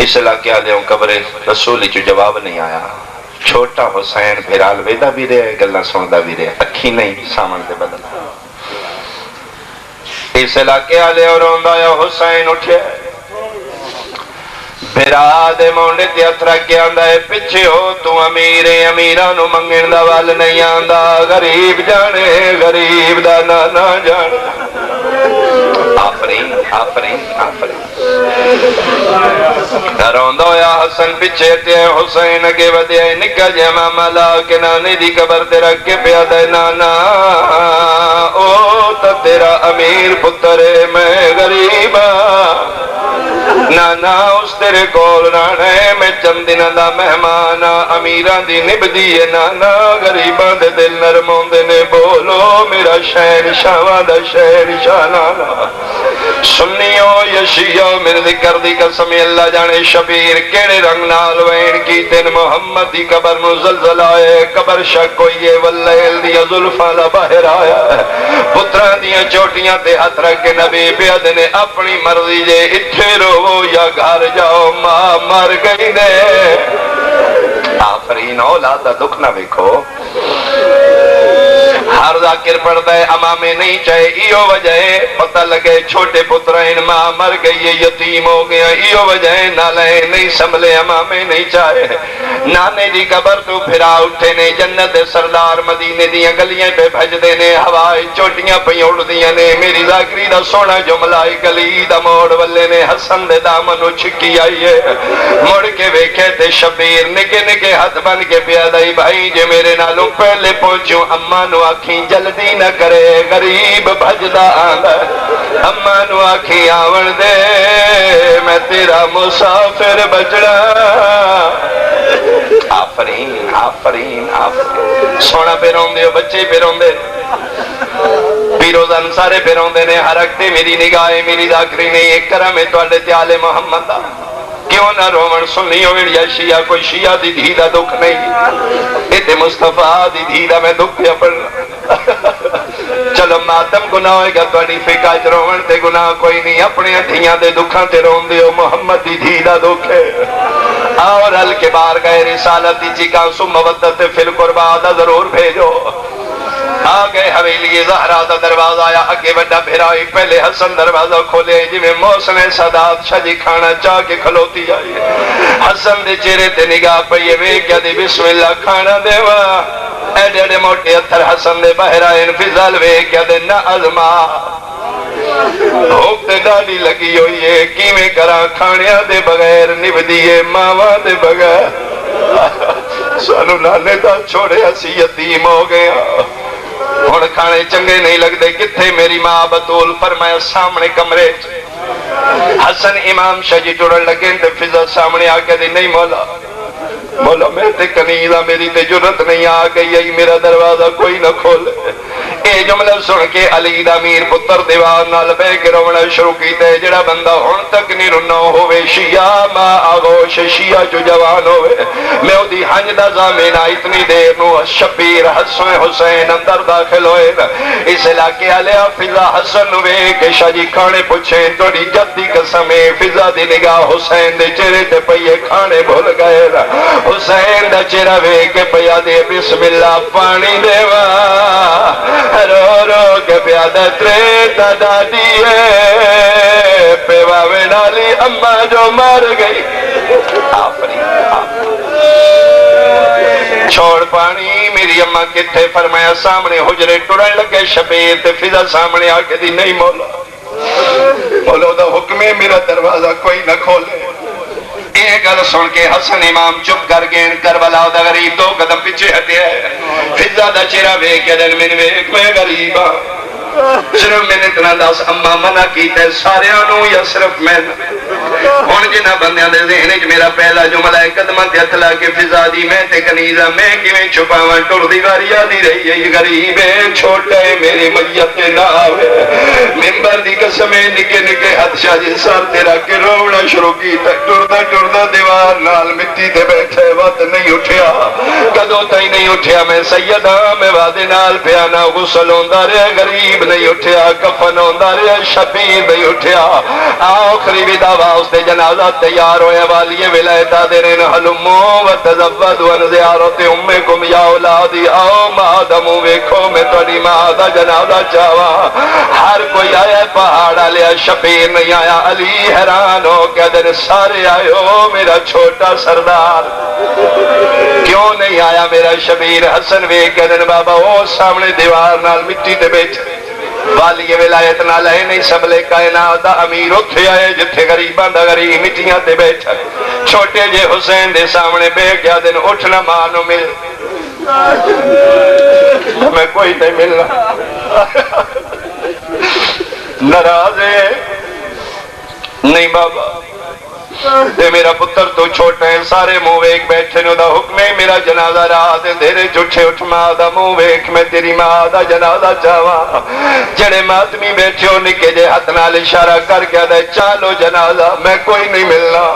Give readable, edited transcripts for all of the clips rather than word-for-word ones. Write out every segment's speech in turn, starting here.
اس علاقے والوں قبر رسول چ جواب نہیں آیا. چھوٹا حسین بھرال ویدا بھی رہے گلا سنتا بھی رہے اکھی نہیں سامن دے بدل. اس علاقے والے روندا یا حسین اٹھیا بھرا دے مونڈے تے ہتھ رکھ کے آندا ہے پیچھے ہو تو امیر امیراں نو منگن دا ول نہیں آندا غریب جانے غریب دا نانا جانے. آفرین آفرین آفرین. روندا ہویا حسن پیچھے تے حسین اگے ودیا نکا جا ماما لا کے نانے دی قبر تے رکھ کے پیا دے نانا او تا تیرا امیر پتر ہے میں غریب نانا اس تیرے کول رانا ہے میں چند دن دا مہمان امیران دی نبدی ہے نانا غریبان دے دل نرمون دے نے بولو میرا شہنشاہ دا شہنشاہ نانا. سنیو یشیو میرے ذکر دی قسم اللہ جانے شبیر کیڑے رنگ نال وین کی تین محمد دی قبر نو زلزل آئے قبر شک ہوئی ہے واللیل دی ظلفہ لباہر آیا ہے پتران دیاں چوٹیاں تے ہاتھ رکھ کے نبی بیاد نے اپنی مرضی جے اتھے رو یا گھر جاؤ ماں مر گئی دے. آفرین اولاد دا دکھ نہ بیکھو ہر ذاکر پڑھتا ہے امامے نہیں چاہے ایو وجہ ہے پتہ لگے چھوٹے پترین ماں مر گئی یتیم ہو گیا ایو وجہ ہے نالے نہیں سنبھلے امامے نہیں چاہے نانے دی قبر تو پھرا اٹھے نے جنت سردار مدینے دیاں گلیاں پہ بھج دے نے ہوائے چوٹیاں پہ اڑ دیاں نے میری ذاکری دا سونا جملائی گلی دا موڑ والے نے حسن دے دامن چھکی آئی ہے مڑ کے ویکھے تے شبیر نکے نکے ہاتھ بن کے پیادائی بھائی جے میرے نالوں پہلے پہنچوں اماں نو آکھیں جلدی نہ کرے غریب بھجدہ آندا اماں نو آکھیں آون دے میں تیرا مسافر بجڑا. آفرین آفرین آفرین. سونا پہ روندے ہو بچے پہ روندے پیروزن سارے پہ روندے نے حرکتے میری نگاہیں میری ذاکری نے ایک کرم ہے توڑے تیال محمد دا کیوں نہ رومن سنی ہوئی یا شیعہ کوئی شیعہ دی دھی دا دکھ نہیں ایتے مصطفیٰ دی دھی دا میں دکھ پیا پڑ چلو ماتم گناہ ہوئے گا تو انہی فقہ چ رومن تے گناہ کوئی نہیں اپنے دھیاں دے دکھاں تے رون دے ہو محمد دی دھی دا دکھ ہے. اور حل کے بار گئے رسالت دی چکاں سم مودت فی القربہ دا ضرور بھیجو آگے حویلی زہرہ دا دروازہ آیا اگے بڑا بھرائی پہلے حسن دروازہ کھولے جی میں محسن سادات شجی کھانا چاہ کے کھلوتی آئی حسن دے چہرے تے نگاہ پہ یہ وے کیا دے بسم اللہ کھانا دے وا ایڈے ایڈے موٹے اتھر حسن دے بہرائے انفضال وے کیا دے نہ ازما ہوک تے ڈالی لگی ہوئی ہے کیویں کرا کھانیاں دے بغیر نبدیے ماواں دے بغیر سانو نانے دا چھوڑے ہسی یتیم ہو گیا ہن کھانے چنگے نہیں لگدے کتھے میری ماں بطول فرمایا سامنے کمرے حسن امام شاہ جی ٹرن لگے تے فضا سامنے آ کے دی نہیں مولا مولا میں تے کنیزہ میری تے جرت نہیں آ گئی میرا دروازہ کوئی نہ کھولے اے جملہ سن کے علی دا میر پتر دیوار نال بے کے رونا شروع کیتے جڑا بندہ ہن تک نہیں رنا ہوئے شیعہ ماں آغوش شیعہ جو جوان ہوئے میں او دی ہنج دا زامینہ اتنی دیر نو شبیر حسن حسین اندر داخل ہوئے اس علاقے علیہ فضا حسن ہوئے کہ شاہ جی کھانے پوچھیں توڑی جدی قسمیں فضا دی نگاہ حسین دے چہرے تے پئیے کھانے بھول گئے حسین دا چہرہ وے کے پیا دے بسم اللہ پانی دے وا رو رو کے پیادہ تریتا دادی ہے پیواوے ڈالی اماں جو مر گئی. آفرین چھوڑ پانی میری اماں کتھے فرمایا سامنے حجرے ٹرن لگے شبیر تے فضا سامنے آ کے دی نہیں مولا مولا دا حکم ہے میرا دروازہ کوئی نہ کھولے. ایک گل سن کے حسن امام چپ کر گئے کربلا دا غریب دو قدم پیچھے ہٹے ہے فضا دا چہرہ ویکھ دل من ویکھ میں غریب ہاں صرف میں نے اتنا دس اماں منع کیتا ہے سارے آنوں یا صرف میں ہون جنہ بندیاں دے ذہن وچ میرا پہلا جملہ ہے قدمہ تے ہتھ لا کے فضا دی میں تے کنیزہ میں کیویں چھپاواں ٹر دی واری آدی رہی ہے غریب ہے چھوٹا ہے میری میت نہ آوے منبر دی قسم نکے نکے ہتھ شاہ جی سر تے رکھ کے رونا شروع کیتا ٹردا ٹردا دیوار نال مٹی تے بیٹھے وقت نہیں اٹھیا کدوں تائیں نہیں اٹھیا میں سیدہ میں وعدے نال پیانا غسل ہوندا رہیا غریب نہیں اٹھیا، کفن ہوندا رہیا، شبیر نہیں اٹھیا۔ آخری ودا واسطے جنازہ تیار ہویا، والی ولایت دے رہے حلمو وتزودوا عن زیارت امکم یا اولادی، آؤ ماں دا منہ ویکھو، میں تہاڈی ماں دا جنازہ چاہواں۔ ہر کوئی آیا، پہاڑ لیا، شبیر نہیں آیا۔ علی حیران ہو کے دن سارے آئے ہو میرا چھوٹا سردار کیوں نہیں آیا میرا شبیر؟ حسن ویکھ کے دن بابا وہ سامنے دیوار نال مٹی تے بیٹھے، والی ولایت نال ہے نہیں، سبلے کائنات دا امیر اتھے آئے جتھے غریباں دا غریب مٹیاں تے بیٹھا، چھوٹے جے حسین دے سامنے بیٹھ گیا، دن اٹھنا ماں نو مل، میں کوئی نہیں ملنا، ناراض ہے نہیں بابا، تے میرا پتر تو چھوٹا ہے، سارے منہ ویکھ بیٹھے نو دا حکم ہے، میرا جنازہ رات دھیرے جھٹھے اٹھ ماں دا منہ ویکھ، میں تیری ماں دا جنازہ چاہواں۔ جڑے ماتمی بیٹھے ہو نکے جے ہاتھ نال اشارہ کر کے دے چالو جنازہ، میں کوئی نہیں ملنا۔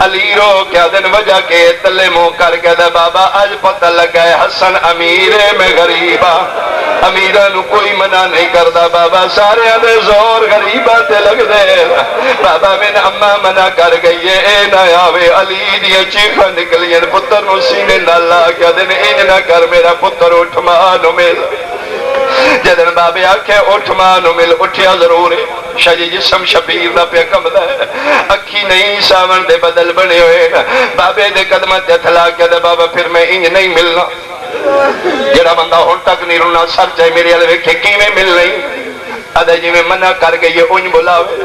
علی رو کیا دن وجہ کے تلے منہ کر کے دے بابا اج پتہ لگا ہے حسن امیر ہے میں غریبا، امیرہ نو کوئی منع نہیں کردا بابا، سارے دے زور غریبہ تے لگ دے بابا، میں اماں منع کر گئی ہے اے نہ آوے، علی دیا چیخاں نکلیں پتر نو سینے نہ لا کیا دن انج نہ کر میرا پتر اٹھ ماں نو مل۔ جدن بابے آکھے اٹھ ماں نو مل، اٹھیا ضرور ہے، شجی جسم شبیر دا پہ کمدا ہے، اکھی نہیں ساون دے بدل بنے ہوئے، بابے دے قدمہ تے تھلا کے دے بابا پھر میں انج نہیں ملنا، جڑا بندہ ہون تک نہیں رونا سر چاہے میرے علیہ ویکھے کی میں مل نہیں، ادھا جی میں منع کر گئی ہے انج بلاوے،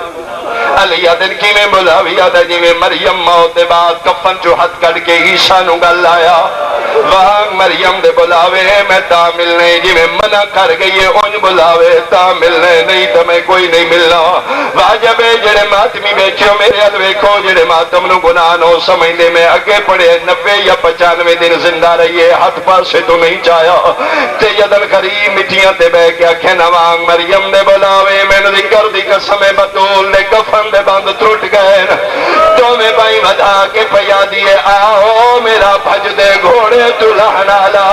علی آدن کی میں بلاوی آدھا جی میں مریم موت دے بعد کفن جو ہتھ کڑ کے عیسیٰ نو گل آیا، وہاں مریم دے بلاوے میں تا ملنے، جی میں منع کر گئی ہے انج بلاوے تا ملنے، نہیں تو میں کوئی نہیں ملنا۔ واجب ہے جڑے ماتمی بیٹھے ہو میرے حد ویکھو، جڑے ماتم نو گناہ نو سمجھنے میں اگے پڑے 90 یا 95 دن زندہ رہیے، ہاتھ پاس سے تو نہیں چاہیا، تے جدن غریب مٹیاں تے بے کے آکھے نوانگ مریم دے بلاوے، میں نے ذکر دی قسم بطول دے کفن دے بند ٹوٹ گئے، تو میں بھائی ودا کے پیا دیے، آؤ میرا بھج دے گھوڑے تلہنالا،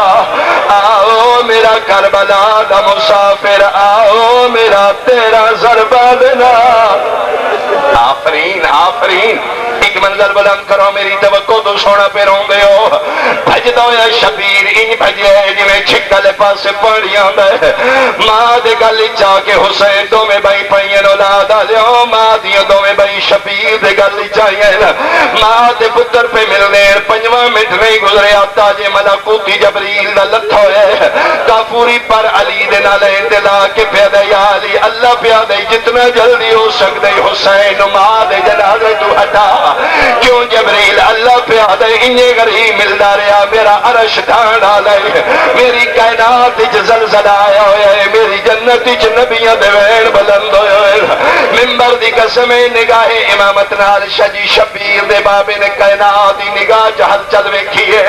آؤ میرا کربلا دا مسافر، آؤ میرا تیرا ضربہ دینا، آفرین آفرین، ایک منظر بلند کرو میری توقع تو سونا پہ رون دے ہو، بھج دو یا شبیر ان بھجے جی میں چھکل پاس پڑیاں دے، ماں دے گلی چاہ کے حسین دو میں بھائی پہین اولادا لیو، ماں دیو دو میں بھائی شبیر دے گلی چاہیے، ماں دے پتر پہ ملنے 5 منٹ نہیں گزرے آتا جے ملکوتی جبریل دا لتھو ہے، کافوری پر علی دے نالے انتلا کے پیادہ یا علی اللہ پیادہ جتنا جلدی ہو سکتے حسین ماں دے جنازے تو ہٹا، کیوں جبریل اللہ پیادہ انہیں غریب ملدہ رہا، میرا عرش ڈھانڈا لے، میری کائنات اچ زلزلہ آیا ہوئے، میری جنت اچ نبیاں دے وین بلند ہوئے، ممبر دی قسم نگاہ امامت نال شجی شبیر دے بابے نے کائنات دی نگاہ چہل چل ویکھیے،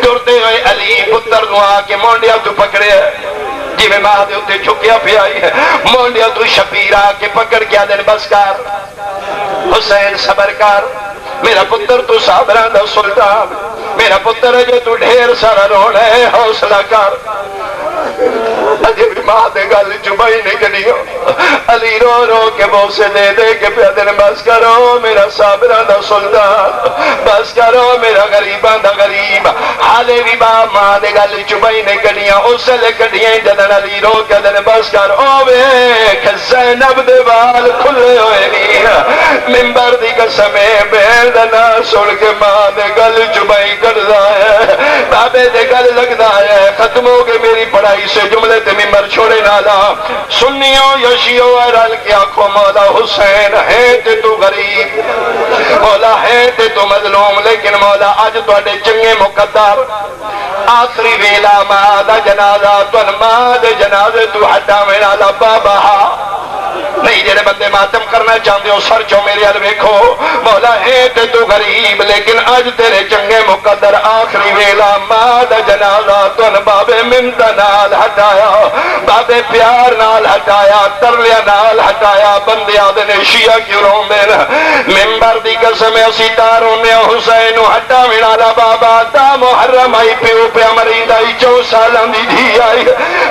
ٹرتے ہوئے علی پتر نو آ کے مونڈیا تو پکڑے، جی میں ماں دے اتے جھکیا پہ آئی ہے، مونڈیا تو شبیر آ کے پکڑ کیا دن بس کر حسین صبر کر، میرا پتر تو صابران دا سلطان، میرا پتر جو تو ڈھیر سارا رونا ہے، حوصلہ کر، عجیب ماں دے گل چبائی نہیں کنیو، علی رو رو کے بوسے دے دے کے پیادن بس کرو میرا صابران دا سلطان، بس کرو میرا غریبان دا غریب، حالے بھی باپ ماں دے گل چبائی نہیں کنیا، اس لے کٹیاں جدن علی رو کے دن بس کر، او بیک زینب دے بال کھلے ہوئے نہیں، ممبر دی قسمیں بیردنا سڑ کے ماں دے گل چبائی کردا ہے، بابے دے گل لگدا ہے، ختم ہو گئے میری پڑھائی سے جملے تے ممبر چھوڑے نالا، سنیوں یشیوں رل کے آنکھوں مولا حسین ہے تے تو غریب، مولا ہے تے تو مظلوم، لیکن مولا آج تو اڈے چنگے مقدر، آخری ویلا ماں دا جنازہ تن ماں دے جنازے تو ہٹا میرا لبا بہا، نہیں جڑے بندے ماتم کرنا چاہتے ہو سر چو میرے حل ویکھو، مولا ہے تے تو غریب لیکن آج تیرے چنگے مقدر، آخری ویلا ماں دا جنازہ تن بابے منتا نال ہٹایا، بابے پیار نال ہٹایا، ترلیا نال ہٹایا، بندے آدھنے شیعہ کیوں رون دینا، ممبر دی قسم اسی تاروں نے حسین ہٹا منالا بابا تا محرم آئی پیو پہ امرید آئی 4 سالان دی دھی آئی،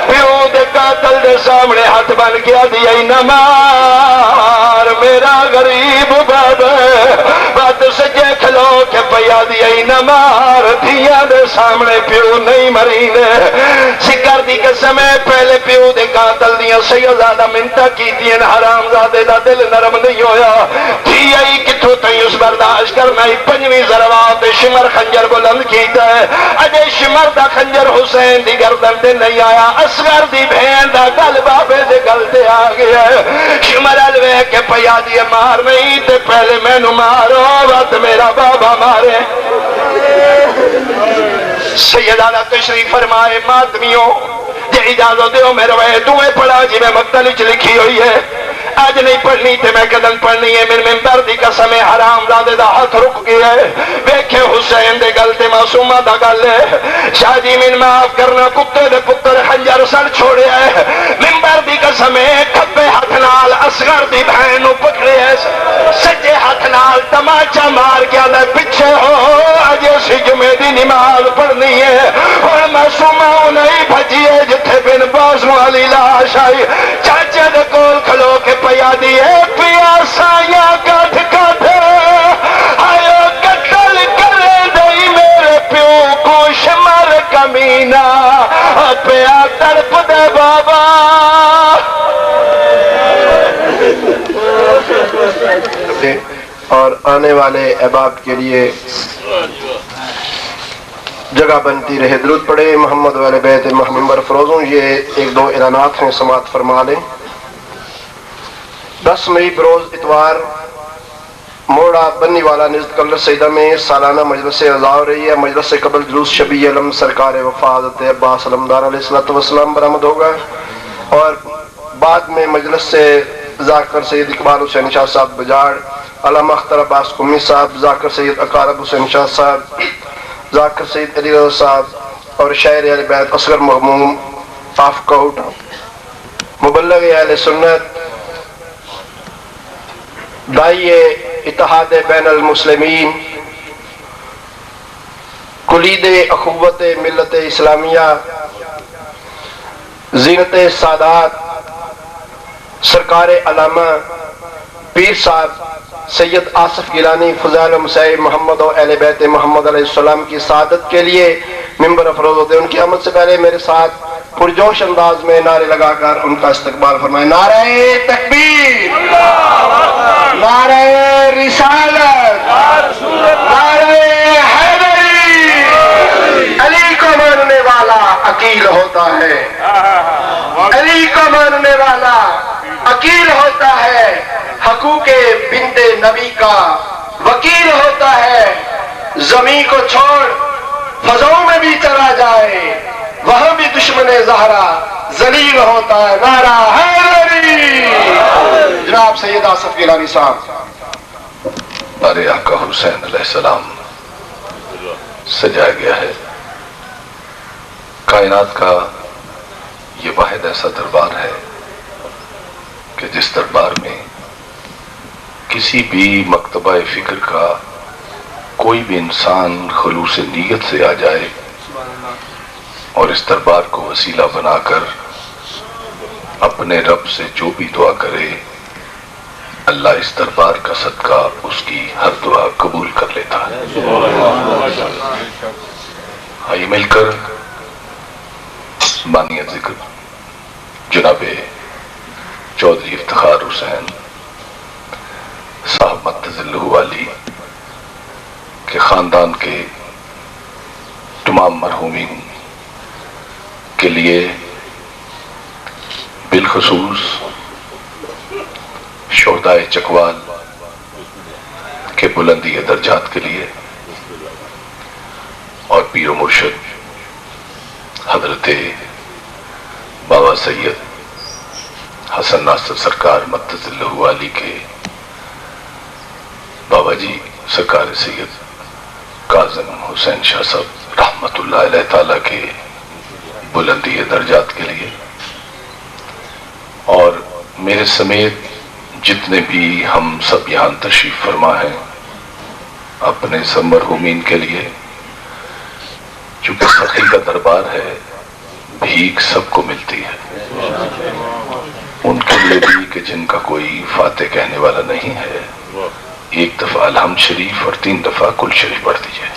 پیو دے قاتل قاتل دے سامنے ہاتھ بن گیا دیا نہ مار میرا غریب بابا بات سجے کھلو کے پیا دیا نہ مار دھیا دے سامنے پیو نہیں مرینے سکر دی قسم پہلے پیو دے قاتل دیا سیدزادہ منتا کی دین حرام زادے دا دل نرم نہیں ہویا دھیا ہی کتھو تھی اس برداشت کرنا ہی پنجویں ضربات شمر خنجر بلند کیتا ہے اجے شمر دا خنجر حسین دی گردن دے نہیں آیا اصغر دی بہن دا گل بابے دے گل دے آ گیا ہے شمر الوے کے پیا دی مار نہیں تے پہلے میں نو مارو وقت میرا بابا مارے سیدانہ تشریف فرمائے ماتمیوں جے اجازت دیو میرے وے دعائیں پڑھا جی میں مقتل وچ لکھی ہوئی ہے آج نہیں پڑھنی تے میں قدم پڑھنی ہے من منبر دی قسم حرام زادے دا ہاتھ رک گیا ہے ویکھے حسین دے گل تے معصومہ دا گل ہے شاہ جی من معاف کرنا کتے دے پتر خنجر سر چھوڑے ہے منبر دی قسم کھبے ہاتھ نال اصغر دی بہن نو پکڑے ہے سجے ہاتھ نال تماچا مار کے دے پیچھے ہو اج اسی جمعے دی نماز پڑھنی ہے اور معصومہ نہیں بھجی ہے جتھے بن باز والی لاش آئی چاچے دے کول کھلو کے پیا دیے پیاسا یا کٹ کٹ آئے قتل کرے دئی میرے پیو کو شمر کمینہ پیا تڑپ دے بابا اور آنے والے احباب کے لیے جگہ بنتی رہے درود پڑھے محمد والے بیت محمد فروزوں یہ ایک دو اعلانات ہیں سماعت فرما لیں 10 مئی بروز اتوار موڑا بنی والا نزد کلر سیدہ میں سالانہ مجلس عزا ہو رہی ہے مجلس سے قبل جلوس شبیہ علم سرکار وفا حضرت عباس علمدار علیہ السلام برآمد ہوگا اور بعد میں مجلس سے ذاکر سید اقبال حسین شاہ صاحب بجاڑ علامہ اختر عباس قمی صاحب ذاکر سید اقارب حسین شاہ صاحب ذاکر سید علی رضا صاحب اور شاعر اہل بیت اصغر مغموم آف کوٹ مبلغ اہل سنت داعیے اتحاد بین المسلمین کلید اخوت ملت اسلامیہ زینت سادات سرکار علامہ پیر صاحب سید آصف گیلانی فضائل مسیح محمد و اہل بیت محمد علیہ السلام کی سعادت کے لیے ممبر افروز ہوتے ہیں ان کی آمد سے پہلے میرے ساتھ پرجوش انداز میں نعرے لگا کر ان کا استقبال فرمائیں نعرہ تکبیر نعرہ رسالت نعرہ حیدری علی کو ماننے والا عقیل ہوتا ہے علی کو ماننے والا عقیل ہوتا ہے حقوق بنت نبی کا وکیل ہوتا ہے زمین کو چھوڑ فضاؤں میں بھی چلا جائے وہاں بھی دشمن زہرا ذلیل ہوتا ہے نعرہ حیدری جناب سید آصف گیلانی صاحب ارے آقا حسین علیہ السلام سجایا گیا ہے کائنات کا یہ واحد ایسا دربار ہے کہ جس دربار میں کسی بھی مکتبہ فکر کا کوئی بھی انسان خلوص نیت سے آ جائے اور اس دربار کو وسیلہ بنا کر اپنے رب سے جو بھی دعا کرے اللہ اس دربار کا صدقہ اس کی ہر دعا قبول کر لیتا ہے آئیے مل کر بانی ذکر جناب چودھری افتخار حسین صاحب متظلہ والی کے خاندان کے تمام مرحومین کے لیے بالخصوص شہدائے چکوال کے بلندی درجات کے لیے اور پیر و مرشد حضرت بابا سید حسن ناصر سرکار متظلہ والی کے بابا جی سرکار سید کاظم حسین شاہ صاحب رحمت اللہ علیہ تعالیٰ کے بلندی درجات کے لیے اور میرے سمیت جتنے بھی ہم سب یہاں تشریف فرما ہیں اپنے سب مرحومین کے لیے چونکہ سخی کا دربار ہے بھیک سب کو ملتی ہے، ان کے لیے بھی کہ جن کا کوئی فاتح کہنے والا نہیں ہے، ایک دفعہ الحمد شریف اور 3 دفعہ کل شریف پڑھ دیجئے۔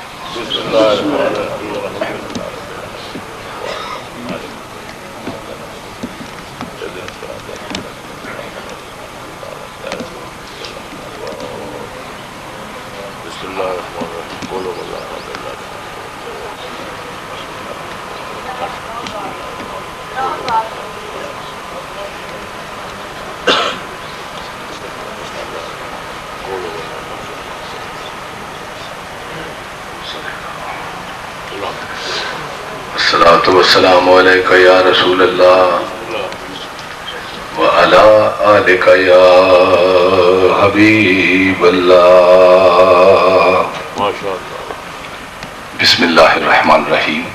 الصلاة والسلام علیکہ یا رسول اللہ وعلی آلکہ یا حبیب اللہ۔ بسم اللہ الرحمن الرحیم۔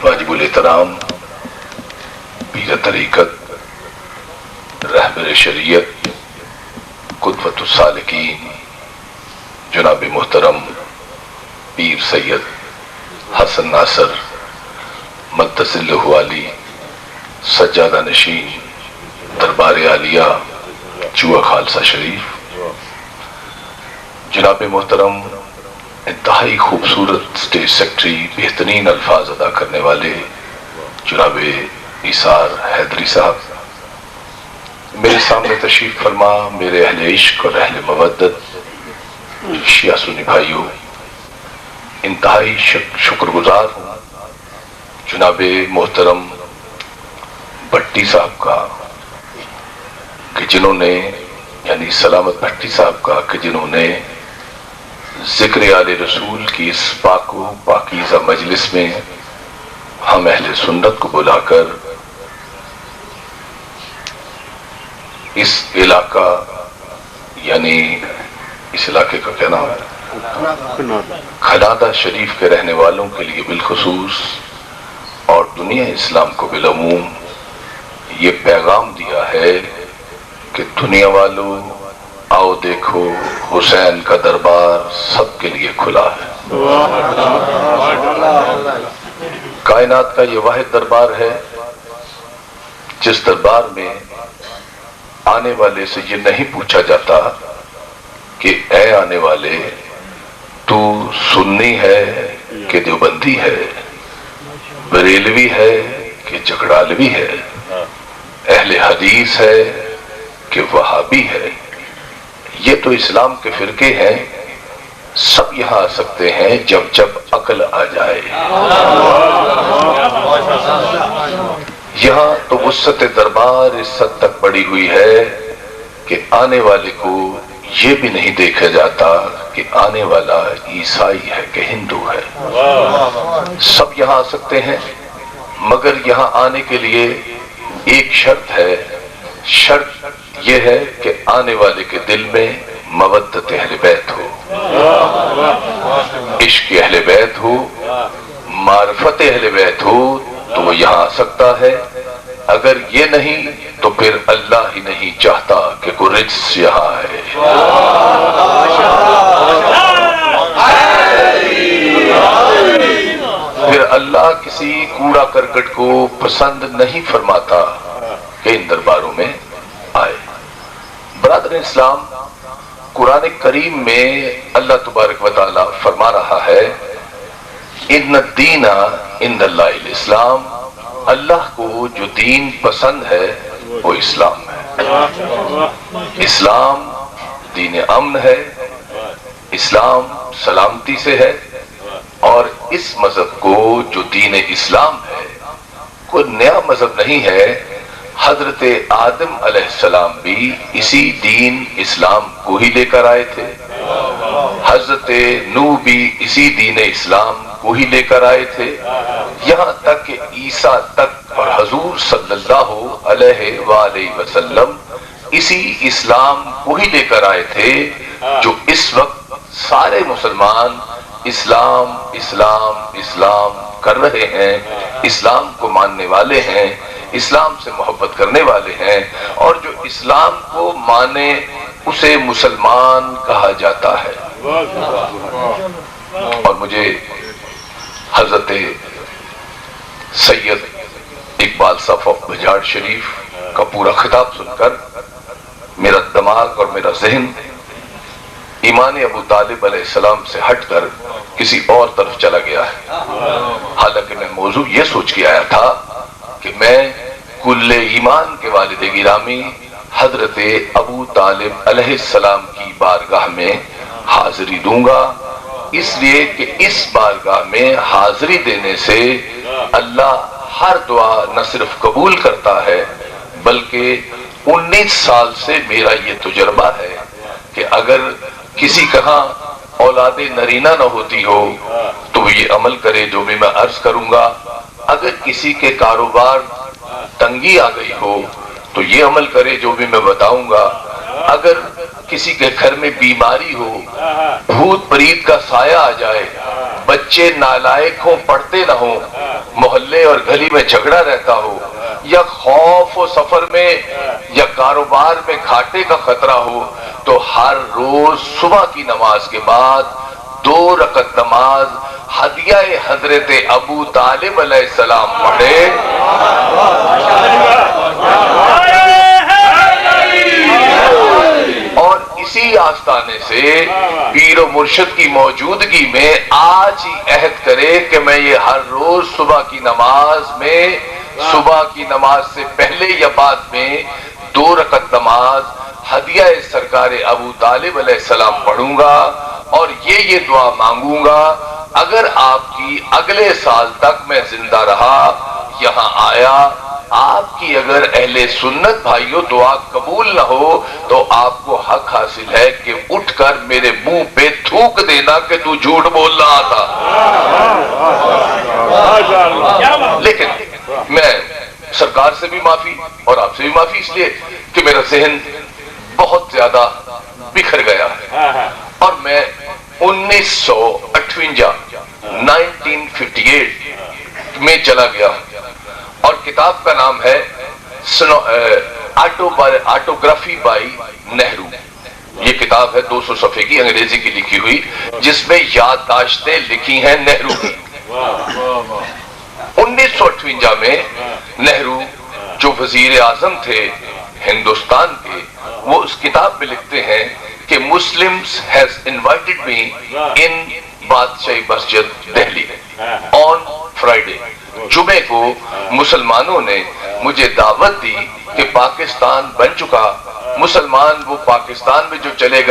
واجب الاحترام پیر طریقت، رہبر شریعت، قدوۃ السالکین، جناب محترم پیر سید حسن ناصر مقدس اللہ علی سجادہ نشین دربار عالیہ چوہا خالصہ شریف، جناب محترم انتہائی خوبصورت اسٹیج سیکٹری، بہترین الفاظ ادا کرنے والے جناب ایثار حیدری صاحب، میرے سامنے تشریف فرما میرے اہل عشق اور اہل مودت شیعہ سنی بھائیوں، انتہائی شکر گزار ہوں جناب محترم بھٹی صاحب کا کہ جنہوں نے، یعنی سلامت بھٹی صاحب کا کہ جنہوں نے ذکر آل رسول کی اس پاک و پاکیزہ مجلس میں ہم اہل سنت کو بلا کر اس علاقہ، یعنی اس علاقے کا کیا نام ہے، کھنادہ شریف کے رہنے والوں کے لیے بالخصوص اور دنیا اسلام کو بالعموم یہ پیغام دیا ہے کہ دنیا والوں آؤ دیکھو حسین کا دربار سب کے لیے کھلا ہے۔ کائنات کا یہ واحد دربار ہے جس دربار میں آنے والے سے یہ نہیں پوچھا جاتا کہ اے آنے والے تو سنی ہے کہ دیوبندی ہے، بریلوی ہے کہ جھگڑالوی ہے، اہل حدیث ہے کہ وہابی ہے، یہ تو اسلام کے فرقے ہیں، سب یہاں آ سکتے ہیں جب جب عقل آ جائے۔ یہاں تو وسعت دربار اس حد تک بڑھی ہوئی ہے کہ آنے والے کو یہ بھی نہیں دیکھا جاتا کہ آنے والا عیسائی ہے کہ ہندو ہے، سب یہاں آ سکتے ہیں، مگر یہاں آنے کے لیے ایک شرط ہے، شرط یہ ہے کہ آنے والے کے دل میں مودت اہل بیت ہو، عشق اہل بیت ہو، معرفت اہل بیت ہو تو وہ یہاں آ سکتا ہے، اگر یہ نہیں تو پھر اللہ ہی نہیں چاہتا کہ کوئی رجس یہاں ہے۔ پھر اللہ کسی کوڑا کرکٹ کو پسند نہیں فرماتا کہ ان درباروں میں آئے۔ برادر اسلام، قرآن کریم میں اللہ تبارک و تعالی فرما رہا ہے ان الدین عند اللہ الاسلام، اللہ کو جو دین پسند ہے وہ اسلام ہے۔ اسلام دین امن ہے، اسلام سلامتی سے ہے، اور اس مذہب کو جو دین اسلام ہے کوئی نیا مذہب نہیں ہے، حضرت آدم علیہ السلام بھی اسی دین اسلام کو ہی لے کر آئے تھے، حضرت نوح بھی اسی دین اسلام کو ہی لے کر آئے تھے، یہاں تک کہ عیسیٰ تک اور حضور صلی اللہ علیہ وآلہ وسلم اسی اسلام کو ہی لے کر آئے تھے جو اس وقت سارے مسلمان اسلام اسلام اسلام کر رہے ہیں، اسلام کو ماننے والے ہیں، اسلام سے محبت کرنے والے ہیں، اور جو اسلام کو مانے اسے مسلمان کہا جاتا ہے۔ اور مجھے حضرت سید اقبال صاحب آف بجاڑ شریف کا پورا خطاب سن کر میرا دماغ اور میرا ذہن ایمان ابو طالب علیہ السلام سے ہٹ کر کسی اور طرف چلا گیا ہے. حالانکہ میں موضوع یہ سوچ کے آیا تھا کہ میں کل ایمان کے والد گرامی حضرت ابو طالب علیہ السلام کی بارگاہ میں حاضری دوں گا، اس لیے کہ اس بارگاہ میں حاضری دینے سے اللہ ہر دعا نہ صرف قبول کرتا ہے بلکہ 19 سال سے میرا یہ تجربہ ہے کہ اگر کسی کہاں اولاد نرینہ نہ ہوتی ہو تو وہ یہ عمل کرے جو بھی میں عرض کروں گا. اگر کسی کے کاروبار تنگی آ گئی ہو تو یہ عمل کرے جو بھی میں بتاؤں گا. اگر کسی کے گھر میں بیماری ہو، بھوت پریت کا سایہ آ جائے، بچے نالائق ہوں، پڑھتے نہ ہوں، محلے اور گلی میں جھگڑا رہتا ہو، یا خوف و سفر میں یا کاروبار میں گھاٹے کا خطرہ ہو، تو ہر روز صبح کی نماز کے بعد 2 رکعت نماز ہدیہ حضرت ابو طالب علیہ السلام پڑھے. اور اسی آستانے سے پیر و مرشد کی موجودگی میں آج ہی عہد کرے کہ میں یہ ہر روز صبح کی نماز میں، صبح کی نماز سے پہلے یا بعد میں 2 رکعت نماز ہدیہ سرکار ابو طالب علیہ السلام پڑھوں گا اور یہ دعا مانگوں گا. اگر آپ کی اگلے سال تک میں زندہ رہا، یہاں آیا، آپ کی اگر اہل سنت بھائیوں دعا قبول نہ ہو تو آپ کو حق حاصل ہے کہ اٹھ کر میرے منہ پہ تھوک دینا کہ تو جھوٹ بول رہا تھا. لیکن میں سرکار سے بھی معافی اور آپ سے بھی معافی اس لیے کہ میرا ذہن بہت زیادہ بکھر گیا ہے اور میں 1958 میں چلا گیا اور کتاب کا نام ہے آٹوگرافی بائی نہرو. یہ کتاب ہے 200 صفحے کی، انگریزی کی لکھی ہوئی، جس میں یادداشتیں لکھی ہیں نہرو کی. 1958 میں نہرو جو وزیر اعظم تھے ہندوستان کے، وہ اس کتاب میں لکھتے ہیں کہ Muslims has invited me in بادشاہی مسجد دہلی on Friday. جمعے کو مسلمانوں نے مجھے دعوت دی کہ پاکستان بن چکا، مسلمان وہ پاکستان میں جو چلے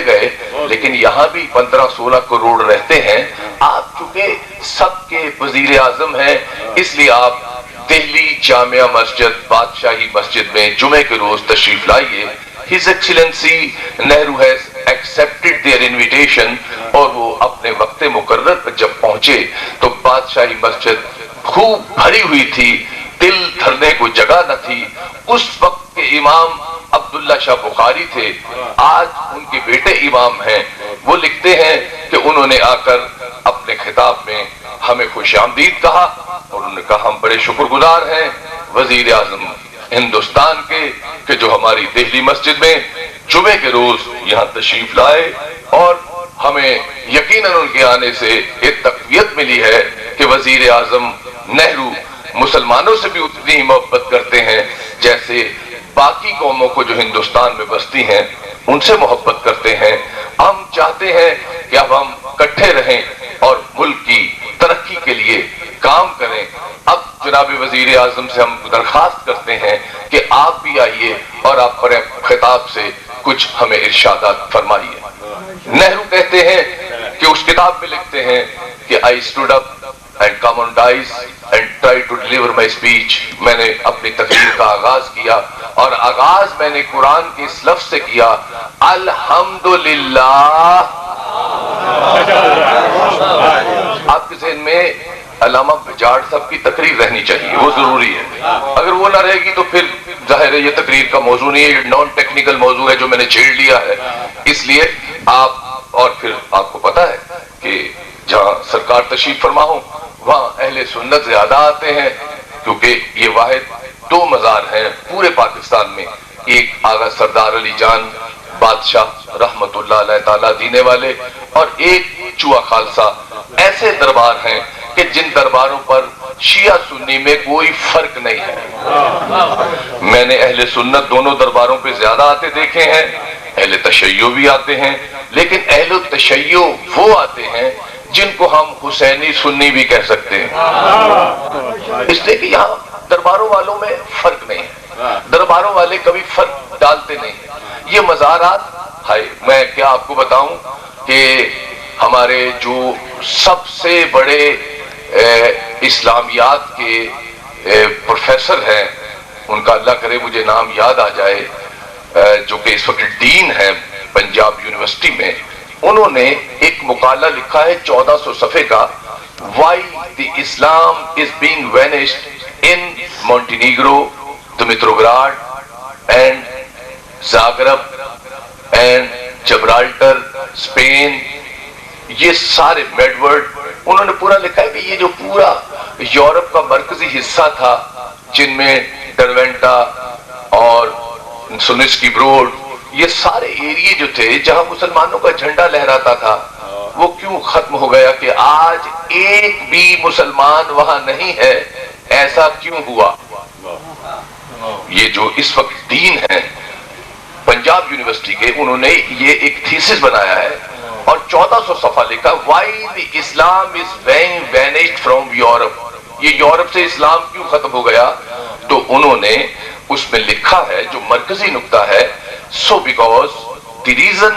گئے لیکن یہاں بھی 15-16 کروڑ رہتے ہیں. آپ چونکہ سب کے وزیر اعظم ہیں اس لیے آپ دہلی جامعہ مسجد بادشاہی مسجد میں جمعے کے روز تشریف لائیے. His Excellency Nehru has accepted their invitation. اور وہ اپنے وقت مقرر پر جب پہنچے تو بادشاہی مسجد خوب بھری ہوئی تھی، دل دھرنے کو جگہ نہ تھی. اس وقت کے امام عبداللہ شاہ بخاری تھے، آج ان کے بیٹے امام ہیں. وہ لکھتے ہیں کہ انہوں نے آ کر اپنے خطاب میں ہمیں خوش آمدید کہا اور انہوں نے کہا ہم بڑے شکر گزار ہیں وزیر اعظم ہندوستان کے کہ جو ہماری دہلی مسجد میں جمعے کے روز یہاں تشریف لائے، اور ہمیں یقیناً ان کے آنے سے ایک تقویت ملی ہے کہ وزیر اعظم نہرو مسلمانوں سے بھی اتنی ہی محبت کرتے ہیں جیسے باقی قوموں کو جو ہندوستان میں بستی ہیں ان سے محبت کرتے ہیں. ہم چاہتے ہیں کہ اب ہم اکٹھے رہیں اور ملک کی ترقی کے لیے کام کریں. اب جناب وزیر اعظم سے ہم درخواست کرتے ہیں کہ آپ بھی آئیے اور آپ پر خطاب سے کچھ ہمیں ارشادات فرمائیے. نہرو کہتے ہیں کہ اس کتاب میں لکھتے ہیں کہ I stood up and come on dice and tried to deliver my speech. میں نے اپنی تقریر کا آغاز کیا اور آغاز میں نے قرآن کے اس لفظ سے کیا، الحمدللہ. آپ کے ذہن میں علامہ بجاڑ صاحب کی تقریر رہنی چاہیے، وہ ضروری ہے. اگر وہ نہ رہے گی تو پھر ظاہر ہے یہ تقریر کا موضوع نہیں ہے، یہ نان ٹیکنیکل موضوع ہے جو میں نے چھیڑ لیا ہے. اس لیے آپ، اور پھر آپ کو پتا ہے کہ جہاں سرکار تشریف فرما ہوں وہاں اہل سنت زیادہ آتے ہیں کیونکہ یہ واحد 2 مزار ہیں پورے پاکستان میں. ایک آغا سردار علی جان بادشاہ رحمت اللہ علیہ تعالیٰ دینے والے، اور ایک چوہا خالصہ. ایسے دربار ہیں کہ جن درباروں پر شیعہ سنی میں کوئی فرق نہیں ہے. میں نے اہل سنت دونوں درباروں پہ زیادہ آتے دیکھے ہیں، اہل تشیع بھی آتے ہیں، لیکن اہل تشیع وہ آتے ہیں جن کو ہم حسینی سنی بھی کہہ سکتے ہیں، اس لیے کہ یہاں درباروں والوں میں فرق نہیں ہے. درباروں والے کبھی فرق ڈالتے نہیں. یہ مزارات، ہائے میں کیا آپ کو بتاؤں کہ ہمارے جو سب سے بڑے اسلامیات کے پروفیسر ہیں، ان کا اللہ کرے مجھے نام یاد آ جائے، جو کہ اس وقت ڈین ہیں پنجاب یونیورسٹی میں، انہوں نے ایک مقالہ لکھا ہے 1400 صفحے کا، Why the Islam is being vanished in Montenegro, Dimitrograd and Zagreb and Gibraltar, Spain. یہ سارے میڈورڈ انہوں نے پورا لکھا ہے کہ یہ جو پورا یورپ کا مرکزی حصہ تھا، جن میں ڈروینٹا اور سونسکی بروڈ، یہ سارے ایریے جو تھے جہاں مسلمانوں کا جھنڈا لہراتا تھا، وہ کیوں ختم ہو گیا کہ آج ایک بھی مسلمان وہاں نہیں ہے؟ ایسا کیوں ہوا؟ یہ جو اس وقت دین ہے پنجاب یونیورسٹی کے، انہوں نے یہ ایک تھیسس بنایا ہے اور 1400 صفحہ لکھا، Why the Islam is being vanished from Europe. یہ یورپ سے اسلام کیوں ختم ہو گیا؟ تو انہوں نے اس میں لکھا ہے جو مرکزی نقطہ ہے، So because the reason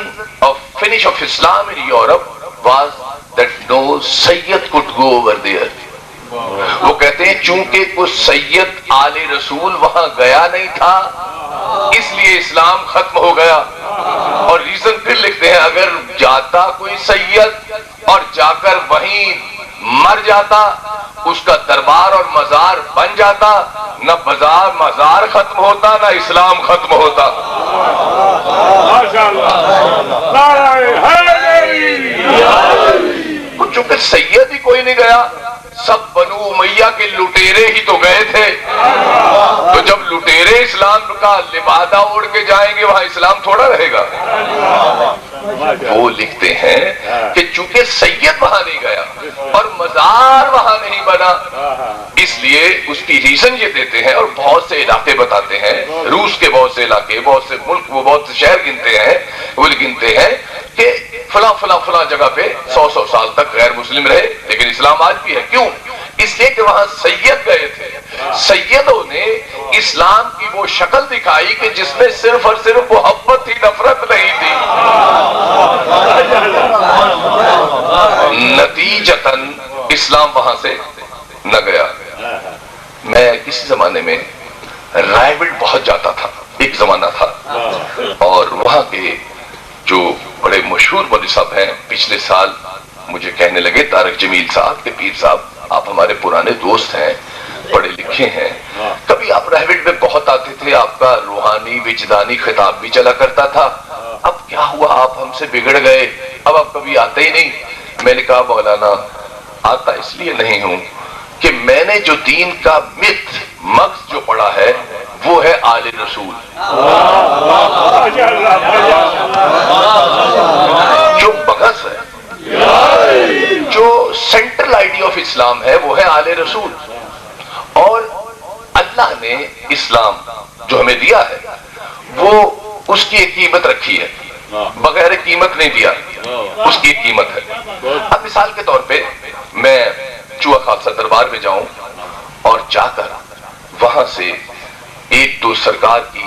of finish of Islam in Europe was that no Sayyid could go over there. وہ کہتے ہیں چونکہ کوئی سید آل رسول وہاں گیا نہیں تھا، اس لیے اسلام ختم ہو گیا. اور ریزن پھر لکھتے ہیں اگر جاتا کوئی سید اور جا کر وہیں مر جاتا، اس کا دربار اور مزار بن جاتا، نہ مزار ختم ہوتا نہ اسلام ختم ہوتا. چونکہ سید ہی کوئی نہیں گیا، سب بنو امیہ کے لٹیرے ہی تو گئے تھے، تو جب لٹیرے اسلام کا لبادہ اوڑھ کے جائیں گے وہاں اسلام تھوڑا رہے گا. وہ لکھتے ہیں کہ چونکہ سید وہاں نہیں گیا اور مزار وہاں نہیں بنا، اس لیے اس کی ریزن یہ دیتے ہیں اور بہت سے علاقے بتاتے ہیں، روس کے بہت سے علاقے، بہت سے ملک، وہ بہت سے شہر گنتے ہیں، وہ گنتے ہیں کہ فلاں فلاں فلاں جگہ پہ 100 سال تک غیر مسلم رہے لیکن اسلام آج بھی ہے. کیوں؟ اس لیے کہ وہاں سید گئے تھے. سیدوں نے اسلام کی وہ شکل دکھائی کہ جس میں صرف اور صرف محبت ہی، نفرت نہیں تھی. نتیجتاً اسلام وہاں سے نہ گیا. میں کسی زمانے میں رائے بہت جاتا تھا، ایک زمانہ تھا، اور وہاں کے جو بڑے مشہور مولوی صاحب ہیں پچھلے سال مجھے کہنے لگے، طارق جمیل صاحب کہ پیر صاحب آپ ہمارے پرانے دوست ہیں، پڑھے لکھے ہیں، کبھی آپ رہوٹ میں بہت آتے تھے، آپ کا روحانی وجدانی خطاب بھی چلا کرتا تھا، اب کیا ہوا آپ ہم سے بگڑ گئے، اب آپ کبھی آتے ہی نہیں. میں نے کہا مولانا آتا اس لیے نہیں ہوں کہ میں نے جو دین کا مغز جو پڑھا ہے وہ ہے آل رسول. جو مغز ہے، جو سینٹرل آئیڈیا آف اسلام ہے وہ ہے آل رسول. اور اللہ نے اسلام جو ہمیں دیا ہے وہ اس کی ایک قیمت رکھی ہے، بغیر قیمت نہیں دیا، اس کی ایک قیمت ہے. اب مثال کے طور پہ میں چوہا خالصہ دربار میں جاؤں اور جا کر وہاں سے ایک تو سرکار کی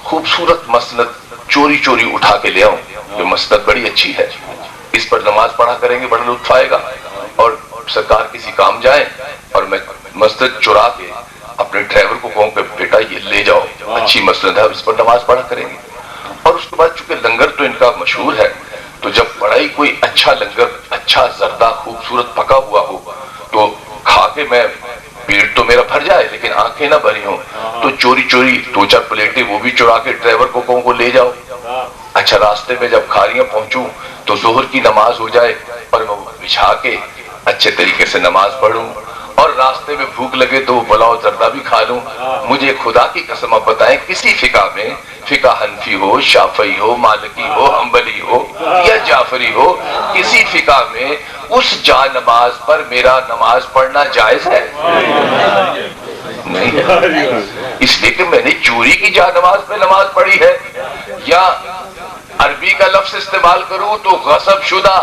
خوبصورت مسند چوری چوری اٹھا کے لے آؤں. یہ مسند بڑی اچھی ہے، اس پر نماز پڑھا کریں گے، بڑا لطف آئے گا. اور سرکار کسی کام جائیں اور میں مسجد چرا کے اپنے ڈرائیور کو کہوں کہ بیٹا یہ لے جاؤ، اچھی مسجد ہے، اس پر نماز پڑھا کریں گے. اور اس کے بعد چونکہ لنگر تو ان کا مشہور ہے، تو جب بڑائی کوئی اچھا لنگر، اچھا زردہ خوبصورت پکا ہوا ہو تو کھا کے میں پیٹ تو میرا بھر جائے لیکن آنکھیں نہ بھری ہوں، تو چوری چوری 2-4 پلیٹیں وہ بھی چرا کے ڈرائیور کو کہوں کو لے جاؤ. اچھا راستے میں جب کھاریاں پہنچوں تو ظہر کی نماز ہو جائے اور میں بچھا کے اچھے طریقے سے نماز پڑھوں اور راستے میں بھوک لگے تو وہ پلاؤ زردہ بھی کھا لوں. مجھے خدا کی قسم آپ بتائیں کسی فقہ میں، فقہ حنفی ہو، شافعی ہو، مالکی ہو، حنبلی ہو یا جعفری ہو، کسی فقہ میں اس جا نماز پر میرا نماز پڑھنا جائز ہے؟ نہیں. اس لیے کہ میں نے چوری کی جا نماز پہ نماز پڑھی ہے، یا عربی کا لفظ استعمال کروں تو غصب شدہ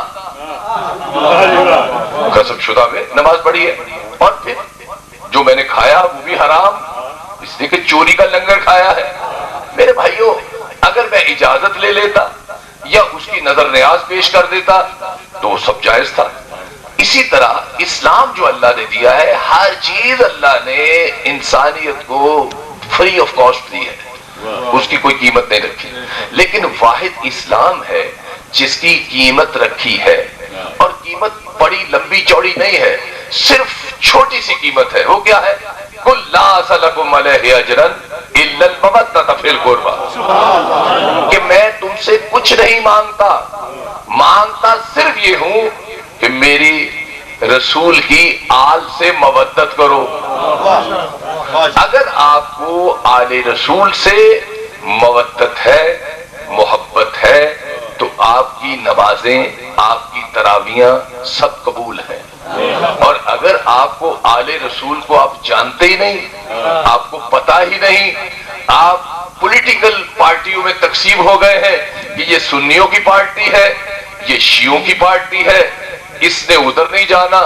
میں نماز پڑھی ہے. اور پھر جو میں نے کھایا وہ بھی حرام، اس لیے کہ چوری کا لنگر کھایا ہے. میرے بھائیوں، اگر میں اجازت لے لیتا یا اس کی نظر نیاز پیش کر دیتا تو وہ سب جائز تھا. اسی طرح اسلام جو اللہ نے دیا ہے، ہر چیز اللہ نے انسانیت کو فری آف کاسٹ دی ہے، اس کی کوئی قیمت نہیں رکھی. لیکن واحد اسلام ہے جس کی قیمت رکھی ہے، اور قیمت بڑی لمبی چوڑی نہیں ہے، صرف چھوٹی سی قیمت ہے. وہ کیا ہے؟ قُلْ لَا أَسْأَلُكُمْ عَلَيْهِ أَجْرًا إِلَّا الْمَوَدَّةَ فِي الْقُرْبَى، کہ میں تم سے کچھ نہیں مانگتا صرف یہ ہوں کہ میری رسول کی آل سے مودت کرو. اگر آپ کو آل رسول سے مودت ہے، محبت ہے، تو آپ کی نمازیں، آپ کی تراویحاں سب قبول ہیں. اور اگر آپ کو آل رسول کو آپ جانتے ہی نہیں، آپ کو پتہ ہی نہیں، آپ پولیٹیکل پارٹیوں میں تقسیم ہو گئے ہیں کہ یہ سنیوں کی پارٹی ہے، یہ شیعوں کی پارٹی ہے، اس نے ادھر نہیں جانا،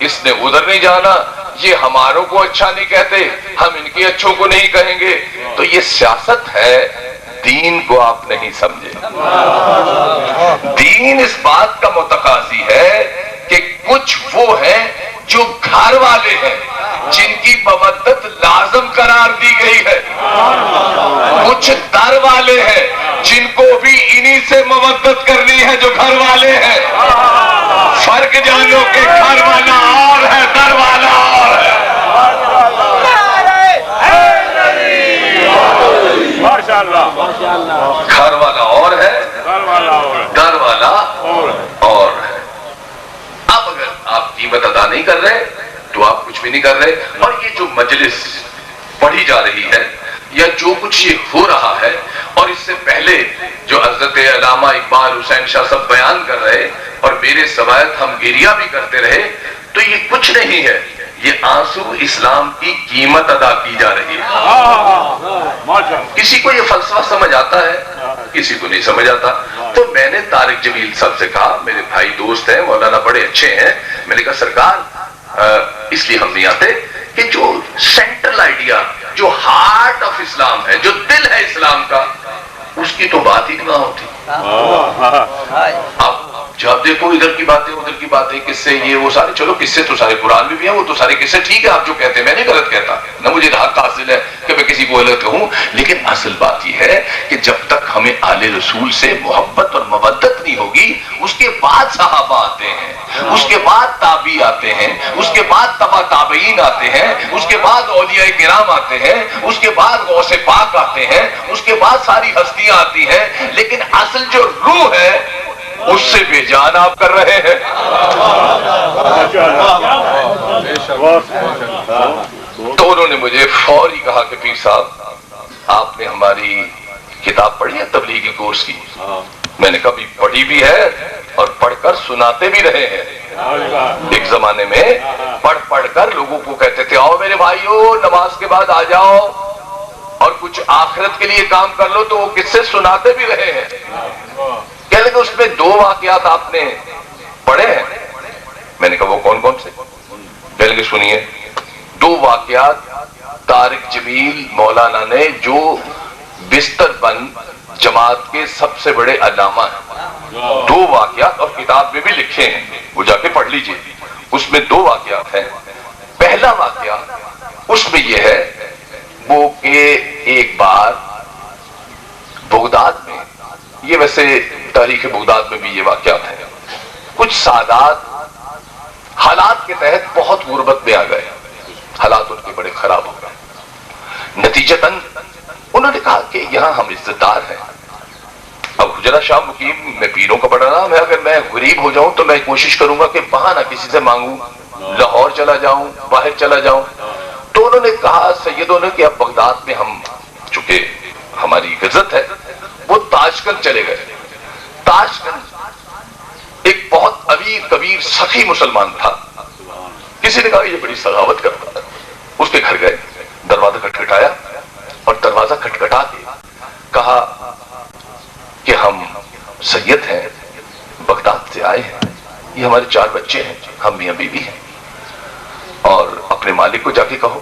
اس نے ادھر نہیں جانا، یہ ہماروں کو اچھا نہیں کہتے، ہم ان کے اچھوں کو نہیں کہیں گے، تو یہ سیاست ہے. دین کو آپ نہیں سمجھے. دین اس بات کا متقاضی ہے کہ کچھ وہ ہیں جو گھر والے ہیں، جن کی مودت لازم قرار دی گئی ہے، کچھ در والے ہیں جن کو بھی انہی سے مودت کرنی ہے جو گھر والے ہیں. فرق جانو کہ گھر والا اور ہے، در والا اور ہے. گھر والا اور ہے، در والا اور ہے. اب اگر آپ قیمت ادا نہیں کر رہے تو آپ کچھ بھی نہیں کر رہے. اور یہ جو مجلس پڑھی جا رہی ہے یا جو کچھ یہ ہو رہا ہے، اور اس سے پہلے جو حضرت علامہ اقبال حسین شاہ صاحب بیان کر رہے اور میرے سوایت ہم گریہ بھی کرتے رہے، تو یہ کچھ نہیں ہے، یہ آنسو اسلام کی قیمت ادا کی جا رہی ہے. کسی کو یہ فلسفہ سمجھ آتا ہے، کسی کو نہیں سمجھ آتا. تو میں نے طارق جمیل صاحب سے کہا، میرے بھائی دوست ہیں، مولانا بڑے اچھے ہیں، میں نے کہا سرکار اس لیے ہم نہیں آتے کہ جو سینٹرل آئیڈیا، جو ہارٹ آف اسلام ہے، جو دل ہے اسلام کا، اس کی تو بات ہی نہ ہوتی. اب جب دیکھو ادھر کی باتیں قصے، یہ وہ سارے، چلو قصے تو سارے قرآن میں بھی ہیں، وہ تو سارے قصے ٹھیک ہے، آپ جو کہتے ہیں میں نہیں غلط کہتا، نہ مجھے حق حاصل ہے کہ میں کسی کو غلط کہوں. لیکن اصل بات یہ ہے کہ جب تک ہمیں آل رسول سے محبت اور مودت نہیں ہوگی، اس کے بعد صحابہ آتے ہیں، اس کے بعد تابعی آتے ہیں، اس کے بعد تبع تابعین آتے ہیں، اس کے بعد اولیاء کرام آتے ہیں، اس کے بعد غوث پاک آتے ہیں، اس کے بعد ساری ہستیاں آتی ہیں. لیکن اصل جو روح ہے اس سے بے جان آپ کر رہے ہیں. تو انہوں نے مجھے فوری کہا کہ پیر صاحب آپ نے ہماری کتاب پڑھی ہے تبلیغی کورس کی؟ میں نے کبھی پڑھی بھی ہے اور پڑھ کر سناتے بھی رہے ہیں. ایک زمانے میں پڑھ کر لوگوں کو کہتے تھے آؤ میرے بھائیو نماز کے بعد آ جاؤ اور کچھ آخرت کے لیے کام کر لو، تو وہ کس سے سناتے بھی رہے ہیں. کہنے لگے اس میں 2 واقعات آپ نے پڑھے ہیں. میں نے کہا وہ کون سے؟ کہنے لگے سنیے. 2 واقعات طارق جمیل مولانا نے، جو بستر بند جماعت کے سب سے بڑے علامہ ہیں، 2 واقعات اور کتاب میں بھی لکھے ہیں، وہ جا کے پڑھ لیجئے. اس میں 2 واقعات ہیں. پہلا واقعہ اس میں یہ ہے وہ کہ ایک بار بغداد میں، یہ ویسے تاریخ بغداد میں بھی یہ واقعات ہیں، کچھ سادات حالات کے تحت بہت غربت میں آ گئے، حالات ان کے بڑے خراب ہو گئے. نتیجتاً انہوں نے کہا کہ یہاں ہم عزت دار ہیں. اب حجرہ شاہ مقیم میں پیروں کا بڑا نام ہے، اگر میں غریب ہو جاؤں تو میں کوشش کروں گا کہ وہاں نہ کسی سے مانگوں، لاہور چلا جاؤں، باہر چلا جاؤں؟ تو انہوں نے کہا سیدوں نے کہ اب بغداد میں ہم چونکہ ہماری عزت ہے، وہ تاشکند چلے گئے۔ تاشکند ایک بہت امیر کبیر سخی مسلمان تھا، کسی نے کہا یہ بڑی سخاوت کرتا ہے، اس کے گھر گئے، دروازہ کھٹکھٹایا اور دروازہ کھٹکھٹا کے کہا کہ ہم سید ہیں، بغداد سے آئے ہیں، یہ ہمارے 4 بچے ہیں، ہم میاں بیوی ہیں، اور اپنے مالک کو جا کے کہو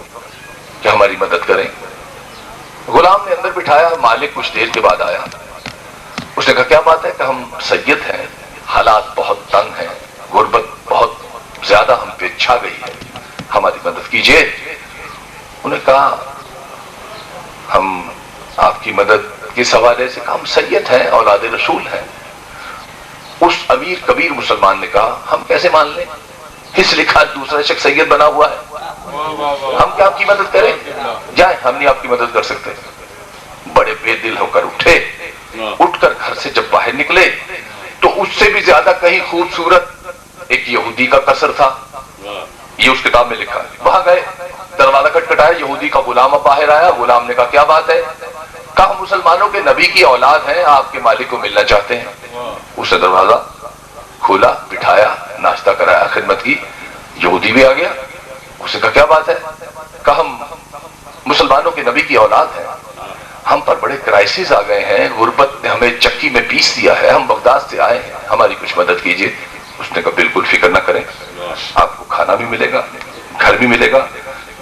کہ ہماری مدد کریں۔ غلام نے اندر بٹھایا، مالک کچھ دیر کے بعد آیا، اس نے کہا کیا بات ہے؟ کہ ہم سید ہیں، حالات بہت تنگ ہیں، غربت بہت زیادہ ہم پہ چھا گئی ہے، ہماری مدد کیجئے۔ انہوں نے کہا ہم آپ کی مدد کس حوالے سے؟ کہا ہم سید ہیں، اولاد رسول ہیں۔ اس امیر کبیر مسلمان نے کہا ہم کیسے مان لیں، کس لکھا دوسرا شخص سید بنا ہوا ہے، ہم کیا آپ کی مدد کریں؟ جائیں، ہم نہیں آپ کی مدد کر سکتے۔ بڑے بے دل ہو کر اٹھے، اٹھ کر گھر سے جب باہر نکلے تو اس سے بھی زیادہ کہیں خوبصورت ایک یہودی کا قصر تھا، یہ اس کتاب میں لکھا ہے۔ وہاں گئے، دروازہ کھٹکھٹایا، یہودی کا غلام اب باہر آیا۔ غلام نے کہا کیا بات ہے؟ کہا ہم مسلمانوں کے نبی کی اولاد ہیں، آپ کے مالک کو ملنا چاہتے ہیں۔ اس نے دروازہ کھولا، بٹھایا، ناشتہ کرایا، خدمت کی۔ یہودی بھی آ گیا، اس نے کہا کیا بات ہے؟ کہا ہم مسلمانوں کے نبی کی اولاد ہیں، ہم پر بڑے کرائسس آ گئے ہیں، غربت نے ہمیں چکی میں پیس دیا ہے، ہم بغداد سے آئے ہیں، ہماری کچھ مدد کیجیے۔ اس نے کہا بالکل فکر نہ کریں، آپ کو کھانا بھی ملے گا، گھر بھی ملے گا،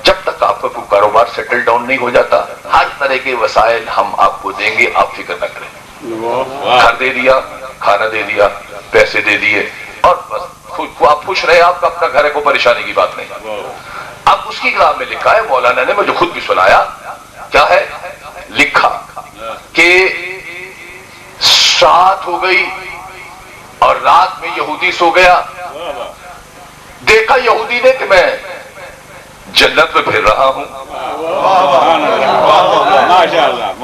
جب تک آپ کا کوئی کاروبار سیٹل ڈاؤن نہیں ہو جاتا ہر طرح کے وسائل ہم آپ کو دیں گے، آپ فکر نہ کریں۔ گھر دے دیا، کھانا دے دیا، پیسے دے دیے، اور بس آپ خوش رہے، آپ کا اپنا گھر ہے، کوئی پریشانی کی بات نہیں۔ اب اس کی کتاب میں لکھا ہے، مولانا نے مجھے خود بھی سنایا، کیا ہے لکھا کہ رات ہو گئی اور رات میں یہودی سو گیا، دیکھا یہودی نے کہ میں جنت میں پھر رہا ہوں،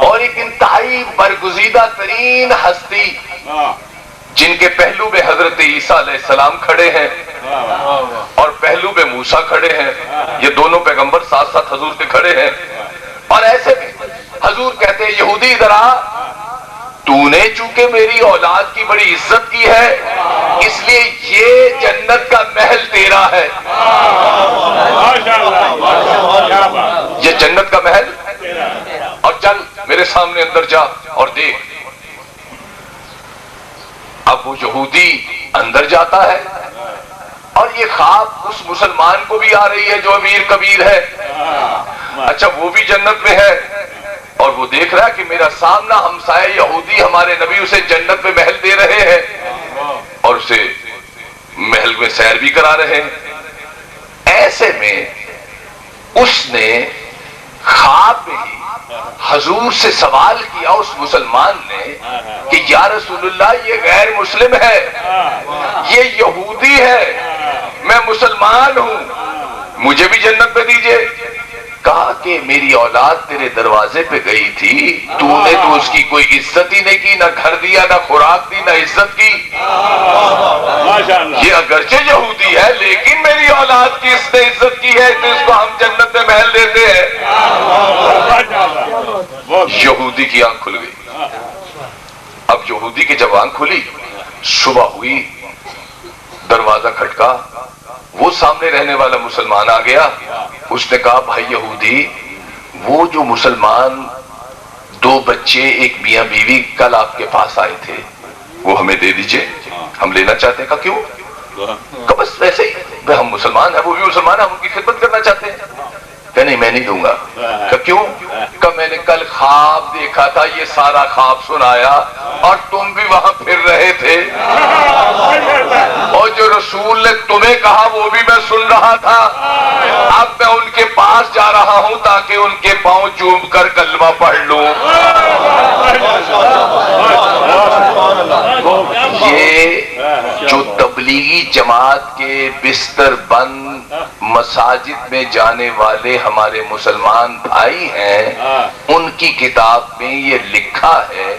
اور ایک انتہائی برگزیدہ ترین ہستی جن کے پہلو میں حضرت عیسیٰ علیہ السلام کھڑے ہیں اور پہلو میں موسیٰ کھڑے ہیں، یہ دونوں پیغمبر ساتھ ساتھ حضور کے کھڑے ہیں، اور ایسے میں حضور کہتے ہیں یہودی ادھر آ، تو نے چونکہ میری اولاد کی بڑی عزت کی ہے اس لیے یہ جنت کا محل تیرا ہے، یہ جنت کا محل، اور چل میرے سامنے اندر جا اور دیکھ۔ اب وہ یہودی اندر جاتا ہے اور یہ خواب اس مسلمان کو بھی آ رہی ہے جو امیر کبیر ہے، اچھا وہ بھی جنت میں ہے، اور وہ دیکھ رہا ہے کہ میرا سامنا ہمسائے یہودی ہمارے نبی اسے جنت میں محل دے رہے ہیں اور اسے محل میں سیر بھی کرا رہے ہیں۔ ایسے میں اس نے خواب میں ہی حضور سے سوال کیا اس مسلمان نے کہ یا رسول اللہ یہ غیر مسلم ہے، یہ یہودی ہے، میں مسلمان ہوں، مجھے بھی جنت میں دیجئے۔ کہا کہ میری اولاد تیرے دروازے پہ گئی تھی، تو نے تو اس کی کوئی عزت ہی نہیں کی، نہ گھر دیا، نہ خوراک دی، نہ عزت کی، یہ اگرچہ یہودی ہے لیکن میری اولاد کی اس نے عزت کی ہے تو اس کو ہم جنت میں محل دیتے ہیں۔ یہودی کی آنکھ کھل گئی۔ اب یہودی کی جب آنکھ کھلی، صبح ہوئی، دروازہ کھٹکا، وہ سامنے رہنے والا مسلمان آ گیا، اس نے کہا بھائی یہودی، وہ جو مسلمان 2 بچے ایک میاں بیوی کل آپ کے پاس آئے تھے وہ ہمیں دے دیجئے، ہم لینا چاہتے ہیں۔ کہا کیوں؟ کہا بس ویسے ہی، ہم مسلمان ہیں، وہ بھی مسلمان ہیں، ہم ان کی خدمت کرنا چاہتے ہیں۔ کہ نہیں میں نہیں دوں گا۔ کہ کیوں؟ کہ میں نے کل خواب دیکھا تھا، یہ سارا خواب سنایا اور تم بھی وہاں پھر رہے تھے، اور جو رسول نے تمہیں کہا وہ بھی میں سن رہا تھا، اب میں ان کے پاس جا رہا ہوں تاکہ ان کے پاؤں چوم کر کلمہ پڑھ لوں۔ یہ جو تبلیغی جماعت کے بستر بند مساجد میں جانے والے ہمارے مسلمان بھائی ہیں، ان کی کتاب میں یہ لکھا ہے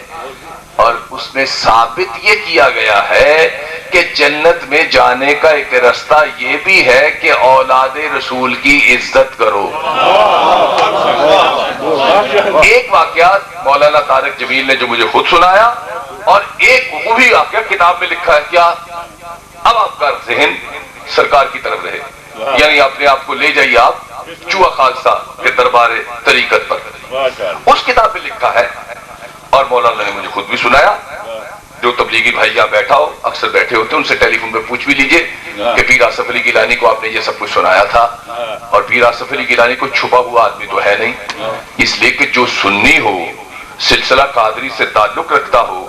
اور اس میں ثابت یہ کیا گیا ہے کہ جنت میں جانے کا ایک راستہ یہ بھی ہے کہ اولاد رسول کی عزت کرو۔ ایک واقعہ مولانا طارق جمیل نے جو مجھے خود سنایا، اور ایک وہ بھی واقعہ کتاب میں لکھا ہے۔ کیا؟ اب آپ کا ذہن سرکار کی طرف رہے، یعنی اپنے آپ کو لے جائیے آپ چوہا خالصہ کے دربار طریقت پر۔ اس کتاب میں لکھا ہے، اور مولانا نے مجھے خود بھی سنایا، جو تبلیغی بھائی یہاں بیٹھا ہو، اکثر بیٹھے ہوتے ہیں، ان سے ٹیلی فون پہ پوچھ بھی لیجئے کہ پیر آصف علی گیلانی کو آپ نے یہ سب کچھ سنایا تھا۔ اور پیر آصف علی گیلانی کو چھپا ہوا آدمی تو ہے نہیں، اس لیے کہ جو سنی ہو، سلسلہ قادری سے تعلق رکھتا ہو،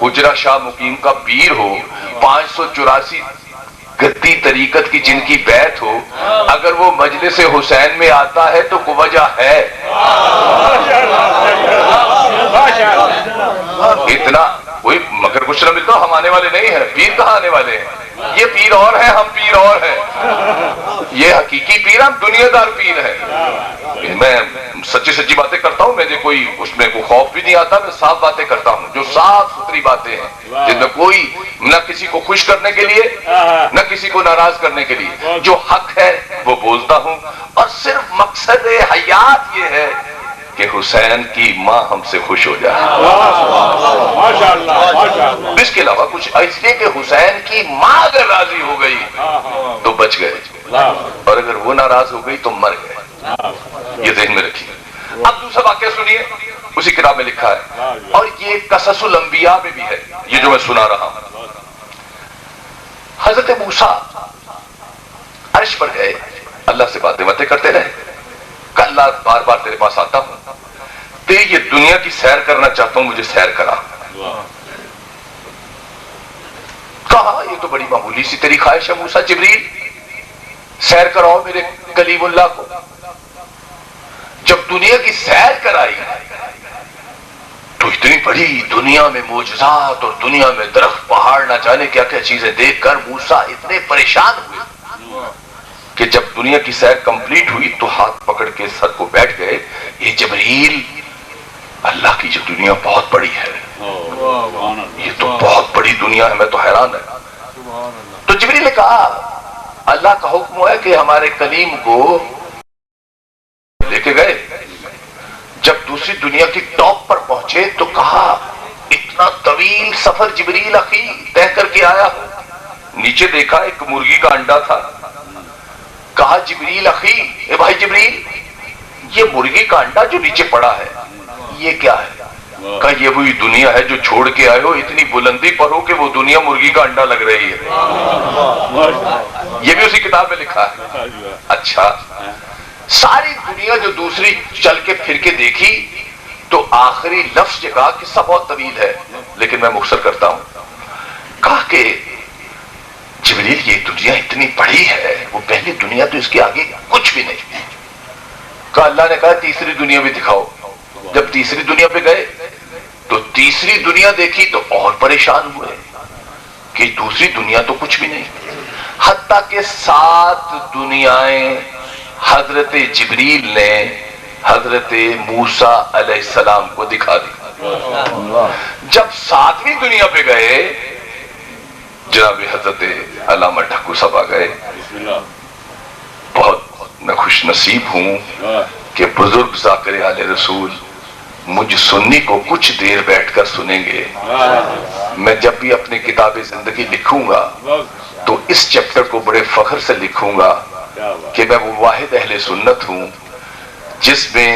حجرہ شاہ مقیم کا پیر ہو، 584 گدی طریقت کی جن کی بیعت ہو، اگر وہ مجلس حسین میں آتا ہے تو کوئی وجہ ہے۔ اتنا کوئی مگر کچھ نہ ملتا، ہم آنے والے نہیں ہیں، پیر کہاں آنے والے ہیں؟ یہ پیر اور ہیں، ہم پیر اور ہیں۔ یہ حقیقی پیر، ہم دنیا دار پیر ہیں۔ میں سچی سچی باتیں کرتا ہوں، مجھے کوئی اس میں کوئی خوف بھی نہیں آتا، میں صاف باتیں کرتا ہوں، جو صاف ستھری باتیں ہیں، جن میں کوئی نہ کسی کو خوش کرنے کے لیے نہ کسی کو ناراض کرنے کے لیے، جو حق ہے وہ بولتا ہوں، اور صرف مقصد حیات یہ ہے کہ حسین کی ماں ہم سے خوش ہو جائے۔ اس کے علاوہ کچھ، اس لیے کہ حسین کی ماں اگر راضی ہو گئی تو بچ گئے، اور اگر وہ ناراض ہو گئی تو مر گئے۔ یہ ذہن میں رکھیے۔ اب دوسرا واقعہ سنیے، اسی کتاب میں لکھا ہے، اور یہ قصص الانبیاء میں بھی ہے، یہ جو میں سنا رہا ہوں۔ حضرت موسیٰ عرش پر گئے، اللہ سے باتیں کرتے رہے کہ اللہ بار بار تیرے پاس آتا ہوں، تیری یہ دنیا کی سیر کرنا چاہتا ہوں، مجھے سیر کرا۔ کہا یہ تو بڑی معمولی سی تیری خواہش ہے موسیٰ، جبریل سیر کراؤ میرے کلیم اللہ کو۔ جب دنیا کی سیر کرائی تو اتنی بڑی دنیا میں معجزات اور دنیا میں درخت پہاڑ نہ جانے کیا کیا چیزیں دیکھ کر موسیٰ اتنے پریشان ہوئے کہ جب دنیا کی سیر کمپلیٹ ہوئی تو ہاتھ پکڑ کے سر کو بیٹھ گئے، یہ جبریل، اللہ کی جو دنیا بہت بڑی ہے، یہ تو بہت بڑی دنیا ہے، میں تو حیران ہے۔ تو جبریل نے کہا اللہ کا حکم ہے کہ ہمارے کلیم کو لے کے گئے۔ جب دوسری دنیا کی ٹاپ پر پہنچے تو کہا اتنا طویل سفر جبریل اخی طے کر کے آیا، نیچے دیکھا ایک مرغی کا انڈا تھا۔ کہا جبریل اخی، اے بھائی جبریل، یہ مرغی کا انڈا جو نیچے پڑا ہے یہ کیا ہے؟ کہا یہ وہی دنیا ہے جو چھوڑ کے آئے ہو، اتنی بلندی پر ہو کہ وہ دنیا مرغی کا انڈا لگ رہی ہے۔ یہ بھی اسی کتاب میں لکھا ہے۔ اچھا، ساری دنیا جو دوسری چل کے پھر کے دیکھی تو آخری لفظ یہ کہا، قصہ بہت طویل ہے لیکن میں مختصر کرتا ہوں، کہا کہ جبریل یہ دنیا اتنی بڑی ہے، وہ پہلی دنیا تو اس کے آگے کچھ بھی نہیں۔ کہا اللہ نے کہا تیسری دنیا بھی دکھاؤ۔ جب تیسری دنیا پہ گئے تو تیسری دنیا دیکھی تو اور پریشان ہوئے کہ دوسری دنیا تو کچھ بھی نہیں، حتیٰ کہ 7 دنیایں حضرت جبریل نے حضرت موسیٰ علیہ السلام کو دکھا دی۔ جب 7ویں دنیا پہ گئے، جناب حضرت علامہ ڈھکو صاحب آ گئے۔ بہت میں خوش نصیب ہوں کہ بزرگ ذاکر آل رسول مجھ سنی کو کچھ دیر بیٹھ کر سنیں گے۔ میں جب بھی اپنی کتاب زندگی لکھوں گا تو اس چیپٹر کو بڑے فخر سے لکھوں گا کہ میں وہ واحد اہل سنت ہوں جس میں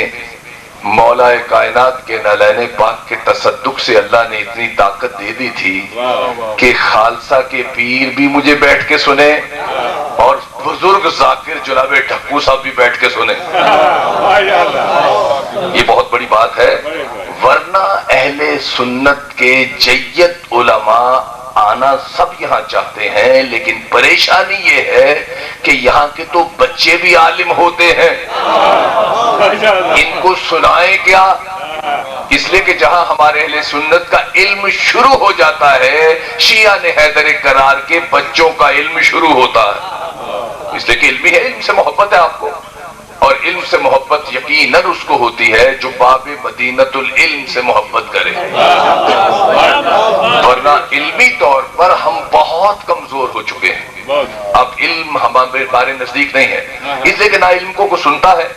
مولا کائنات کے نالین پاک کے تصدق سے اللہ نے اتنی طاقت دے دی تھی کہ خالصہ کے پیر بھی مجھے بیٹھ کے سنے اور بزرگ ذاکر جناب ڈھکو صاحب بھی بیٹھ کے سنے۔ یہ بہت بڑی بات ہے، ورنہ اہل سنت کے جید علماء آنا سب یہاں چاہتے ہیں، لیکن پریشانی یہ ہے کہ یہاں کے تو بچے بھی عالم ہوتے ہیں، ان کو سنائیں کیا؟ اس لیے کہ جہاں ہمارے اہل سنت کا علم شروع ہو جاتا ہے، شیعہ نے حیدر کرار کے بچوں کا علم شروع ہوتا ہے، اس لیے کہ علم ہی ہے، علم سے محبت ہے آپ کو۔ اور علم سے محبت یقیناً اس کو ہوتی ہے جو باب مدینۃ العلم سے محبت کرے، ورنہ علمی طور پر ہم بہت کمزور ہو چکے ہیں۔ اب علم ہمارے نزدیک نہیں ہے، اس لیے کہ نہ علم کو سنتا ہے۔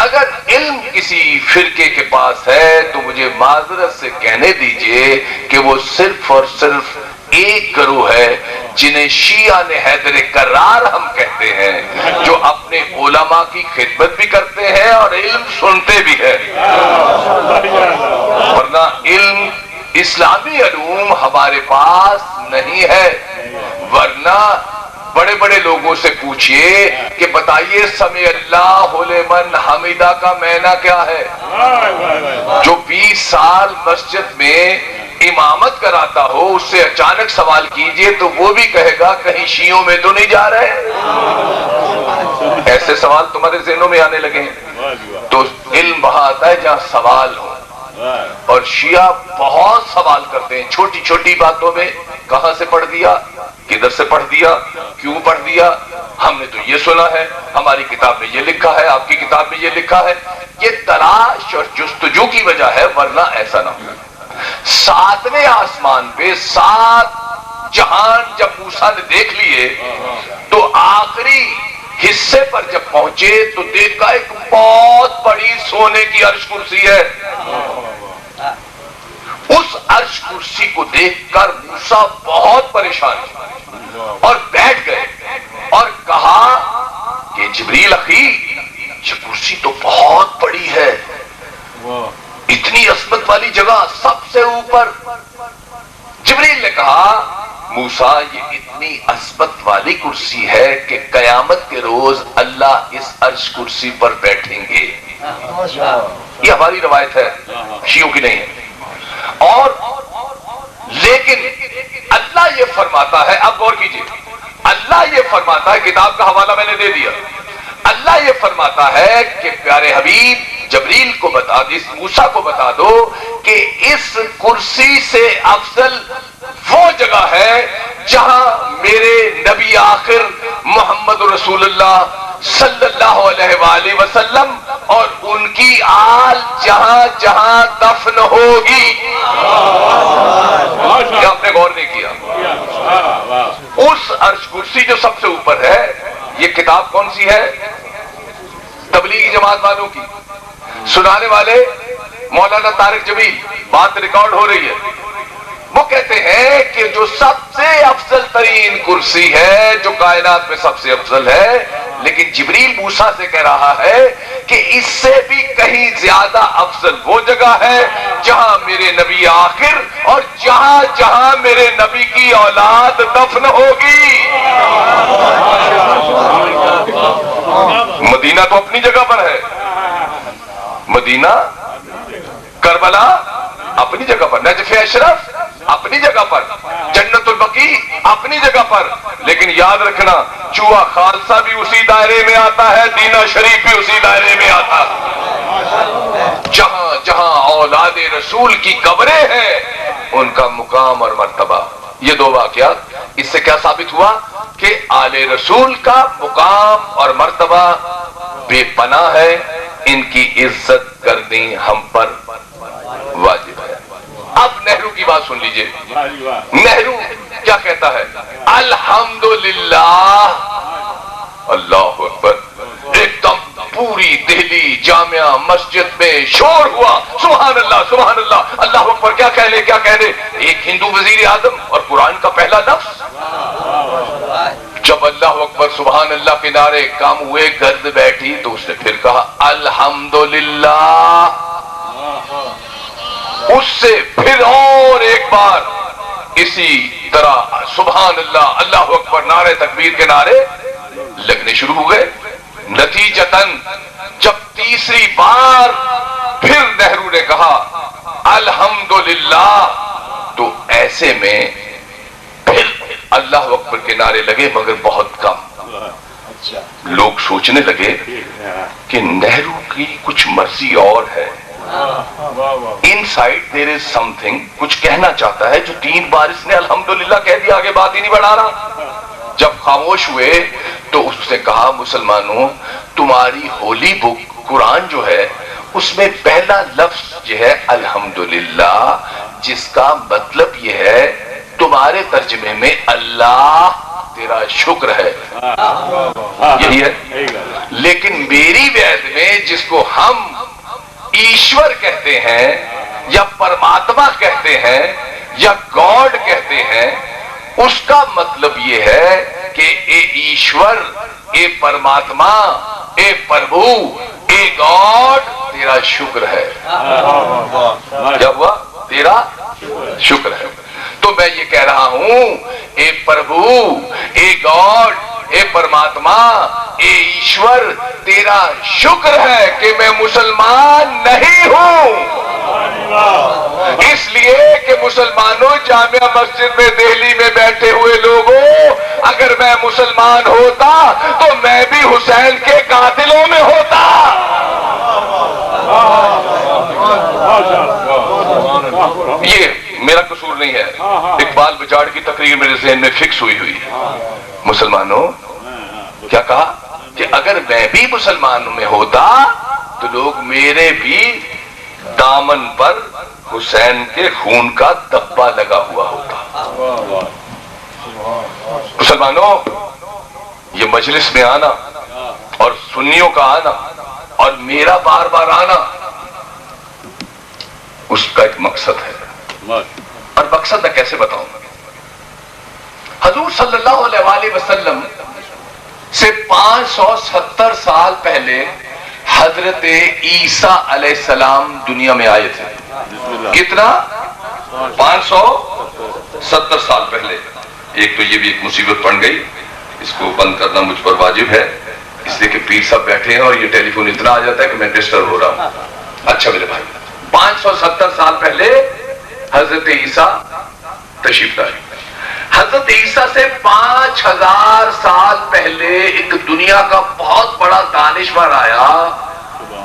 اگر علم کسی فرقے کے پاس ہے تو مجھے معذرت سے کہنے دیجئے کہ وہ صرف اور صرف ایک گروہ ہے جنہیں شیعہ نے حیدر کرار ہم کہتے ہیں، جو اپنے علماء کی خدمت بھی کرتے ہیں اور علم سنتے بھی ہیں، ورنہ علم اسلامی علوم ہمارے پاس نہیں ہے۔ ورنہ بڑے بڑے لوگوں سے پوچھئے کہ بتائیے سمع اللہ لمن حمدہ کا معنی کیا ہے؟ جو 20 سال مسجد میں امامت کراتا ہو اس سے اچانک سوال کیجئے تو وہ بھی کہے گا کہیں شیعوں میں تو نہیں جا رہے؟ ایسے سوال تمہارے ذہنوں میں آنے لگے ہیں۔ تو علم وہاں آتا ہے جہاں سوال ہو، اور شیعہ بہت سوال کرتے ہیں چھوٹی چھوٹی باتوں میں، کہاں سے پڑھ دیا، کدھر سے پڑھ دیا، کیوں پڑھ دیا، ہم نے تو یہ سنا ہے، ہماری کتاب میں یہ لکھا ہے، آپ کی کتاب میں یہ لکھا ہے۔ یہ تلاش اور جستجو کی وجہ ہے، ورنہ ایسا نہ ہو۔ 7ویں آسمان پہ 7 جہان جب موسیٰ نے دیکھ لیے تو آخری حصے پر جب پہنچے تو دیکھا ایک بہت بڑی سونے کی عرش کرسی ہے۔ اس عرش کرسی کو دیکھ کر موسیٰ بہت پریشان اور بیٹھ گئے اور کہا کہ جبریل اخی یہ کرسی تو بہت بڑی ہے، اتنی عظمت والی جگہ سب سے اوپر۔ جبریل نے کہا موسیٰ یہ اتنی عظمت والی کرسی ہے کہ قیامت کے روز اللہ اس عرش کرسی پر بیٹھیں گے۔ یہ ہماری روایت ہے، شیعوں کی نہیں ہے۔ اور لیکن اللہ یہ فرماتا ہے، اب غور کیجئے، اللہ یہ فرماتا ہے، کتاب کا حوالہ میں نے دے دیا، اللہ یہ فرماتا ہے کہ پیارے حبیب جبریل کو بتا دو، اس موسیٰ کو بتا دو کہ اس کرسی سے افضل وہ جگہ ہے جہاں میرے نبی آخر محمد رسول اللہ صلی اللہ علیہ وآلہ وسلم اور ان کی آل جہاں جہاں دفن ہوگی۔ کیا آپ نے غور نہیں کیا؟ اس عرش کرسی جو سب سے اوپر ہے، یہ کتاب کون سی ہے؟ تبلیغی جماعت والوں کی، سنانے والے مولانا طارق جمیل، بات ریکارڈ ہو رہی ہے۔ وہ کہتے ہیں کہ جو سب سے افضل ترین کرسی ہے، جو کائنات میں سب سے افضل ہے، لیکن جبریل موسیٰ سے کہہ رہا ہے کہ اس سے بھی کہیں زیادہ افضل وہ جگہ ہے جہاں میرے نبی آخر اور جہاں جہاں میرے نبی کی اولاد دفن ہوگی۔ مدینہ تو اپنی جگہ پر ہے، مدینہ، کربلا اپنی جگہ پر، نجف اشرف اپنی جگہ پر، جنت البقیع اپنی جگہ پر، لیکن یاد رکھنا چوہا خالصہ بھی اسی دائرے میں آتا ہے، دینہ شریف بھی اسی دائرے میں آتا ہے۔ جہاں جہاں اولاد رسول کی قبریں ہیں ان کا مقام اور مرتبہ۔ یہ دو واقعات، اس سے کیا ثابت ہوا کہ آل رسول کا مقام اور مرتبہ بے پناہ ہے، ان کی عزت کرنی ہم پر واجب ہے۔ اب نہرو کی بات سن لیجئے، نہرو کیا کہتا ہے؟ الحمدللہ، اللہ اکبر، ایک دم پوری دہلی جامعہ مسجد میں شور ہوا، سبحان اللہ سبحان اللہ، اللہ اکبر، کیا کہنے کیا کہنے، ایک ہندو وزیر اعظم اور قرآن کا پہلا لفظ۔ جب اللہ اکبر سبحان اللہ کے نعرے کام ہوئے، گرد بیٹھی تو اس نے پھر کہا الحمدللہ، اس سے پھر اور ایک بار اسی طرح سبحان اللہ اللہ اکبر نعرے تکبیر کے نعرے لگنے شروع ہوئے۔ نتیجتاً جب تیسری بار پھر نہرو نے کہا الحمدللہ تو ایسے میں پھر اللہ اکبر کے نعرے لگے، مگر بہت کم۔ لوگ سوچنے لگے کہ نہرو کی کچھ مرضی اور ہے، inside there is something، کچھ کہنا چاہتا ہے، جو 3 بار اس نے الحمدللہ کہہ دیا، آگے بات ہی نہیں بڑھا رہا۔ جب خاموش ہوئے تو اس اس نے کہا مسلمانوں تمہاری ہولی بک قرآن جو ہے اس میں پہلا لفظ جو ہے الحمدللہ، جس کا مطلب یہ ہے تمہارے ترجمے میں اللہ تیرا شکر ہے، یہی ہے۔ لیکن میری وید میں جس کو ہم ایشور کہتے ہیں یا پرماتما کہتے ہیں یا گاڈ کہتے ہیں، اس کا مطلب یہ ہے کہ اے ایشور، اے پرماتما، اے پربھو، اے گاڈ تیرا شکر ہے۔ کیا ہوا؟ تیرا شکر ہے۔ تو میں یہ کہہ رہا ہوں اے پربھو، اے گاڈ، اے پرماتما، اے ایشور، تیرا شکر ہے کہ میں مسلمان نہیں ہوں۔ اس لیے کہ مسلمانوں، جامعہ مسجد میں دہلی میں بیٹھے ہوئے لوگوں، اگر میں مسلمان ہوتا تو میں بھی حسین کے قاتلوں میں ہوتا۔ یہ میرا قصور نہیں ہے، اقبال بجاڑ کی تقریر میرے ذہن میں فکس ہوئی ہے۔ مسلمانوں، کیا کہا کہ اگر میں بھی مسلمان میں ہوتا تو لوگ میرے بھی دامن پر حسین کے خون کا دبا لگا ہوا ہوتا۔ مسلمانوں، یہ مجلس میں آنا اور سنیوں کا آنا اور میرا بار بار آنا، اس کا ایک مقصد ہے، اور مقصد میں کیسے بتاؤں؟ حضور صلی اللہ علیہ وآلہ وسلم سے 570 سال پہلے حضرت عیسیٰ علیہ السلام دنیا میں آئے تھے۔ کتنا؟ 570 سال پہلے۔ ایک تو یہ بھی ایک مصیبت پڑ گئی، اس کو بند کرنا مجھ پر واجب ہے، اس لیے کہ پیر صاحب بیٹھے ہیں اور یہ ٹیلی فون اتنا آ جاتا ہے کہ میں ڈسٹرب ہو رہا ہوں۔ اچھا میرے بھائی، 570 سال پہلے حضرت عیسیٰ تشریف لائے۔ حضرت عیسیٰ سے 5000 سال پہلے ایک دنیا کا بہت بڑا دانشور آیا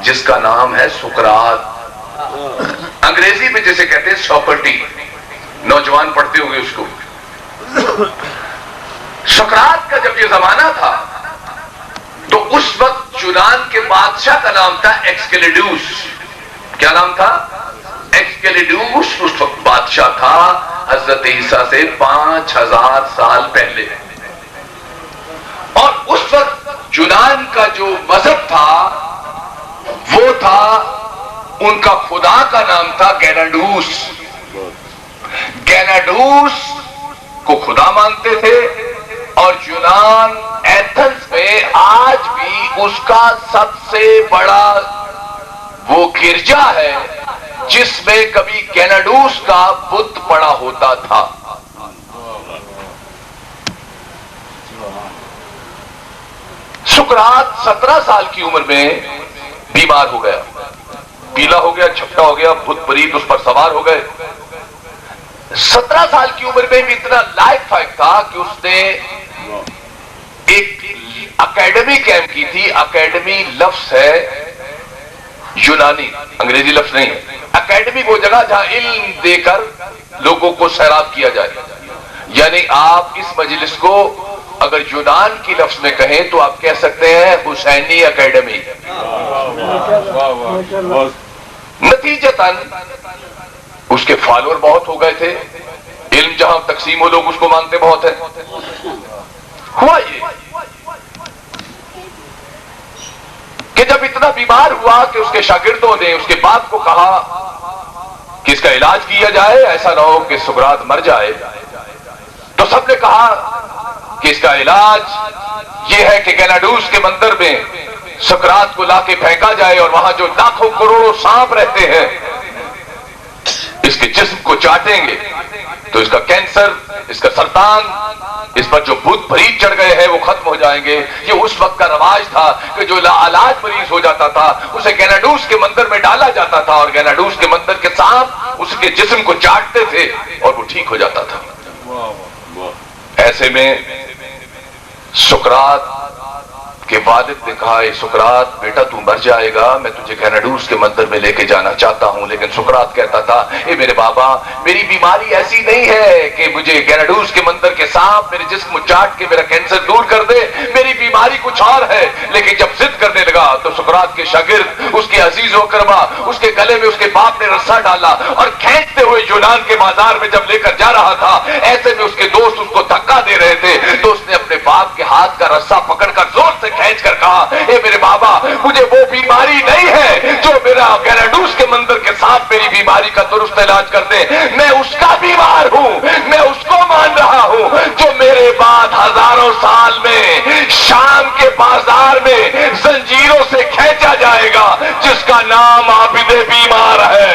جس کا نام ہے سقراط، انگریزی میں جسے کہتے ہیں سوکرٹی، نوجوان پڑھتے ہوئے اس کو۔ سقراط کا جب یہ زمانہ تھا تو اس وقت یونان کے بادشاہ کا نام تھا ایکسکیلیڈیوس۔ کیا نام تھا؟ ایکسکیلیڈیوس اس وقت بادشاہ تھا حضرت عیسیٰ سے 5000 سال پہلے، اور اس وقت یونان کا جو مذہب تھا وہ تھا، ان کا خدا کا نام تھا گیناڈوس۔ گیناڈوس کو خدا مانتے تھے، اور یونان ایتھنز میں آج بھی اس کا سب سے بڑا وہ گرجا ہے جس میں کبھی گیناڈوس کا بت پڑا ہوتا تھا۔ سقراط 17 سال کی عمر میں بیمار ہو گیا، پیلا ہو گیا، چھپٹا ہو گیا، بت پریت اس پر سوار ہو گئے۔ 17 سال کی عمر میں بھی اتنا لائق فائق تھا کہ اس نے ایک اکیڈمی قائم کی تھی۔ اکیڈمی لفظ ہے یونانی، انگریزی لفظ نہیں ہے۔ اکیڈمی وہ جگہ جہاں علم دے کر لوگوں کو سیراب کیا جائے، یعنی آپ اس مجلس کو اگر یونان کی لفظ میں کہیں تو آپ کہہ سکتے ہیں حسینی اکیڈمی۔ نتیجتاً اس کے فالوور بہت ہو گئے تھے، علم جہاں تقسیم ہو لوگ اس کو مانتے بہت ہیں۔ ہوا یہ کہ جب اتنا بیمار ہوا کہ اس کے شاگردوں نے اس کے باپ کو کہا کہ اس کا علاج کیا جائے، ایسا نہ ہو کہ سقراط مر جائے، تو سب نے کہا کہ اس کا علاج یہ ہے کہ گیناڈوس کے مندر میں سقراط کو لا کے پھینکا جائے، اور وہاں جو لاکھوں کروڑوں سانپ رہتے ہیں اس کے جسم کو چاٹیں گے تو اس کا کینسر، اس کا سرطان، اس پر جو بھوت پریت چڑھ گئے ہیں وہ ختم ہو جائیں گے۔ یہ اس وقت کا رواج تھا کہ جو لاعلاج مریض ہو جاتا تھا اسے گیناڈوس کے مندر میں ڈالا جاتا تھا، اور گیناڈوس کے مندر کے سانپ اس کے جسم کو چاٹتے تھے اور وہ ٹھیک ہو جاتا تھا۔ ایسے میں سقراط کہ والد نے کہا اے سقراط بیٹا تو مر جائے گا، میں تجھے گیناڈوس کے مندر میں لے کے جانا چاہتا ہوں. لیکن سقراط کہتا تھا اے میرے بابا میری بیماری ایسی نہیں ہے کہ مجھے گیناڈوس کے مندر کے سانپ میرے جسم کو چاٹ کے میرا کینسر دور کر دے، میری بیماری کچھ اور ہے. لیکن جب ضد کرنے لگا تو سقراط کے شاگرد اس کے عزیز و کرما اس کے گلے میں اس کے باپ نے رسا ڈالا اور کھینچتے ہوئے یونان کے بازار میں جب لے کر جا رہا تھا، ایسے میں اس کے دوست اس کو دھکا دے رہے تھے تو اس نے اپنے باپ کے ہاتھ کا رسا پکڑ کر زور سے کھینچ کر کہا اے میرے بابا مجھے وہ بیماری نہیں ہے جو میرا گیناڈوس کے مندر کے ساتھ میری بیماری کا درست علاج کر دے، میں اس کا بیمار ہوں، میں اس کو مان رہا ہوں جو میرے بعد ہزاروں سال میں شام کے بازار میں زنجیروں سے کھینچا جائے گا، جس کا نام عابد بیمار ہے.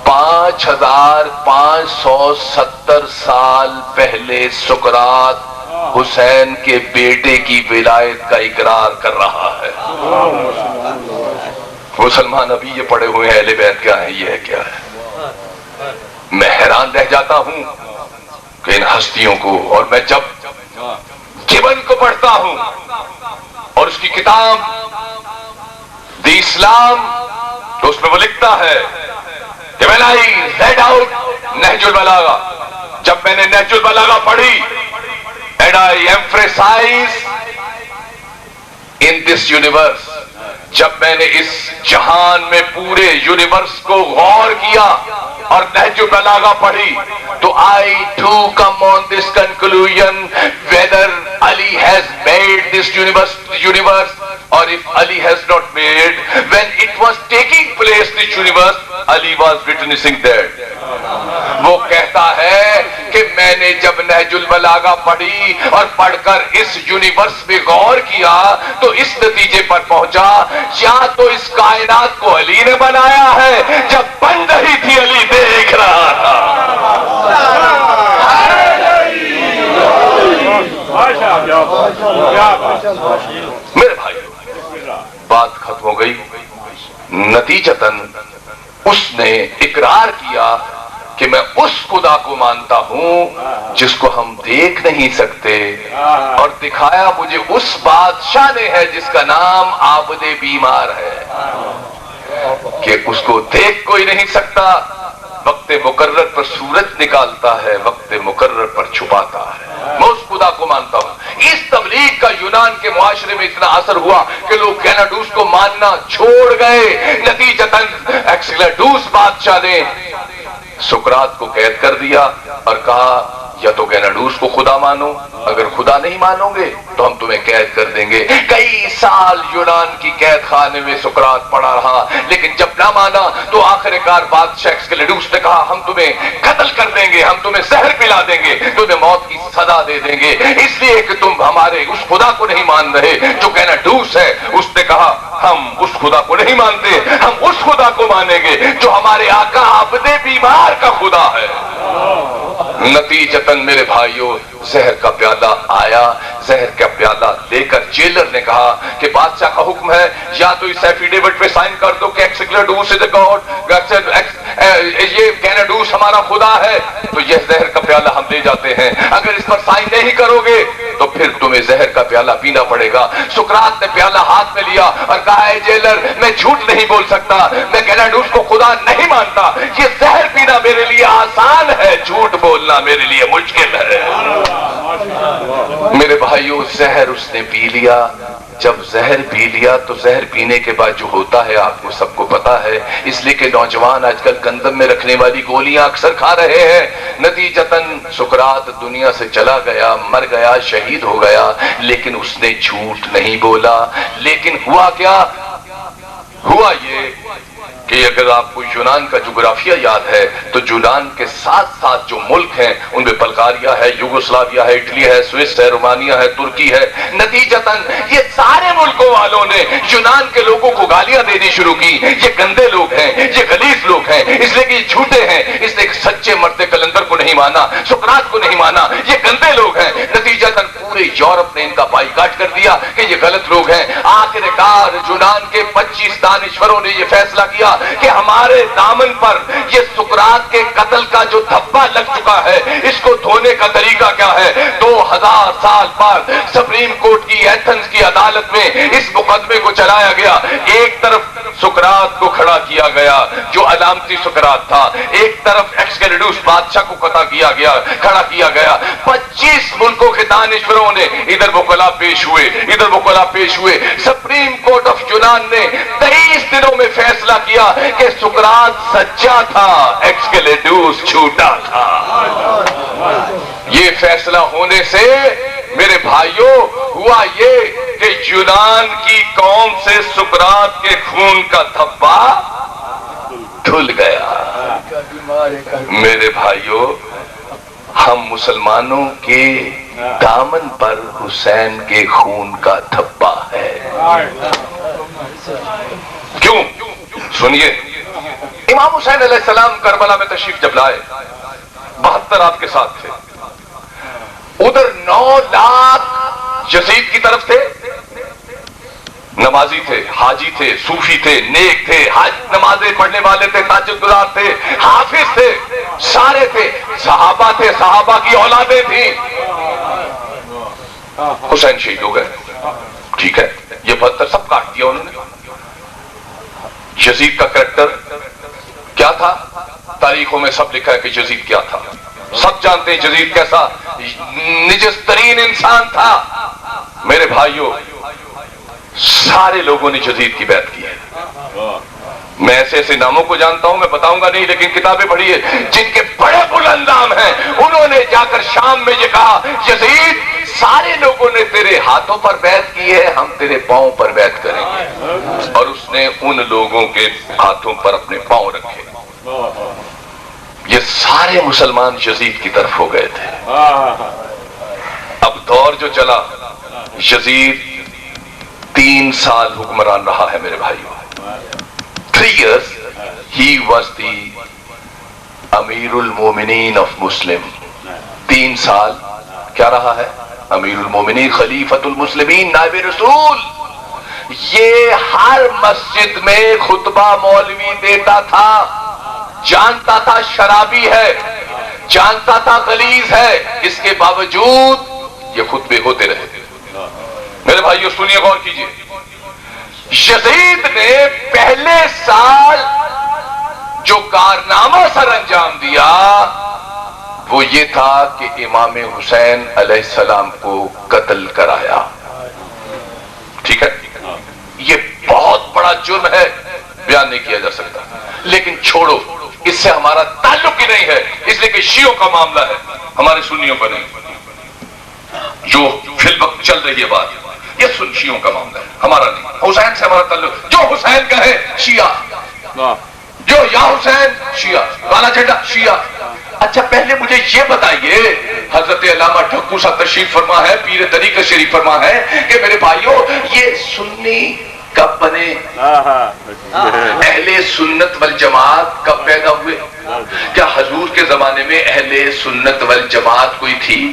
5570 سال پہلے سقراط حسین کے بیٹے کی ولایت کا اقرار کر رہا ہے. مسلمان ابھی یہ پڑے ہوئے ہیں اہل بیت کیا ہے، یہ ہے کیا ہے. میں حیران رہ جاتا ہوں کہ ان ہستیوں کو، اور میں جب گبن کو پڑھتا ہوں اور اس کی کتاب دی اسلام تو اس میں وہ لکھتا ہے کہ when I read out نہج البلاغہ، جب میں نے نہج البلاغہ پڑھی and I emphasize in this universe، جب میں نے اس جہان میں پورے یونیورس کو غور کیا اور نہج البلاغہ پڑھی تو I too come on this conclusion whether Ali has made this universe or if Ali has not made, when it was taking place this universe Ali was witnessing that. وہ کہتا ہے کہ میں نے جب نہج البلاغہ پڑھی اور پڑھ کر اس یونیورس میں غور کیا تو اس نتیجے پر پہنچا یا تو اس کائنات کو علی نے بنایا ہے، جب بن رہی تھی علی دیکھ رہا تھا. میرے بھائی بات ختم ہو گئی. نتیجتاً اس نے اقرار کیا کہ میں اس خدا کو مانتا ہوں جس کو ہم دیکھ نہیں سکتے، اور دکھایا مجھے اس بادشاہ نے ہے جس کا نام عابد بیمار ہے، کہ اس کو دیکھ کوئی نہیں سکتا، وقت مقرر پر سورج نکالتا ہے، وقت مقرر پر چھپاتا ہے. میں اس خدا کو مانتا ہوں. اس تبلیغ کا یونان کے معاشرے میں اتنا اثر ہوا کہ لوگ گیناڈوس کو ماننا چھوڑ گئے. نتیجتاً ایکسیلاڈوس بادشاہ نے سقراط کو قید کر دیا اور کہا یا تو گیناڈوس کو خدا مانو، اگر خدا نہیں مانو گے تو ہم تمہیں قید کر دیں گے. کئی سال یونان کی قید خانے میں سقراط پڑا رہا، لیکن جب نہ مانا تو آخر کار بادشاہ ایکسیلاڈوس نے کہا ہم تمہیں قتل کر دیں گے، ہم تمہیں زہر پلا دیں گے، تمہیں موت کی سزا دے دیں گے، اس لیے کہ تم ہمارے اس خدا کو نہیں مان رہے جو گیناڈوس ہے. اس نے کہا ہم اس خدا کو نہیں مانتے، ہم اس خدا کو مانیں گے جو ہمارے آقا عابد بیمار کا خدا ہے. نتیجتاً میرے بھائیوں زہر کا پیالہ آیا. زہر کا پیالہ لے کر جیلر نے کہا کہ بادشاہ کا حکم ہے یا تو اس ایفیڈیوٹ پہ سائن کر دو کہ ایکسیلاڈوس از اے گاڈ، یہ گیناڈوس ہمارا خدا ہے تو یہ زہر کا پیالہ ہم لے جاتے ہیں، اگر اس پر سائن نہیں کرو گے تو پھر تمہیں زہر کا پیالہ پینا پڑے گا. سقراط نے پیالہ ہاتھ میں لیا اور کہا اے جیلر میں جھوٹ نہیں بول سکتا، میں گیناڈوس کو خدا نہیں مانتا، یہ زہر پینا میرے لیے آسان ہے، جھوٹ بولنا میرے لیے مشکل ہے. میرے بھائیوں زہر اس نے پی لیا. جب زہر پی لیا تو زہر پینے کے بعد جو ہوتا ہے آپ کو سب کو پتا ہے، اس لیے کہ نوجوان آج کل گندم میں رکھنے والی گولیاں اکثر کھا رہے ہیں. نتیجتاً سقراط دنیا سے چلا گیا، مر گیا، شہید ہو گیا، لیکن اس نے جھوٹ نہیں بولا. لیکن ہوا کیا؟ ہوا یہ کہ اگر آپ کو یونان کا جغرافیہ یاد ہے تو یونان کے ساتھ ساتھ جو ملک ہیں ان میں بلغاریہ ہے، یوگوسلاویا ہے، اٹلی ہے، سوئس ہے، رومانیہ ہے، ترکی ہے. نتیجتاً یہ سارے ملکوں والوں نے یونان کے لوگوں کو گالیاں دینی شروع کی، یہ گندے لوگ ہیں، یہ غلیظ لوگ ہیں، اس لیے کہ یہ جھوٹے ہیں، اس نے سچے مرد کلندر کو نہیں مانا، سقراط کو نہیں مانا، یہ گندے لوگ ہیں. نتیجتاً پورے یورپ نے ان کا بائیکاٹ کر دیا کہ یہ غلط لوگ ہیں. آخر کار یونان کے 25 دانشوروں نے یہ فیصلہ کیا کہ ہمارے دامن پر یہ سقراط کے قتل کا جو دھبا لگ چکا ہے اس کو دھونے کا طریقہ کیا ہے. 2000 سال بعد سپریم کورٹ کی ایتھنز کی عدالت میں اس مقدمے کو چلایا گیا. ایک طرف سقراط کو کھڑا کیا گیا جو علامتی سقراط تھا, ایک طرف ایکسکیلیڈوس بادشاہ کو کھڑا کیا گیا. 25 ملکوں کے دانشوروں نے ادھر وکلا پیش ہوئے. سپریم کورٹ آف یونان نے 23 دنوں میں فیصلہ کیا کہ سقراط سچا تھا, ایکسکیلیڈوس جھوٹا تھا. یہ فیصلہ ہونے سے میرے بھائیوں ہوا یہ کہ یونان کی قوم سے سقراط کے خون کا دھبا دھل گیا. میرے بھائیوں ہم مسلمانوں کے دامن پر حسین کے خون کا دھبا ہے. کیوں؟ سنیے, امام حسین علیہ السلام کربلا میں تشریف جب لائے 72 آپ کے ساتھ تھے. ادھر 9 لاکھ یزید کی طرف تھے, نمازی تھے, حاجی تھے, صوفی تھے, نیک تھے, نمازیں پڑھنے والے تھے, تہجد گزار تھے, حافظ تھے, سارے تھے, صحابہ تھے, صحابہ کی اولادیں تھیں. حسین شہید ہو گئے, ٹھیک ہے, یہ 72 سب کاٹ دیا انہوں نے. یزید کا کریکٹر کیا تھا تاریخوں میں سب لکھا ہے کہ یزید کیا تھا, سب جانتے ہیں یزید کیسا نجس ترین انسان تھا. میرے بھائیوں سارے لوگوں نے یزید کی بیعت کی ہے. میں ایسے ایسے ناموں کو جانتا ہوں, میں بتاؤں گا نہیں, لیکن کتابیں پڑھی ہے جن کے بڑے بلند نام ہیں, انہوں نے جا کر شام میں یہ کہا یزید سارے لوگوں نے تیرے ہاتھوں پر بیعت کی ہے, ہم تیرے پاؤں پر بیعت کریں گے. اور اس نے ان لوگوں کے ہاتھوں پر اپنے پاؤں رکھے. یہ سارے مسلمان یزید کی طرف ہو گئے تھے. اب دور جو چلا, یزید 3 سال حکمران رہا ہے میرے بھائیوں. 3 years he was the امیر المومنین آف مسلم. 3 سال کیا رہا ہے؟ امیر المومنین, خلیفۃ المسلمین, نائب رسول. یہ ہر مسجد میں خطبہ مولوی دیتا تھا, جانتا تھا شرابی ہے, جانتا تھا غلیظ ہے, اس کے باوجود یہ خطبے ہوتے رہے. میرے بھائیو سنیے, غور کیجئے. یزید نے پہلے سال جو کارنامہ سر انجام دیا وہ یہ تھا کہ امام حسین علیہ السلام کو قتل کرایا. ٹھیک ہے, یہ بہت بڑا جرم ہے, بیان نہیں کیا جا سکتا, لیکن چھوڑو, اس سے ہمارا تعلق ہی نہیں ہے, اس لیے کہ شیعوں کا معاملہ ہے, ہمارے سنیوں کا نہیں. جو فی الوقت چل رہی ہے بات, یہ شیعوں کا معاملہ ہے, ہمارا نہیں. حسین سے ہمارا تعلق, جو حسین کا ہے شیعہ, جو یا حسین شیعہ, کالا جھنڈا شیعہ. اچھا پہلے مجھے یہ بتائیے, حضرت علامہ ٹھکو صاحب تشریف فرما ہے, پیر طریقت شریف فرما ہے کہ میرے بھائیوں یہ سنی کب بنے؟ اہل سنت والجماعت کب پیدا ہوئے؟ کیا حضور کے زمانے میں اہل سنت والجماعت کوئی تھی؟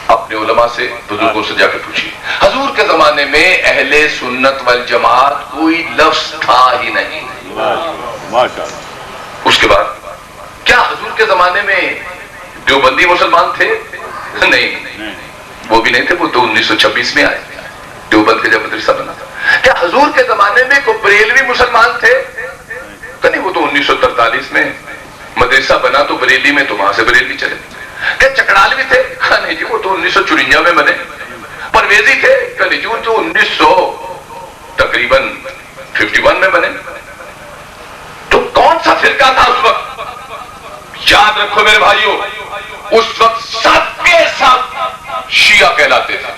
اپنے علماء سے, بزرگوں سے جا کے پوچھیے. حضور کے زمانے میں اہل سنت والجماعت کوئی لفظ تھا ہی نہیں. اس کے بعد کیا حضور کے زمانے میں دیوبندی مسلمان تھے؟ نہیں, وہ بھی نہیں تھے, وہ تو 1926 میں آئے, دیوبند کے جب مدرسہ بنا تھا. کیا حضور کے زمانے میں کوئی بریلوی مسلمان تھے؟ نہیں, وہ تو 1943 میں مدرسہ بنا تو بریلی میں, تو وہاں سے بریلی چلے. کیا چکڑالوی تھے؟ نہیں جی, وہ تو 1954 میں بنے. پرویزی تھے؟ نہیں جی, وہ تو 1900 تقریباً 51 میں بنے. تو کون سا فرقہ تھا اس وقت؟ یاد رکھو میرے بھائیوں, اس وقت سب کے سب شیعہ کہلاتے تھے.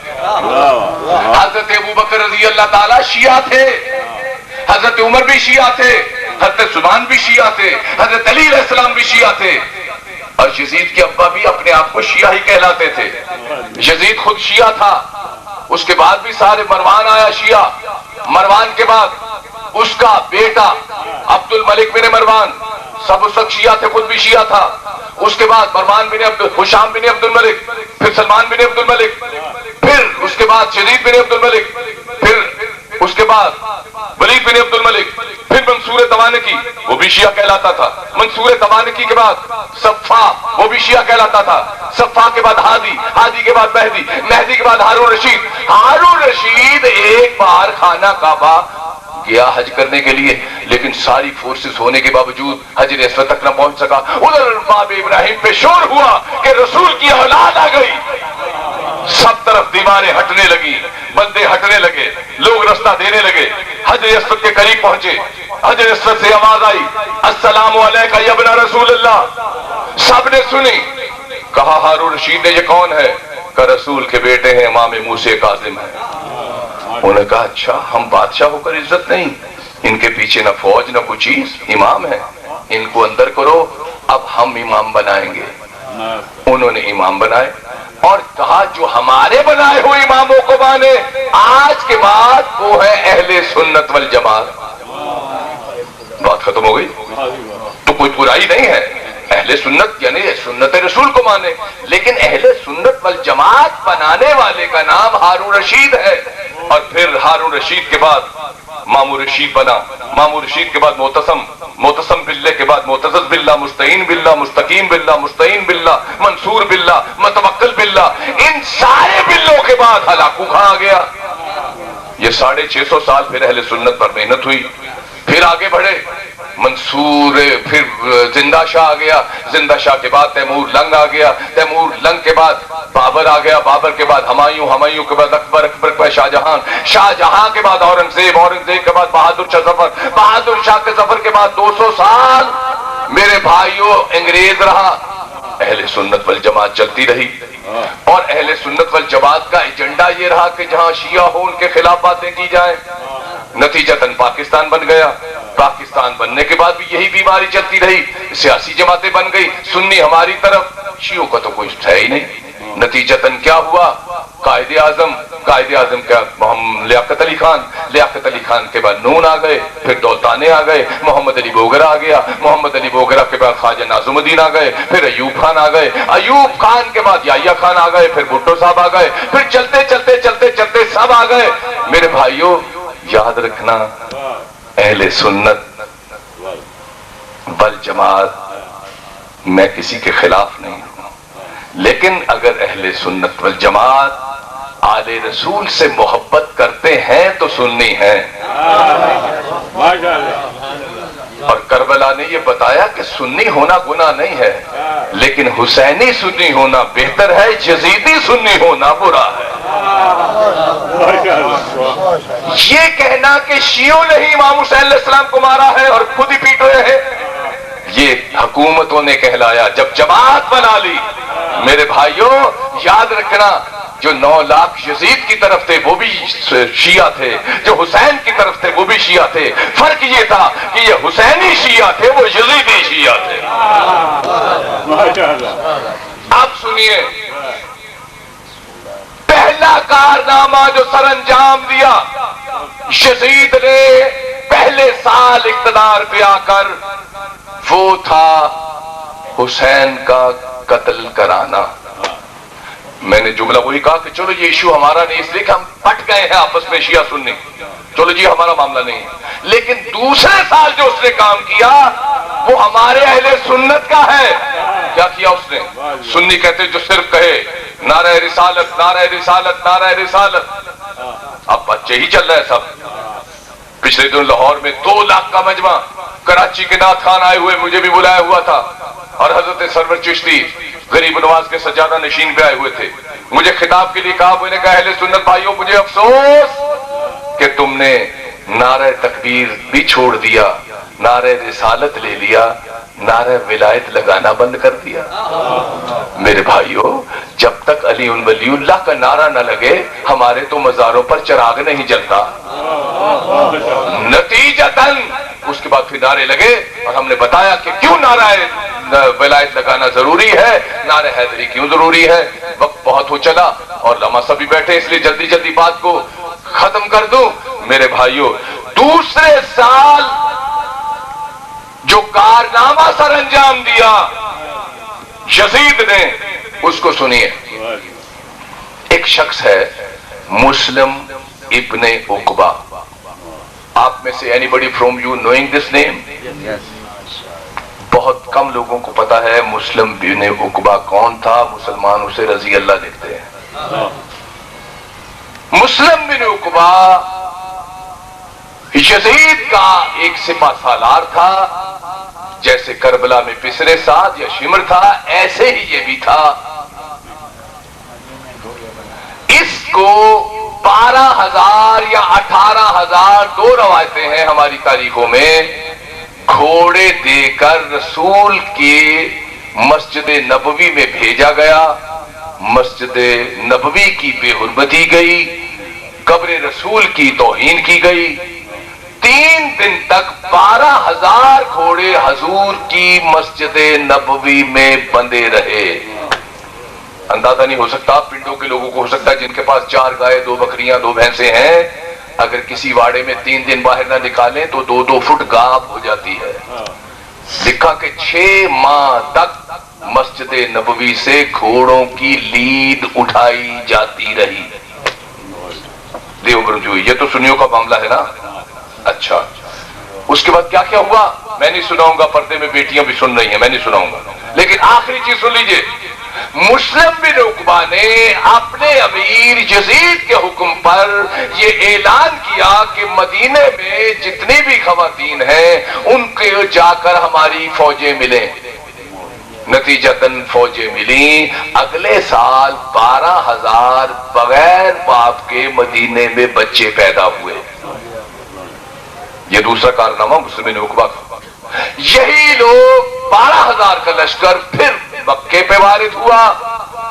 حضرت ابوبکر رضی اللہ تعالی شیعہ تھے, حضرت عمر بھی شیعہ تھے, حضرت عثمان بھی شیعہ تھے, حضرت علی علیہ السلام بھی شیعہ تھے, اور یزید کے ابا بھی اپنے آپ کو شیعہ ہی کہلاتے تھے. یزید خود شیعہ تھا, اس کے بعد بھی سارے, مروان آیا شیعہ, مروان کے بعد اس کا بیٹا عبد الملک بن مروان, سب اس وقت شیعہ تھے, خود بھی شیعہ تھا. اس کے بعد مروان بن حشام بن عبد الملک، پھر سلمان بن عبد الملک، پھر اس کے بعد شدید بن عبد الملک، پھر اس کے بعد ولید بن عبد الملک، پھر منصور توانکی، وہ بھی شیعہ کہلاتا تھا. منصور توانکی کے بعد صفا، وہ بھی شیعہ کہلاتا تھا. صفا کے بعد ہادی، ہادی کے بعد مہدی، مہدی کے بعد ہارون رشید. ہارون رشید ایک بار خانہ کعبہ گیا حج کرنے کے لیے، لیکن ساری فورسز ہونے کے باوجود حجر اسود تک نہ پہنچ سکا. ادھر باب ابراہیم پہ شور ہوا کہ رسول کی اولاد آ گئی. سب طرف دیواریں ہٹنے لگی، بندے ہٹنے لگے، لوگ رستہ دینے لگے. حجر اسود کے قریب پہنچے، حجر اسود سے آواز آئی السلام علیکہ یا ابن رسول اللہ. سب نے سنی. کہا ہارون رشید نے یہ کون ہے؟ کہ رسول کے بیٹے ہیں، امام موسیٰ کاظم ہیں. انہوں نے کہا اچھا، ہم بادشاہ ہو کر عزت نہیں، ان کے پیچھے نہ فوج نہ کوئی چیز، امام ہے، ان کو اندر کرو، اب ہم امام بنائیں گے. انہوں نے امام بنائے اور کہا جو ہمارے بنائے ہوئے اماموں کو مانے آج کے بعد وہ ہے اہل سنت والجماعت. بات ختم ہو گئی. تو کوئی برائی نہیں ہے، اہل سنت یعنی سنت رسول کو مانے، لیکن اہل سنت والجماعت بنانے والے کا نام ہارون رشید ہے. اور پھر ہارون رشید کے بعد مامور رشید بنا، مامور رشید کے بعد معتصم، معتصم باللہ کے بعد معتزز باللہ، مستعین باللہ، مستقیم باللہ، مستعین باللہ، منصور باللہ، متوکل باللہ. ان سارے بلوں کے بعد ہلاکو کہاں آ گیا. یہ 650 سال پھر اہل سنت پر محنت ہوئی. پھر آگے بڑھے، منصور، پھر زندہ شاہ آ گیا، زندہ شاہ کے بعد تیمور لنگ آ گیا، تیمور لنگ کے بعد بابر آ گیا، بابر کے بعد ہمایوں، ہمایوں کے بعد اکبر، اکبر کے بعد شاہ جہاں، شاہ جہاں کے بعد اورنگزیب، اورنگزیب کے بعد بہادر شاہ ظفر، بہادر شاہ کے ظفر کے بعد 200 سال میرے بھائیوں انگریز رہا. اہل سنت والجماعت چلتی رہی. اور اہل سنت والجماعت کا ایجنڈا یہ رہا کہ جہاں شیعہ ہو ان کے خلاف باتیں کی جائیں. نتیجتاً پاکستان بن گیا. پاکستان بننے کے بعد بھی یہی بیماری چلتی رہی، سیاسی جماعتیں بن گئی، سنی ہماری طرف، شیعوں کا تو کوئی ہے ہی نہیں. نتیجتاً کیا ہوا؟ قائد اعظم کیا لیاقت علی خان، لیاقت علی خان کے بعد نون آ گئے، پھر دولتانے آ گئے، محمد علی بوگرا آ گیا، محمد علی بوگرا کے بعد خواجہ ناظم الدین آ گئے، پھر ایوب خان آ گئے، ایوب خان کے بعد یحییٰ خان آ گئے، پھر بھٹو صاحب آ گئے، پھر چلتے چلتے چلتے چلتے سب آ گئے. میرے بھائیوں یاد رکھنا، اہل سنت والجماعت میں کسی کے خلاف نہیں ہوں، لیکن اگر اہل سنت والجماعت آل رسول سے محبت کرتے ہیں تو سنی ہیں. اور کربلا نے یہ بتایا کہ سنی ہونا گناہ نہیں ہے، لیکن حسینی سنی ہونا بہتر ہے، یزیدی سنی ہونا برا ہے. یہ کہنا کہ شیعوں نے ہی امام حسین علیہ السلام کو مارا ہے اور خود ہی پیٹ رہے ہیں، یہ حکومتوں نے کہلایا جب جماعت بنا لی. میرے بھائیوں یاد رکھنا، جو 9 لاکھ یزید کی طرف تھے وہ بھی شیعہ تھے، جو حسین کی طرف تھے وہ بھی شیعہ تھے. فرق یہ تھا کہ یہ حسینی شیعہ تھے، وہ یزیدی شیعہ تھے. اب سنیے، پہلا کارنامہ جو سر انجام دیا یزید نے پہلے سال اقتدار پہ آ کر، وہ تھا حسین کا قتل کرانا. میں نے جملہ وہی کہا کہ چلو یہ ایشو ہمارا نہیں، اس لیے کہ ہم پٹ گئے ہیں آپس میں شیعہ سنی، چلو جی ہمارا معاملہ نہیں ہے. لیکن دوسرے سال جو اس نے کام کیا وہ ہمارے اہل سنت کا ہے. کیا کیا اس نے؟ سنی کہتے جو صرف کہے نعرہ رسالت، نعرہ رسالت، نعرہ رسالت. اب بچے ہی چل رہے ہیں سب. پچھلے دن لاہور میں 2 لاکھ کا مجمع، کراچی کے نعت خان آئے ہوئے، مجھے بھی بلایا ہوا تھا، اور حضرت سرور چشتی غریب نواز کے سجادہ نشین پہ آئے ہوئے تھے. مجھے خطاب کے لیے کہا، میں نے کہا اہل سنت بھائیوں مجھے افسوس کہ تم نے نعرہ تکبیر بھی چھوڑ دیا، نعرہ رسالت لے لیا، نعرہ ولایت لگانا بند کر دیا. میرے بھائیوں جب تک علی ولی اللہ کا نعرہ نہ لگے ہمارے تو مزاروں پر چراغ نہیں جلتا. نتیجتاً اس کے بعد پھر نعرے لگے اور ہم نے بتایا کہ کیوں نعرہ ولایت لگانا ضروری ہے، نعرہ حیدری کیوں ضروری ہے. وقت بہت ہو چلا اور لمحہ سب بھی بیٹھے، اس لیے جلدی جلدی بات کو ختم کر دوں. میرے بھائیوں دوسرے سال جو کارنامہ سر انجام دیا یزید نے اس کو سنیے. ایک شخص ہے مسلم ابن عقبہ. آپ میں سے anybody from you knowing this name? بہت کم لوگوں کو پتا ہے مسلم بن عقبہ کون تھا. مسلمان اسے رضی اللہ لکھتے ہیں. مسلم بن عقبہ یزید کا ایک سپہ سالار تھا. جیسے کربلا میں پسرے سعد یا شمر تھا ایسے ہی یہ بھی تھا. اس کو 12,000 یا 18,000 دو روایتیں ہیں ہماری تاریخوں میں گھوڑے دے کر رسول کی مسجد نبوی میں بھیجا گیا. مسجد نبوی کی بے حرمتی گئی, قبر رسول کی توہین کی گئی. 3 دن تک 12,000 گھوڑے حضور کی مسجد نبوی میں بندے رہے. اندازہ نہیں ہو سکتا پنڈوں کے لوگوں کو ہو سکتا ہے جن کے پاس 4 گائے 2 بکریاں 2 بھینسیں ہیں, اگر کسی واڑے میں 3 دن باہر نہ نکالیں تو 2-2 فٹ گاب ہو جاتی ہے. لکھا کہ 6 ماہ تک مسجد نبوی سے گھوڑوں کی لید اٹھائی جاتی رہی. دیوبند جو یہ تو سنیوں کا معاملہ ہے نا. اچھا اس کے بعد کیا کیا ہوا میں نہیں سناؤں گا, پردے میں بیٹیاں بھی سن رہی ہیں میں نہیں سناؤں گا, لیکن آخری چیز سن لیجئے. مسلم بن عقبہ نے اپنے امیر یزید کے حکم پر یہ اعلان کیا کہ مدینے میں جتنی بھی خواتین ہیں ان کے جا کر ہماری فوجیں ملیں. نتیجتاً فوجیں ملیں. اگلے سال 12,000 بغیر باپ کے مدینے میں بچے پیدا ہوئے. یہ دوسرا کارنامہ مسلم بن عقبہ کا. یہی لوگ 12,000 کا لشکر پھر مکے پہ وارد ہوا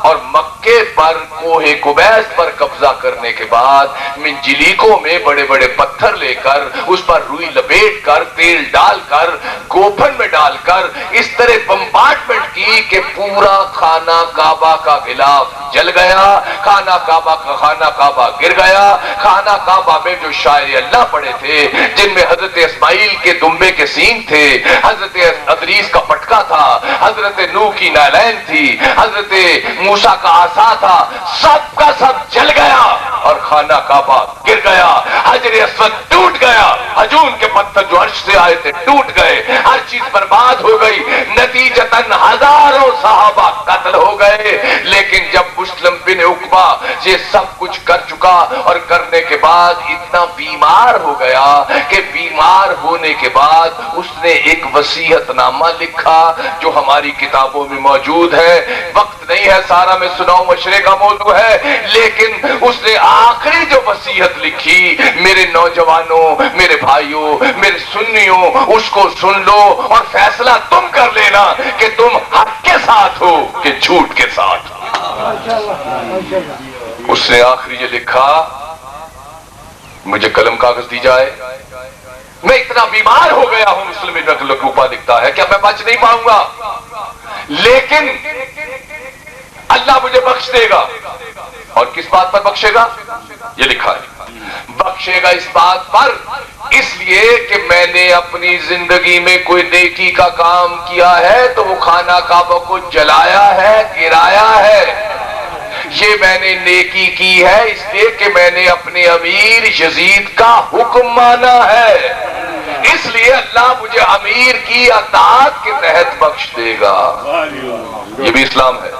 اور مکے پر کوہ قبیس پر قبضہ کرنے کے بعد منجلیکوں میں بڑے بڑے پتھر لے کر اس پر روئی لپیٹ کر تیل ڈال کر گوفن میں ڈال کر اس طرح بمبارڈمنٹ کی کہ پورا خانہ کعبہ کا غلاف جل گیا. خانہ کعبہ گر گیا. خانہ کعبہ میں جو شاعر اللہ پڑے تھے جن میں حضرت اسماعیل کے دمبے کے سینگ تھے, حضرت ادریس کا پٹکا تھا, حضرت نوح کی نالین تھی, حضرت موسیٰ کا عصا تھا, سب کا سب جل گیا اور خانہ کعبہ گر گیا. حجر اسود ٹوٹ گیا. ہجون کے پتھر جو عرش سے آئے تھے ٹوٹ گئے. ہر چیز برباد ہو گئی. نتیجتاً ہزاروں صحابہ قتل ہو گئے. لیکن جب مسلم بن عقبہ یہ سب کچھ کر چکا اور کرنے کے بعد اتنا بیمار ہو گیا کہ بیمار ہونے کے بعد اس نے ایک وصیت نامہ لکھا جو ہماری کتابوں میں موجود ہے. وقت نہیں ہے سارا میں سناؤں, مشورے کا موضوع ہے, لیکن اس نے آخری جو وصیت لکھی میرے نوجوانوں, میرے بھائیوں, میرے سنیوں, اس کو سن لو اور فیصلہ تم کر لینا کہ تم حق کے ساتھ ہو کہ جھوٹ کے ساتھ. اس نے آخری یہ لکھا, مجھے قلم کاغذ دی جائے, میں اتنا بیمار ہو گیا ہوں, مسلم بن عقبہ لکھتا ہے کہ اب میں بچ نہیں پاؤں گا, لیکن اللہ مجھے بخش دے گا. اور کس بات پر بخشے گا یہ لکھا ہے, بخشے گا اس بات پر اس لیے کہ میں نے اپنی زندگی میں کوئی نیکی کا کام کیا ہے تو وہ خانہ کعبہ کو جلایا ہے, گرایا ہے. یہ میں نے نیکی کی ہے اس لیے کہ میں نے اپنے امیر یزید کا حکم مانا ہے, اس لیے اللہ مجھے امیر کی اطاعت کے تحت بخش دے گا. یہ بھی اسلام ہے.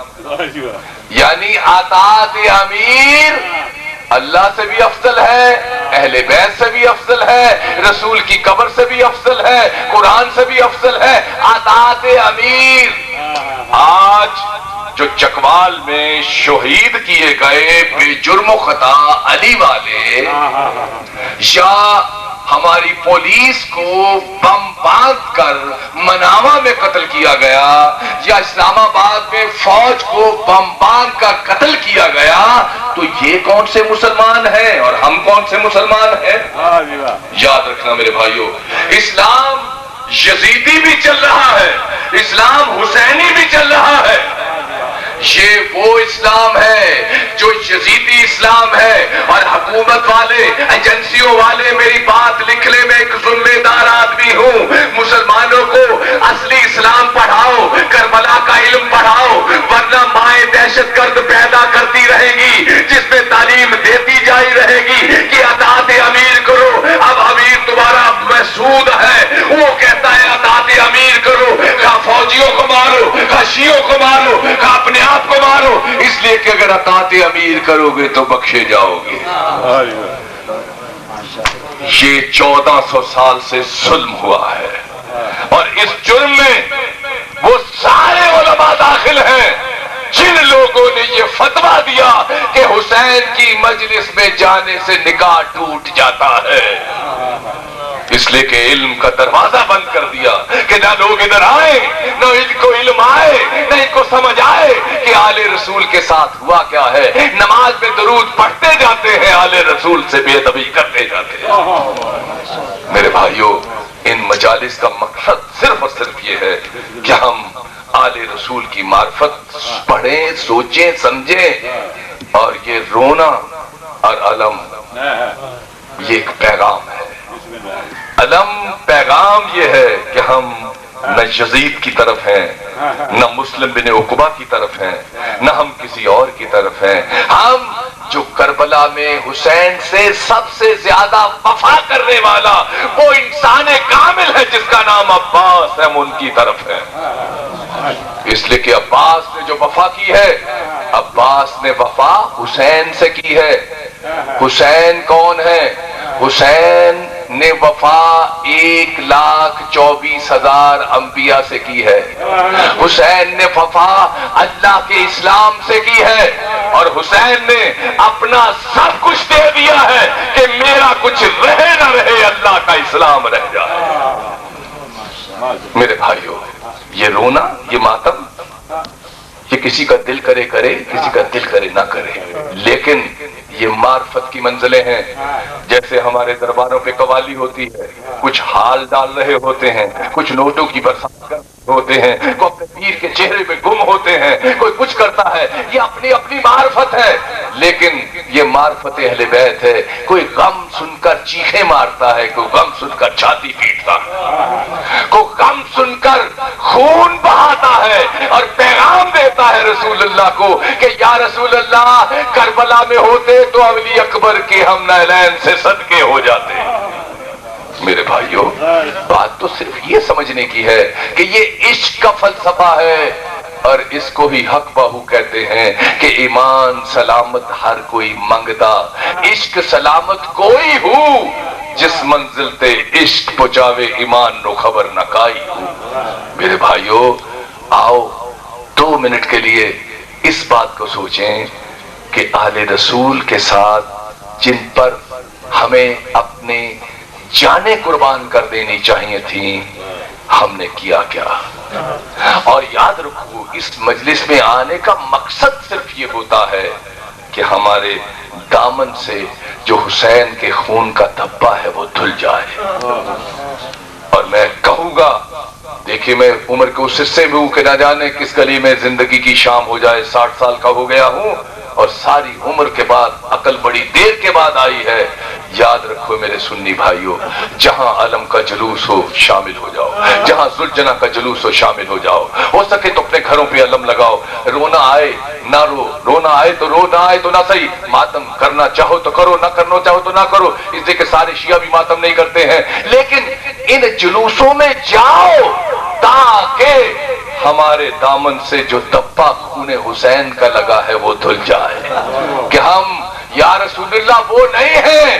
یعنی اطاعت امیر اللہ سے بھی افضل ہے, اہل بیت سے بھی افضل ہے, رسول کی قبر سے بھی افضل ہے, قرآن سے بھی افضل ہے. اطاعت امیر. آج جو چکوال میں شہید کیے گئے بے جرم و خطا علی والے, یا ہماری پولیس کو بم باندھ کر مناوا میں قتل کیا گیا, یا اسلام آباد میں فوج کو بم باندھ کر قتل کیا گیا, تو یہ کون سے مسلمان ہیں اور ہم کون سے مسلمان ہیں؟ یاد رکھنا میرے بھائیوں, اسلام یزیدی بھی چل رہا ہے, اسلام حسینی بھی چل رہا ہے. یہ وہ اسلام ہے جو یزیدی اسلام ہے. اور حکومت والے, ایجنسیوں والے, میری بات لکھنے میں ایک ذمہ دار آدمی ہوں. مسلمانوں کو اصلی اسلام پڑھاؤ, کربلا کا علم پڑھاؤ. پڑھاؤ، ورنہ مائیں دہشت گرد پیدا کرتی رہے گی جس میں تعلیم دیتی جائی رہے گی کہ اطاعت امیر کرو. اب امیر تمہارا محسود ہے، وہ کہتا ہے اطاعت امیر کرو، کہا فوجیوں کو مارو، کہا شیعوں کو مارو، کہا اپنے آپ کو مارو، اس لیے کہ اگر اطاعت امیر کرو گے تو بخشے جاؤ گے. یہ 1400 سال سے ظلم ہوا ہے، اور اس جرم میں وہ سارے علماء داخل ہیں جن لوگوں نے یہ فتویٰ دیا کہ حسین کی مجلس میں جانے سے نکاح ٹوٹ جاتا ہے، اس لیے کہ علم کا دروازہ بند کر دیا کہ نہ لوگ ادھر آئے، نہ ان کو علم آئے، نہ ان کو سمجھ آئے کہ آل رسول کے ساتھ ہوا کیا ہے. نماز میں درود پڑھتے جاتے ہیں، آل رسول سے بے ادبی کرتے جاتے ہیں. میرے بھائیوں، ان مجالس کا مقصد صرف اور صرف یہ ہے کہ ہم آل رسول کی معرفت پڑھیں، سوچیں، سمجھیں. اور یہ رونا اور علم یہ ایک پیغام ہے. علم پیغام یہ ہے کہ ہم نہ یزید کی طرف ہیں، نہ مسلم بن عقبہ کی طرف ہیں، نہ ہم کسی اور کی طرف ہیں. ہم جو کربلا میں حسین سے سب سے زیادہ وفا کرنے والا وہ انسان کامل ہے جس کا نام عباس ہے، ہم ان کی طرف ہیں. اس لیے کہ عباس نے جو وفا کی ہے، عباس نے وفا حسین سے کی ہے. حسین کون ہے؟ حسین نے وفا 1,24,000 انبیاء سے کی ہے. حسین نے وفا اللہ کے اسلام سے کی ہے، اور حسین نے اپنا سب کچھ دے دیا ہے کہ میرا کچھ رہے نہ رہے، اللہ کا اسلام رہ جائے. میرے بھائیوں، یہ رونا، یہ ماتم، یہ کسی کا دل کرے کرے، کسی کا دل کرے نہ کرے، لیکن یہ معرفت کی منزلیں ہیں. جیسے ہمارے درباروں پہ قوالی ہوتی ہے، کچھ حال ڈال رہے ہوتے ہیں، کچھ نوٹوں کی برسات ہوتے ہیں، کوئی اپنے پیر کے چہرے پہ گم ہوتے ہیں، کوئی کچھ کرتا ہے. یہ اپنی اپنی معرفت ہے، لیکن یہ معرفت اہل بیت ہے. کوئی غم سن کر چیخیں مارتا ہے، کوئی غم سن کر چھاتی پیٹتا ہے، کوئی غم سن کر خون بہاتا ہے اور پیغام دیتا ہے رسول اللہ کو کہ یا رسول اللہ، کربلا میں ہوتے تو علی اکبر کے ہم نعلین سے صدقے ہو جاتے. میرے بھائیوں، بات تو صرف یہ سمجھنے کی ہے کہ یہ عشق کا فلسفہ ہے، اور اس کو ہی حق بہو کہتے ہیں کہ ایمان سلامت ہر کوئی منگتا، عشق سلامت کوئی ہو جس منزل تے عشق پہنچاوے ایمان نو خبر نہ کائی ہو. میرے بھائیوں، آؤ 2 منٹ کے لیے اس بات کو سوچیں کہ آل رسول کے ساتھ جن پر ہمیں اپنے جانیں قربان کر دینی چاہیے تھیں، ہم نے کیا کیا. اور یاد رکھو، اس مجلس میں آنے کا مقصد صرف یہ ہوتا ہے کہ ہمارے دامن سے جو حسین کے خون کا دھبا ہے وہ دھل جائے. اور میں کہوں گا، دیکھیے میں عمر کے اس حصے میں ہوں کہ نہ جانے کس گلی میں زندگی کی شام ہو جائے. 60 سال کا ہو گیا ہوں اور ساری عمر کے بعد عقل بڑی دیر کے بعد آئی ہے. یاد رکھو میرے سنی بھائیوں، جہاں علم کا جلوس ہو شامل ہو جاؤ، جہاں ذوالجناح کا جلوس ہو شامل ہو جاؤ. ہو سکے تو اپنے گھروں پہ علم لگاؤ. رونا آئے نہ رو، رونا آئے تو رو، نہ آئے تو نہ صحیح. ماتم کرنا چاہو تو کرو، نہ کرنا چاہو تو نہ کرو. اس لیے کہ سارے شیعہ بھی ماتم نہیں کرتے ہیں، لیکن ان جلوسوں میں جاؤ تاکہ ہمارے دامن سے جو دبا خون حسین کا لگا ہے وہ دھل جائے. کہ ہم یا رسول اللہ وہ نہیں ہیں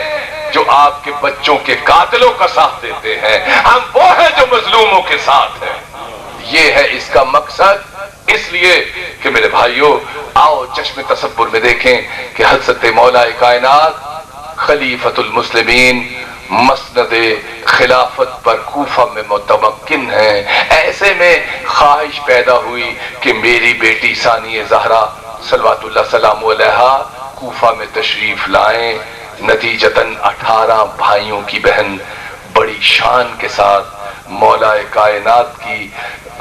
جو آپ کے بچوں کے قاتلوں کا ساتھ دیتے ہیں، ہم وہ ہیں جو مظلوموں کے ساتھ ہیں. یہ ہے اس کا مقصد. اس لیے کہ میرے بھائیوں، آؤ چشم تصور میں دیکھیں کہ حضرت مولا کائنات خلیفۃ المسلمین مسند خلافت پر کوفہ میں متمکن ہیں. ایسے میں خواہش پیدا ہوئی کہ میری بیٹی ثانیہ زہرا صلوات اللہ سلام علیہا کوفہ میں تشریف لائیں. نتیجتاً 18 بھائیوں کی بہن بڑی شان کے ساتھ مولا کائنات کی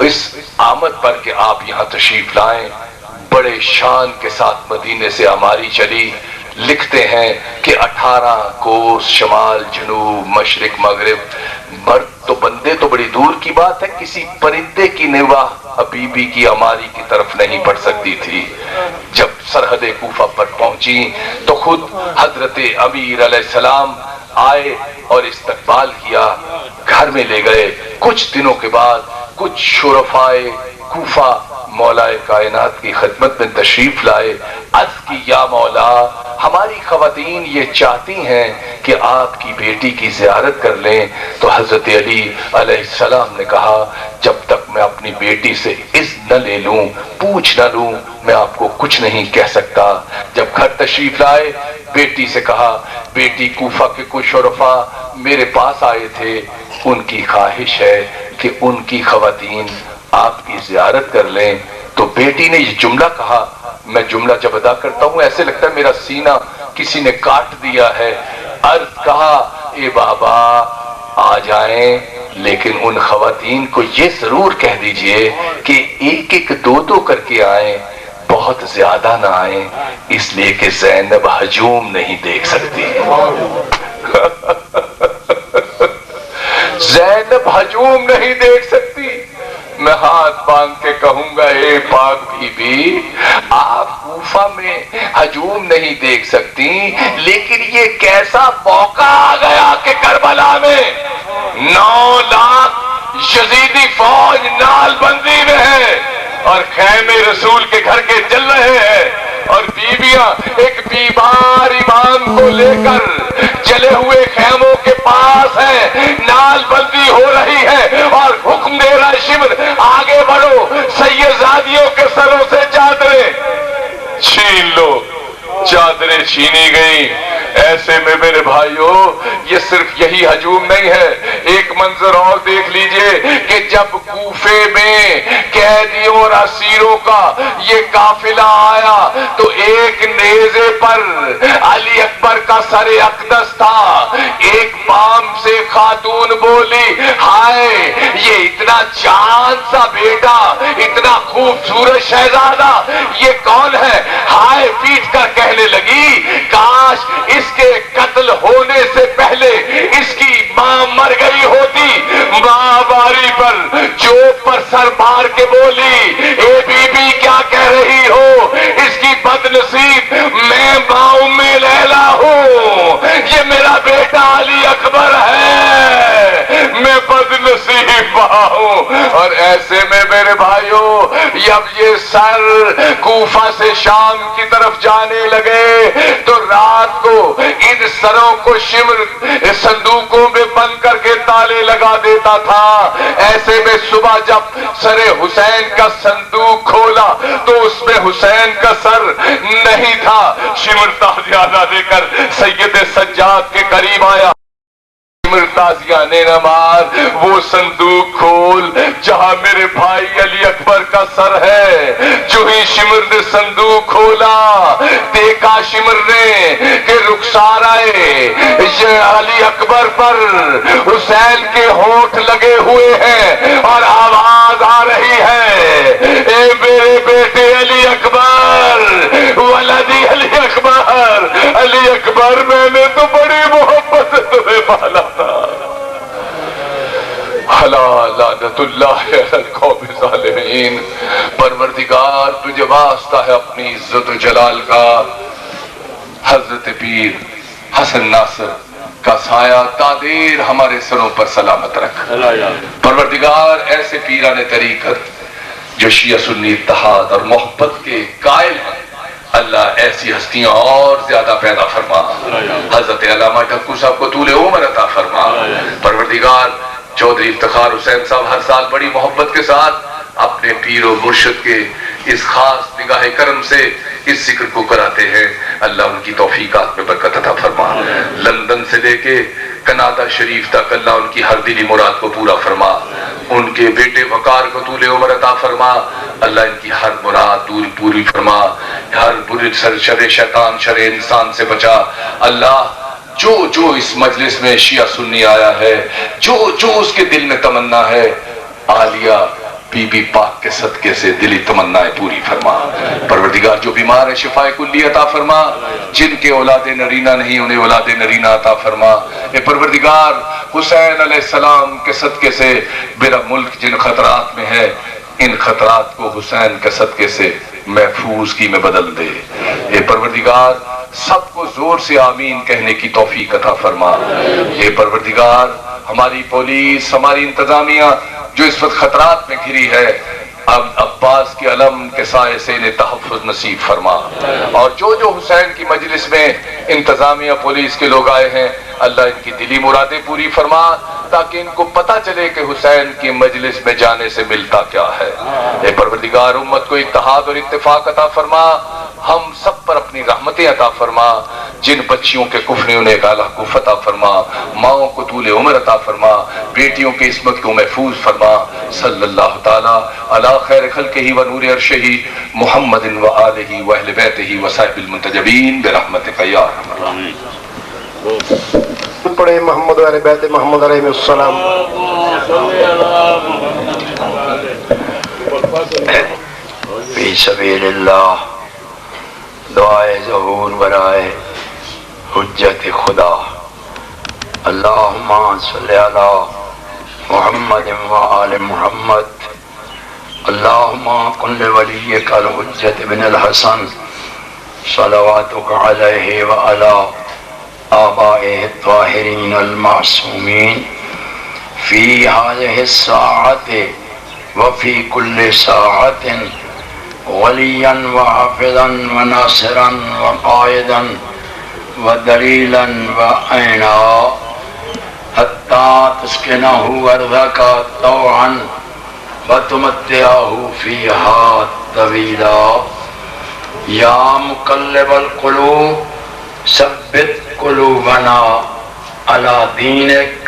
اس آمد پر کہ آپ یہاں تشریف لائیں، بڑے شان کے ساتھ مدینے سے ہماری چلی. لکھتے ہیں کہ 18 کوس شمال جنوب مشرق مغرب، مرد تو بندے تو بڑی دور کی بات ہے، کسی پرندے کی نواح حبیبی کی اماری کی طرف نہیں پڑ سکتی تھی۔ جب سرحد کوفہ پر پہنچی تو خود حضرت امیر علیہ السلام آئے اور استقبال کیا، گھر میں لے گئے۔ کچھ دنوں کے بعد کچھ شرفائے کوفہ مولا کائنات کی خدمت میں تشریف لائے، عرض کی یا مولا، ہماری خواتین یہ چاہتی ہیں کہ آپ کی بیٹی کی زیارت کر لیں۔ تو حضرت علی علیہ السلام نے کہا جب تک میں اپنی بیٹی سے اذن نہ لے لوں، پوچھ نہ لوں، میں آپ کو کچھ نہیں کہہ سکتا۔ جب گھر تشریف لائے، بیٹی سے کہا بیٹی کوفہ کے کچھ شرفا میرے پاس آئے تھے، ان کی خواہش ہے کہ ان کی خواتین آپ کی زیارت کر لیں۔ تو بیٹی نے یہ جملہ کہا، میں جملہ جب ادا کرتا ہوں ایسے لگتا ہے میرا سینہ کسی نے کاٹ دیا ہے۔ عرض کہا اے بابا آ جائیں، لیکن ان خواتین کو یہ ضرور کہہ دیجئے کہ ایک ایک دو دو کر کے آئیں، بہت زیادہ نہ آئیں، اس لیے کہ زینب ہجوم نہیں دیکھ سکتی۔ زینب ہجوم نہیں دیکھ سکتی۔ میں ہاتھ باندھ کے کہوں گا اے پاک بی بی، آپ کوفہ میں ہجوم نہیں دیکھ سکتی، لیکن یہ کیسا موقع آ گیا کہ کربلا میں 9 لاکھ یزیدی فوج نال بندی میں ہے اور خیمے رسول کے گھر کے جل رہے ہیں، اور بیویاں ایک بیمار امام کو لے کر جلے ہوئے خیموں کے پاس ہیں، نال بندی ہو رہی ہے اور حکم دے رہا ہے شمر آگے بڑھو، سیدزادیوں کے سروں سے چادریں چھین لو۔ چادریں چھینی گئی۔ ایسے میں میرے بھائیوں یہ صرف یہی ہجوم نہیں ہے، ایک منظر اور دیکھ لیجئے کہ جب کوفے میں قیدیوں اور اسیروں کا یہ قافلہ آیا تو ایک نیزے پر علی اکبر کا سر اقدس تھا، ایک بام سے خاتون بولی ہائے یہ اتنا چاند سا بیٹا، اتنا خوبصورت شہزادہ یہ کون ہے؟ ہائے پیٹ کر کہنے لگی کاش اس کے قتل ہونے سے پہلے اس کی ماں مر گئی ہوتی۔ ماں باری پر چوک پر سر مار کے بولی اے بی بی کیا کہہ رہی ہو؟ اس کی بد نصیب میں ماں ام لیلا ہوں، یہ میرا بیٹا علی اکبر ہے، میں بد نصیب ہوں۔ اور ایسے میں میرے بھائیوں جب یہ سر کوفہ سے شام کی طرف جانے لگے تو رات کو ان سروں کو شمر صندوقوں میں بند کر کے تالے لگا دیتا تھا۔ ایسے میں صبح جب سر حسین کا صندوق کھولا تو اس میں حسین کا سر نہیں تھا۔ شمر تازیانہ لے کر سید سجاد کے قریب آیا، تازیانے نمار وہ صندوق کھول جہاں میرے بھائی علی اکبر کا سر ہے۔ جو ہی شمر نے صندوق کھولا دیکھا شمر نے کہ رخسارے علی اکبر پر حسین کے ہونٹ لگے ہوئے ہیں اور آواز آ رہی ہے اے میرے بیٹے علی اکبر، ولدی علی اکبر، علی اکبر میں نے تو بڑی محبت سے تمہیں پالا تھا۔ لعنت اللہ علی القوم الظالمین۔ پروردگار تجھے واسطہ ہے اپنی عزت و جلال کا، حضرت پیر حسن ناصر کا سایہ تادیر ہمارے سروں پر سلامت رکھ۔ پروردگار ایسے پیران طریقت جو شیعہ سنی اتحاد اور محبت کے قائل ہیں، اللہ ایسی ہستیاں اور زیادہ پیدا فرما۔ حضرت علامہ ٹھکر صاحب کو طول عمر عطا فرما۔ پروردگار چودھری افتخار حسین صاحب ہر سال بڑی محبت کے ساتھ اپنے پیر و مرشد کے اس خاص نگاہ کرم سے اس ذکر کو کراتے ہیں، اللہ ان کی توفیقات میں برکت عطا فرما۔ لندن سے لے کے کناڈا شریف تک اللہ ان کی ہر دلی مراد کو پورا فرما۔ ان کے بیٹے وقار کو طول عمر عطا فرما، اللہ ان کی ہر مراد پوری فرما، ہر برے شر شیطان شر انسان سے بچا۔ اللہ جو اس مجلس میں شیعہ سنی آیا ہے، جو اس کے دل میں تمنا ہے، عالیہ بی بی پاک کے صدقے سے دلی تمنائیں پوری فرما۔ پروردگار جو بیمار ہے شفائے کلی عطا فرما، جن کے اولاد نرینہ نہیں انہیں اولاد نرینہ عطا فرما۔ اے پروردگار حسین علیہ السلام کے صدقے سے میرا ملک جن خطرات میں ہے، ان خطرات کو حسین کے صدقے سے محفوظ کی میں بدل دے۔ اے پروردگار سب کو زور سے آمین کہنے کی توفیق عطا فرما۔ اے پروردگار ہماری پولیس، ہماری انتظامیہ جو اس وقت خطرات میں گھری ہے، اب عباس کے علم کے سائے سے انہیں تحفظ نصیب فرما۔ اور جو حسین کی مجلس میں انتظامیہ پولیس کے لوگ آئے ہیں، اللہ ان کی دلی مرادیں پوری فرما، تاکہ ان کو پتہ چلے کہ حسین کی مجلس میں جانے سے ملتا کیا ہے۔ اے پروردگار امت کو اتحاد اور اتفاق عطا فرما، ہم سب پر اپنی رحمتیں عطا فرما، جن بچیوں کے کفر نے انہیں اعلیٰ کف عطا فرما، ماؤں کو طول عمر عطا فرما، بیٹیوں کی عصمت کو محفوظ فرما۔ صلی اللہ تعالی علی خیر خلقہ و نور عرشہ محمد و آلہ و اہل بیتہ و صحبہ المنتجبین برحمتک یا ارحم الراحمین۔ پڑھے محمد و اہل بیت محمد علیہ السلام۔ فی سبیل اللہ دعائے ظہور برائے حجت خدا۔ اللہم صلی علی محمد و آل محمد۔ اللہم کن لولیک الحجت بن الحسن صلواتک علیہ و علی آبائه الطاہرین المعصومین فی هذه الساعة وفی کل ساعة ولیا وحافظا وناصرا وقائدا ودلیلا وعینا حتی تسکنہ ارضک طوعا وتمتعہ فیہا طویلا یا مقلب القلوب ثبت قلوبنا علی دینک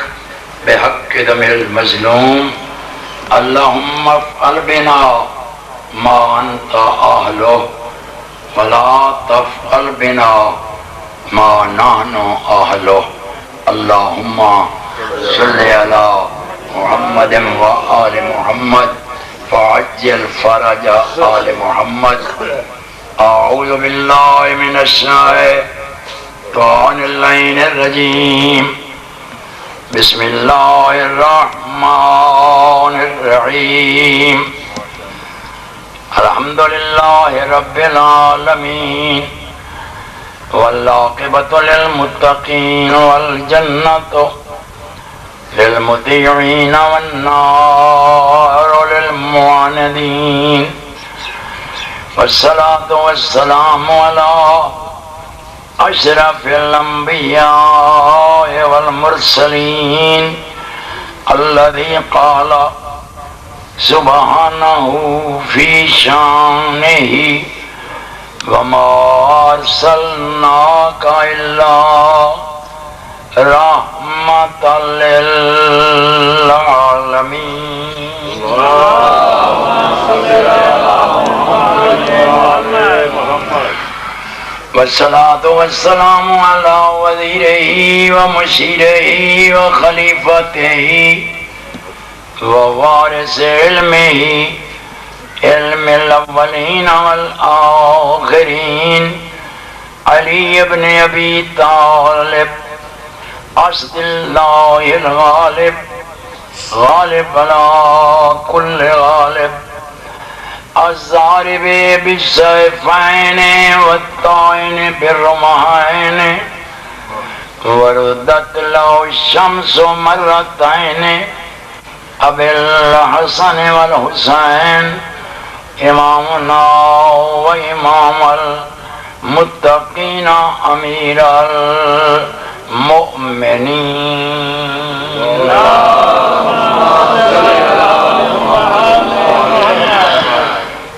بحق دم المظلوم اللہم افعل بنا ما انت اہلہ ولا تفعل بنا ما نحن اہلہ اللہم صلی علی محمد و آل محمد فعجل فرج آل محمد اعوذ باللہ من الشیطان اللعین الرجیم بسم اللہ الرحمن الرحیم الحمدللہ رب العالمین والعاقبۃ للمتقین والجنۃ للمطیعین والنار للمعاندین والصلاة والسلام علی اشرف الانبیاء والمرسلین الذی قال سبحانہ فی شانہ وما ارسلناک الا رحمۃ للعالمین والصلاة والسلام على وزيره ومشيره وخليفته ووارث علمه علم الأولين والآخرين علي بن أبي طالب أسد الله الغالب غالب على كل غالب الضارب بالسيفين والطاعن بالرمحين وردت له الشمس مرتين أبي الحسن والحسين إمامنا وإمام المتقين أمير المؤمنين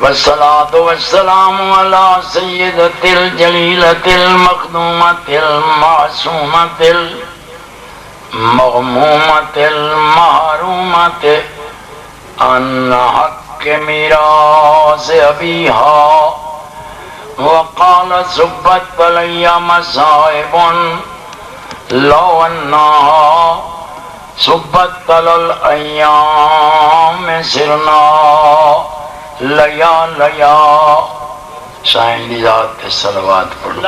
والصلاة والسلام على سيدة الجليلة المخدومة المعصومة المغمومة المحرومة عن حق ميراث أبيها وقال سبت علي مصائب لو أنها سبت الایام سرنا لیا لیا سائن دی ذات پہ صلوات پڑھو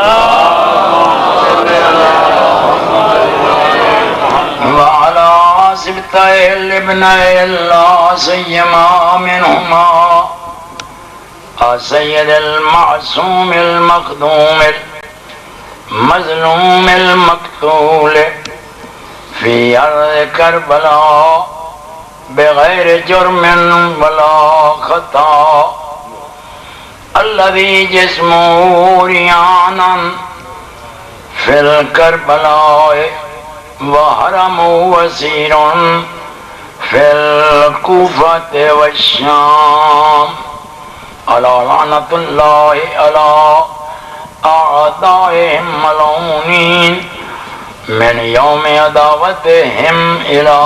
وعلى سبتي الابن الله سيما منهما سيد المعصوم المخدوم المظلوم المقتول في أرض كربلاء بغير جرم ولا خطأ الذي جسمه ريانا في الكربلاء وحرم وسير في الكوفة والشام على لعنة الله على أعدائهم ملعونين من يوم عداوتهم إلى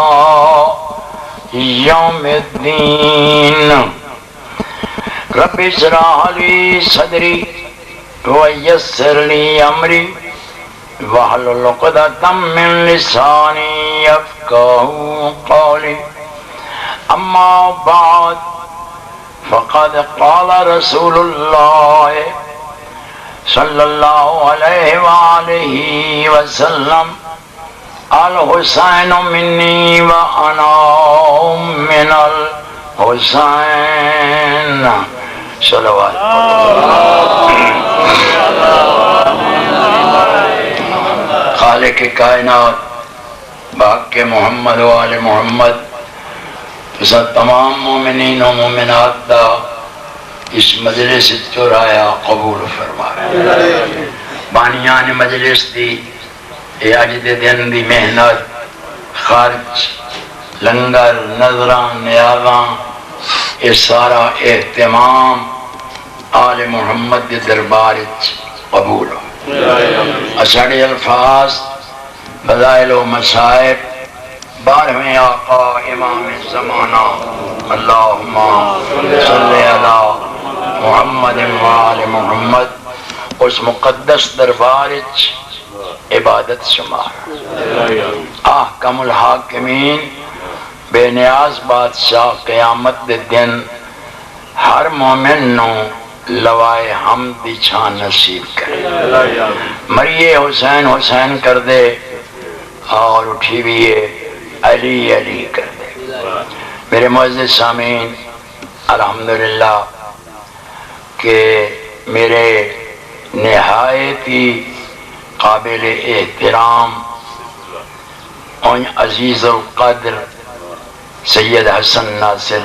يوم الدين رب اشرح لي صدري ويسر لي أمري واحلل عقدة من لساني يفقهوا قولي أما بعد فقد قال رسول الله صلى الله عليه وآله وسلم الحسين مني وأنا من الحسين صلوات خالق کائنات باق محمد و آل محمد تمام مومنین و مومنات دا اس مجلس چرایا قبول فرمائے بانیان مجلس دی اج دے دن دی محنت خرچ لنگر نظراں نیازاں یہ سارا اہتمام آل محمد دے دربار قبول ہو اساڑے الفاظ فضائل و مصائب 12ویں آقا امام زمانہ اللہم صلی علی محمد و آل محمد اس مقدس دربار عبادت شمار احکم الحاکمین بے نیاز بادشاہ قیامت دے دن ہر مومن نو لوائے حمد دی چھان نصیب کرے مریے حسین حسین کر دے اور اٹھی بھی علی علی کر دے میرے معزز سامعین الحمدللہ کہ میرے نہایت ہی قابل احترام اور عزیز القدر سید حسن ناصر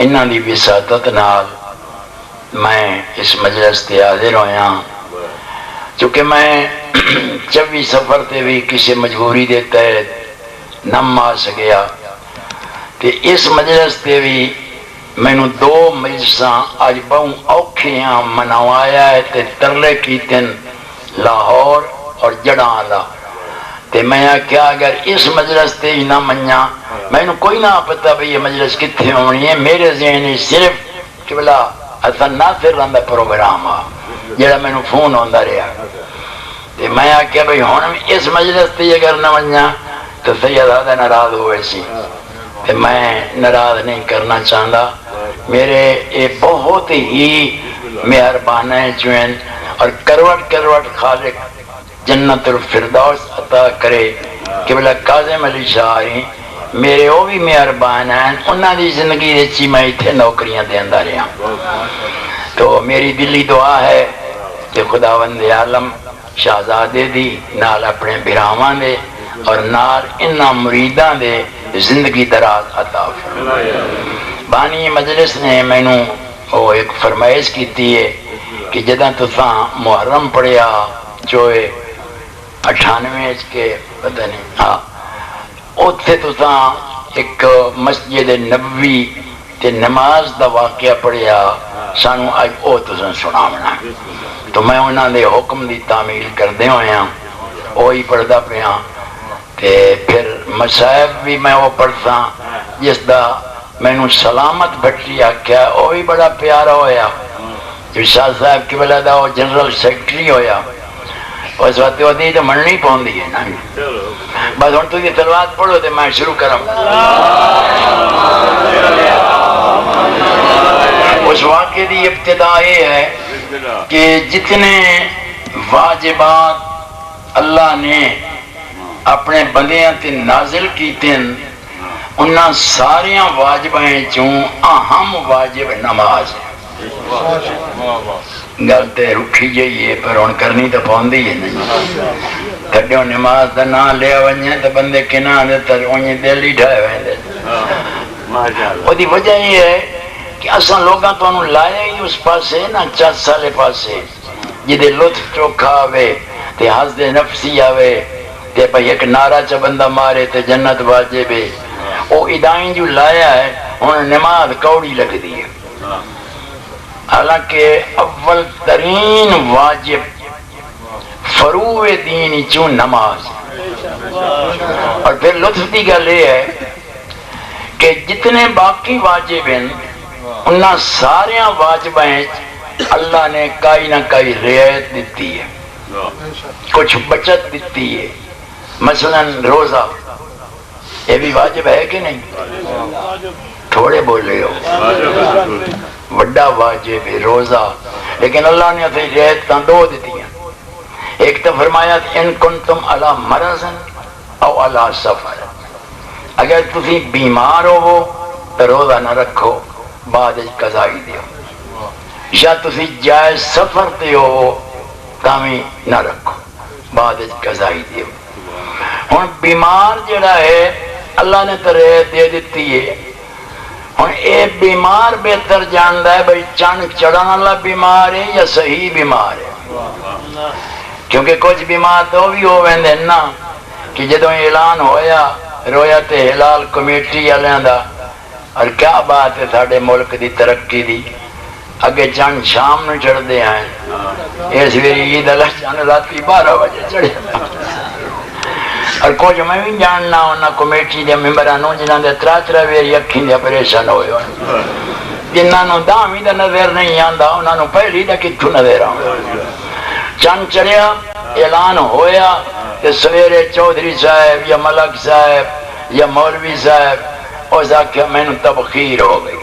انہاں دی وساطت نال میں اس مجلس تے حاضر ہویا چونکہ میں 24 سفر تے بھی کسی مجبوری دے تحت نم آ سکیا تے اس مجلس تے بھی میں نے 2 مجلساں آج بہوں اوکھیاں منوایا ہے تے ترلے کیتن لاہور اور جڑالا تے میں کیا اگر اس مجلس تے ہی نہ منیا میں نے کوئی نہ پتا بھئی یہ مجلس کتنے ہونی ہے میرے ذہنی صرف کہ بلا حسن ناصر رہندا پروگرام آ جڑا میں نے فون ہوندا رہا تے میں کیا بھئی ہن اس مجلس تے اگر نہ منیا تو سید آدھا ناراض ہوئے سی تے میں ناراض نہیں کرنا چاہتا میرے یہ بہت ہی مہربان ہیں چوین اور کروٹ کروٹ خالق جنت الفردوس عطا کرے کہ بلا کاظم علی شاہی میرے وہ بھی مہربان ہیں انہاں دی زندگی دیچی میں اتھے نوکریاں دیندہ رہا تو میری دلی دعا ہے کہ خداوند عالم شہزادے دی نال اپنے بھراواں دے اور نال انہاں مریداں دے زندگی دراز عطا فرمائے بانی مجلس نے میں نے وہ ایک فرمائش کی تھی ہے کہ جدہ تساں محرم پڑھیا چوئے 98 کے پتہ نہیں ہاں اتھے تساں ایک مسجد نبوی تے نماز دا واقعہ پڑھیا سانو آج او تساں سناونا تو میں انہاں دے حکم دی تعمیل کر دے ہویا وہی پڑھدا پیا تے پھر مصائب بھی میں وہ پڑھتا جس دا میں نے سلامت بھٹی آکھیا وہ بھی بڑا پیارا ہویا جو شاہ صاحب کی بلا دا وہ جنرل سیکٹری ہویا اس وقت وہ دی تو مننی پوندی ہے نا بس ہوں تھی تلوات پڑھو تو میں شروع کروں. اس واقعے کی ابتدا یہ ہے کہ جتنے واجبات اللہ نے اپنے بندیاں تے نازل کیتے انہاں ساریاں واجبائیں چوں اہم واجب نماز ہے. گل تے رکھی جائیے پر ہن کرنی تو پوندی ہے نہیں. کڈیوں نماز دا نام لیا ونجے تو بندے کنا دے تے اونجی دل ہی ڈھائے ویندے. اودی وجہ یہ ہے کہ اساں لوگاں تو لایا ہی اس پاسے نہ چس والے پاسے جدے لطف چوکھا آوے تے حسد نفسی آوے تے بھئی ایک نعرہ چا بندہ مارے تے جنت واجب ہے. او ادائیں جو لایا ہے ہن نماز کوڑی لگ دی ہے. حالانکہ اول ترین واجب فروع دین چوں نماز. اور پھر لطف دی گل یہ ہے کہ جتنے باقی واجب ہیں انہاں سارے واجبیں اللہ نے کئی نہ کئی رعایت دیتی ہے, کچھ بچت دیتی ہے. مثلا روزہ یہ بھی واجب ہے کہ نہیں؟ تھوڑے بولے ہو, بڑا واجب ہے روزہ, لیکن اللہ نے اسے رعایت دو دیتی ہیں. ایک تو فرمایا ان کنتم علی مرض او علی سفر, اگر تسی بیمار ہو تو روزہ نہ رکھو بعد قضا ہی دیو, یا تسی جائز سفر تے ہو تاویں نہ رکھو بعد قضا ہی دیو. ہن بیمار جڑا ہے اللہ نے تو رعایت دے دیتی ہے. ہن اے بیمار بہتر جاندا ہے بھئی چن چڑھن والا بیمار ہے یا صحیح بیمار ہے. کیونکہ کچھ بیمار تو بھی ہو ویندے نا کہ جدوں اعلان ہویا رویا تے ہلال کمیٹی والیاں دا, اور کیا بات ہے ساڈے ملک دی ترقی دی, اگے چند شام نو چڑھتے ہیں, اس ویری عید اللہ چند راتی 12 بجے چڑھے. اور کچھ میں بھی جاننا انہاں کمیٹی دے ممبرانوں جنہاں دے 3 ویری اکھیں دے آپریشن ہوئے ہوئے, جنہاں نو دامی دا نظر نہیں آندا انہاں نو پہلی دا کتھوں نظر آندا. چند چڑھیا اعلان ہویا کہ سویرے چودھری صاحب یا ملک صاحب یا مولوی صاحب اس آکھیا میں نو تبخیر ہو گئی.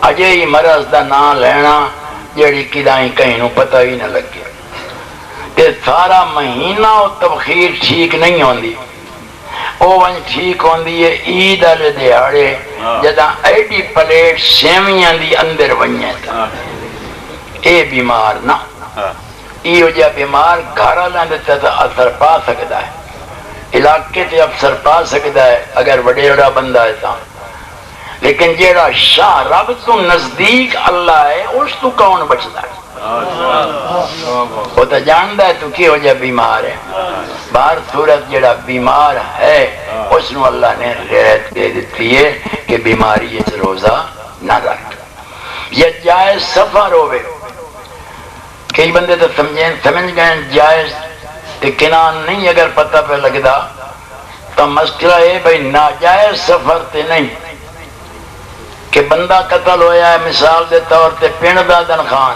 اجے ہی مرض دا نام لینا جیڑی کدائیں کہیں نو پتہ ہی نہ لگے تے سارا مہینہ او تبخیر ٹھیک نہیں ہوندی. او ونج ٹھیک ہوندی ہے عید والے دیہاڑے جداں ایڈی پلیٹ سیویاں دی اندر ونجے تا. اے بیمار نہ ایو جا بیمار گھر والوں دے تے اثر پا سکدا ہے, علاقے تے اثر پا سکدا ہے اگر وڈیرا بندہ ہے تا, لیکن جیڑا شاہ رب تو نزدیک اللہ ہے اس تو کون بچدا ہے؟ وہ تو جاندا ہے تو کیوں جا بیمار ہے. بہر صورت جیڑا بیمار ہے اس نو اللہ نے رعایت دے دیتی ہے کہ بیماری اس روزہ نہ رکھ. یا جائز سفر ہوئے, کئی بندے تو سمجھ گئے جائز تے کنان نہیں, اگر پتہ پہ لگدا تو مسئلہ ہے بھئی ناجائز سفر تے نہیں کہ بندہ قتل ہویا ہے مثال دے طور تے پنڈ دا دن خان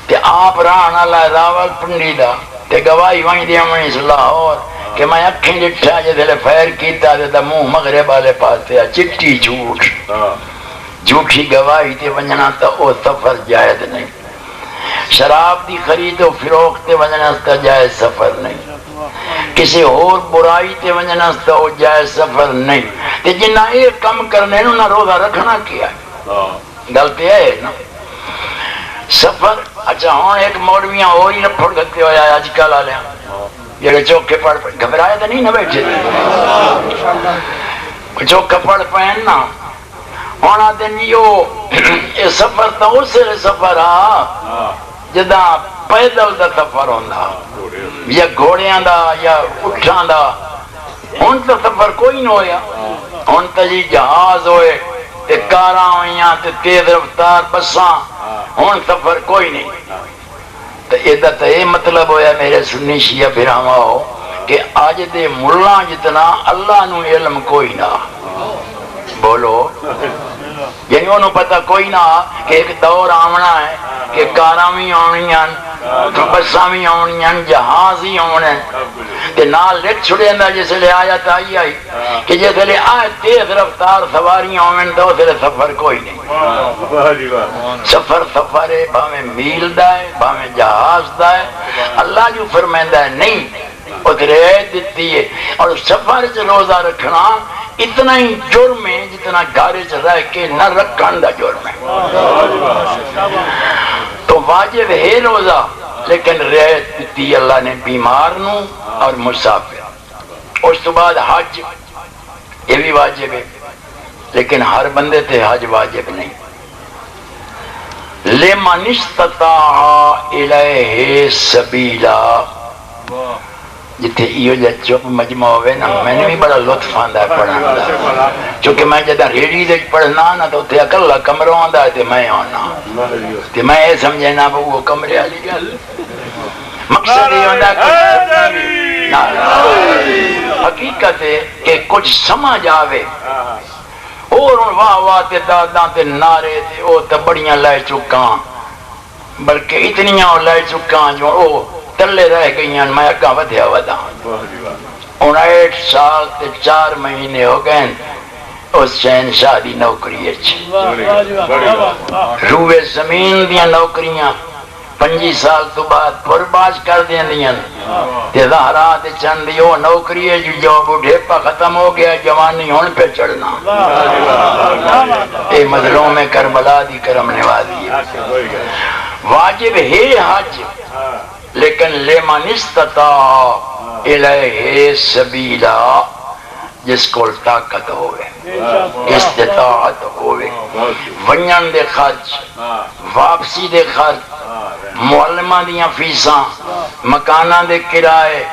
تے آپ رہن والا راول پنڈی دا تے گواہی وہیں دی ہمیں لاہور کہ میں اکھیں ڈٹھا جدے فیر کیتا تے منہ مغرب والے پاسے چٹی جھوٹ جھوٹھی گواہی تے ونجنا تو او سفر جائز نہیں. شراب دی خرید و فروخت تے ونجنا تا جائز سفر نہیں. کسی اور برائی تے ونجنا تا او جائز سفر نہیں. تے جنہ ایک کم کرنے نو نہ روزہ رکھنا کیا ہے, غلطی ہے نا. سفر اچھا ہوں ایک مولویاں اور ہی نپھڑ گتے ہویا ہے اج کل والے جڑے چوکے پڑھ گھبرایا تو نہیں نہ بیٹھے چوکے پڑھ پہن نا ہونا دن یہ سفر تو اس سفر آ جدا پیدل دا سفر ہوندا یا گھوڑیاں دا یا اٹھاں دا. ہن تو سفر کوئی نہ ہویا, ہن تو جی جہاز ہوئے تے کاراں ہوئیاں تے تیز رفتار بساں, ہن سفر کوئی نہیں. تو ایدہ تو یہ مطلب ہویا میرے سنی شیعہ بھراواں ہو کہ آج دے ملہ جتنا اللہ نو علم کوئی نہ. بولو یعنی انہوں پتہ کوئی نہ کہ ایک دور آمنا ہے کہ کاراں بھی آنیاں تو بساں بھی آنیاں جہاز ہی آنے تے نال لکھ چھڑے اندر جس لئے آیت آئی کہ جس لئے آئے تیز رفتار سواریاں آمین تو اس لئے سفر کوئی نہیں سفر ہے بھامیں میل دائے بھامیں جہاز دائے اللہ جو فرمائندہ ہے نہیں اس رعایت دیتی ہے اور سفر سے روزہ رکھنا اتنا ہی جرم ہے جتنا گھارے سے رہ کے نہ رکھن دا جرم ہے تو واجب ہے روزہ لیکن رعایت دیتی اللہ نے بیمار نو اور مسافر اس تو بعد حج یہ بھی واجب ہے لیکن ہر بندے تے حج واجب نہیں لمن استطاع الیہ سبیلا جتھے ایو جا چپ مجمع ہوئے نا میں نے بھی بڑا لطف آندہ ہے پڑھنا دا چونکہ میں جدہ ریڈی دے پڑھنا نا تو تے اکلہ کمروں آندہ ہے تے میں آنا تے میں یہ سمجھے نا وہ کمرے آلی گل مقصد یہ ہوندہ ہے حقیقت ہے کہ کچھ سمجھ آوے اور واہ واہ تے داداں تے نعرے تے او تے بڑیاں لائے چکاں بلکہ اتنیاں لائے چکاں جو او تلے رہ گئی ہیں میں اگاں ودھیا ودا 59 سال تے 4 مہینے ہو گئے اس چین شادی نوکری روئے زمین دیاں نوکریاں 25 سال تو بعد پرباز کر دیں دیاں تے ظاہرات چند دیو نوکری ہے جو بڑھیپا ختم ہو گیا جوانی ہون پہ چڑھنا اے مظلوم کربلا دی کرم نوازی ہے واجب ہے حج لیکن لمن استطاع الیہ سبیلا جس کو طاقت ہوئے استطاعت ہوئے ونین دے خرچ واپسی دے خرچ معلمہ دیاں فیساں مکانہ دے کرائے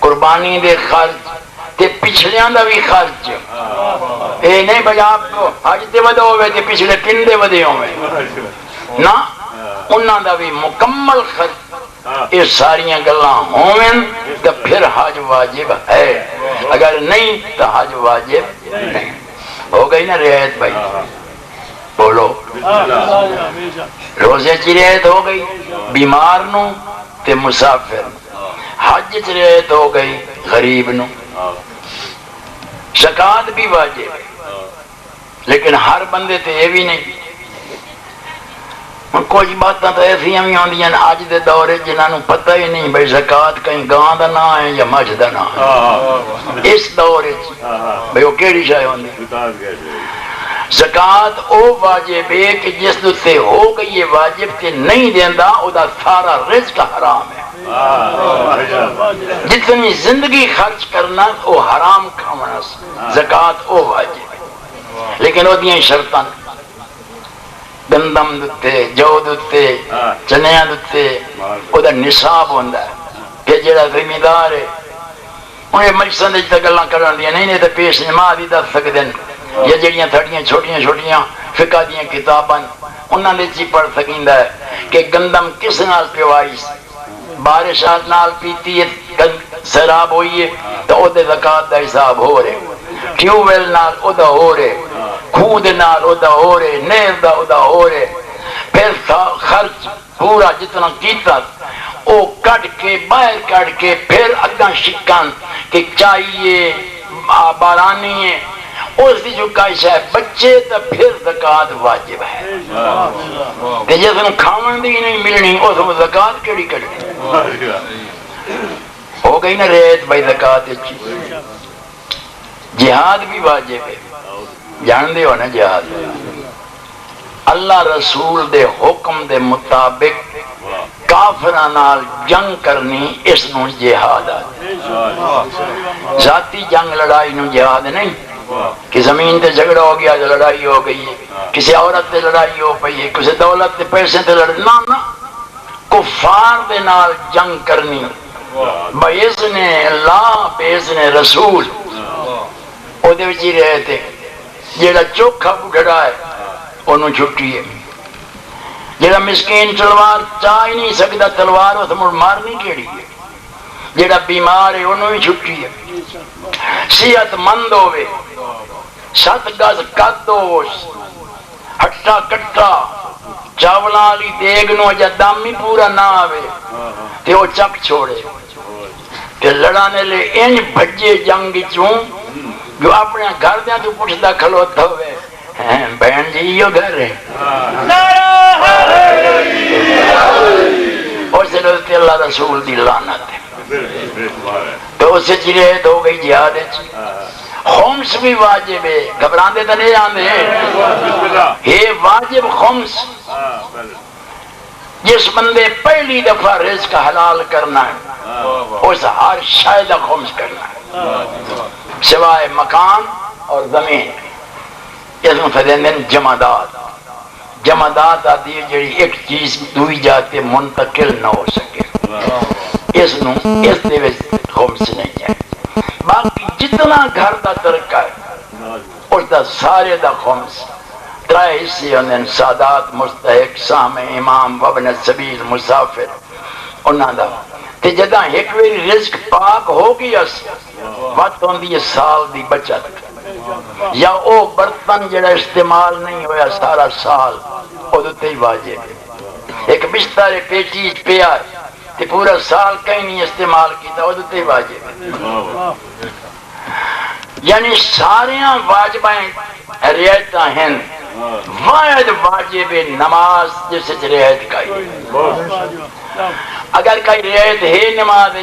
قربانی دے خرچ تے پچھلیاں دا بھی خرچ اے نہیں بھائی آپ کو حج تے ودہ ہوئے تے پچھلے پندے ودے ہوئے نا انہاں دا بھی مکمل خرچ یہ ساریاں گلاں ہوئن تو پھر حج واجب ہے اگر نہیں تو حج واجب نہیں ہو گئی نا رعایت بھائی بولو روزے کی رعایت ہو گئی بیمار نو تے مسافر حج کی رعایت ہو گئی غریب نو زکات بھی واجب ہے لیکن ہر بندے تے یہ بھی نہیں کچھ باتاں تو ایسی ہمیں آندی ہیں آج دے دورے جنہاں نو پتہ ہی نہیں بھئی زکات کہیں گاں دا نہ ہے یا مجھ دا نہ ہے اس دورے بھئی وہ کیڑی شاہ ہوندی زکات او واجب ہے کہ جس دو سے ہو گئی یہ واجب تے نہیں دیندہ او دا سارا رزق حرام ہے جتنی زندگی خرچ کرنا او حرام کھانا زکات او واجب ہے لیکن او دیاں شرطاں گندم دتے جو دتے چنیاں دتے او دا نصاب ہوندا ہے کہ جڑا زمیندار ہے انہیں مجلساں دے تے گلاں کرن دیاں نہیں تے پیش نماز دی دس سکدے یا جڑیاں تھڑیاں چھوٹیاں چھوٹیاں فقہ دیاں کتاباں انہاں دے چ پڑھ سکیندا ہے کہ گندم کس نال پیوائی بارش نال پیتی ہے سیراب ہوئی ہے تو او دے زکات دا حساب ہو رہے ٹیوب ویل نال او دا ہو رہے خود نال او دا ہو رہے نیل دا او دا ہو رہے پھر خرچ پورا جتنا کیتا او کٹ کے باہر کٹ کے پھر اگاں شکن کہ چاہیے بارانی ہے اس دی جو کائش ہے بچے تا پھر زکات واجب ہے کہ جس نے کھاون دی نہیں ملنی اس میں زکات کیڑی کرنی ہو گئی نا رعایت بھائی زکات جہاد بھی واجب ہے جان دے ہو نا جہاد اللہ رسول دے حکم دے مطابق کافران نال جنگ کرنی اس نو جہاد ہے ذاتی جنگ لڑائی نو جہاد نہیں کہ زمین تے جھگڑا ہو گیا تو لڑائی ہو گئی ہے کسی عورت تے لڑائی ہو پئی ہے کسی دولت تے پیسے تے لڑائی نہ کفار دے نال جنگ کرنی باذن اللہ باذن رسول او دے وچ رہے تھے جیڑا چوکھا بڑھڑا ہے انہوں چھٹی ہے جیڑا مسکین تلوار چاہ ہی نہیں سکتا تلوار اس مڑ مارنی کیڑی ہے جیڑا بیمار ہے انہوں ہی چھٹی ہے صحت مند ہوئے 7 گز قد ہو ہٹا کٹا چاولاں والی دیگ نو جا دم ہی پورا نہ آوے تے وہ چک چھوڑے تے لڑانے لے انج بھجے جنگ چوں جو اپنے گھر دیاں تو پوچھدا کھلوتا ہوئے بہن جی یہ گھر ہے اس نے اللہ رسول دی لعنت ہے تو اسے جریت ہو گئی جہاد خمس بھی واجب ہے گھبران دے تو نہیں آنے یہ واجب خمس جس بندے پہلی دفعہ رزق حلال کرنا ہے اس ہر شاید خمس کرنا ہے سوائے مکان اور زمین اس میں فدیندن جمادات جمادات آتی ہے جڑی ایک چیز دوئی جاتے منتقل نہ ہو سکے اس دے وچ خمس نہیں ہے باقی جتنا گھر دا ترکہ ہے اس دا سارے دا خمس ترائے حصے ہوندن سادات مستحق سامع امام وابن السبیل مسافر انہاں دا تے جدہ ایک ویری رزق پاک ہو گیا وقت ہوندی ہے سال دی بچت یا او برتن جڑا استعمال نہیں ہویا سارا سال او دتے ہی واجب ہے ایک بستر پیٹی پیا تے پورا سال کہیں نہیں استعمال کیتا او دتے ہی واجب ہے یعنی ساریاں واجبائیں رعایتاں ہیں واحد واجب نماز جس رعایت کئی اگر کئی رعایت ہے نماز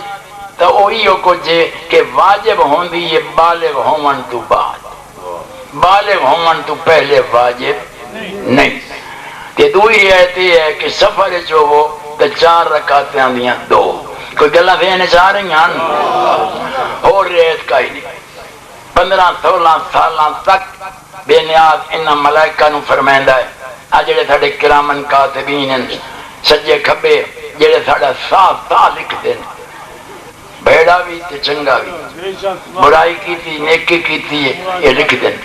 تو وہی ہو کچھ کہ واجب ہوندی یہ بالغ ہومن تو بعد بالغ ہومن تو پہلے واجب نہیں کہ دوئی رعایت یہ ہے کہ سفر جو وہ تو 4 رکعتیں آندیاں 2 کوئی گلہ دینے چاہ رہی ہیں اور رعایت کا ہی نہیں 15-16 سالاں تک بے نیاز انہاں ملائکہ نو فرمائندہ ہے آجڑے تھاڑے کرامن کاتبین سجے کھبے جڑے تھاڑا صاف لکھ دیں بھیڑا بھی تے چنگا بھی برائی کی تھی نیکی کی تھی یہ لکھ دیں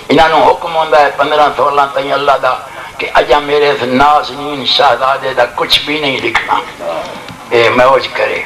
انہاں نو حکم ہوندہ ہے 15-16 تائیں اللہ دا کہ اجا میرے نازنین شہزادے دا کچھ بھی نہیں لکھنا اے موج کرے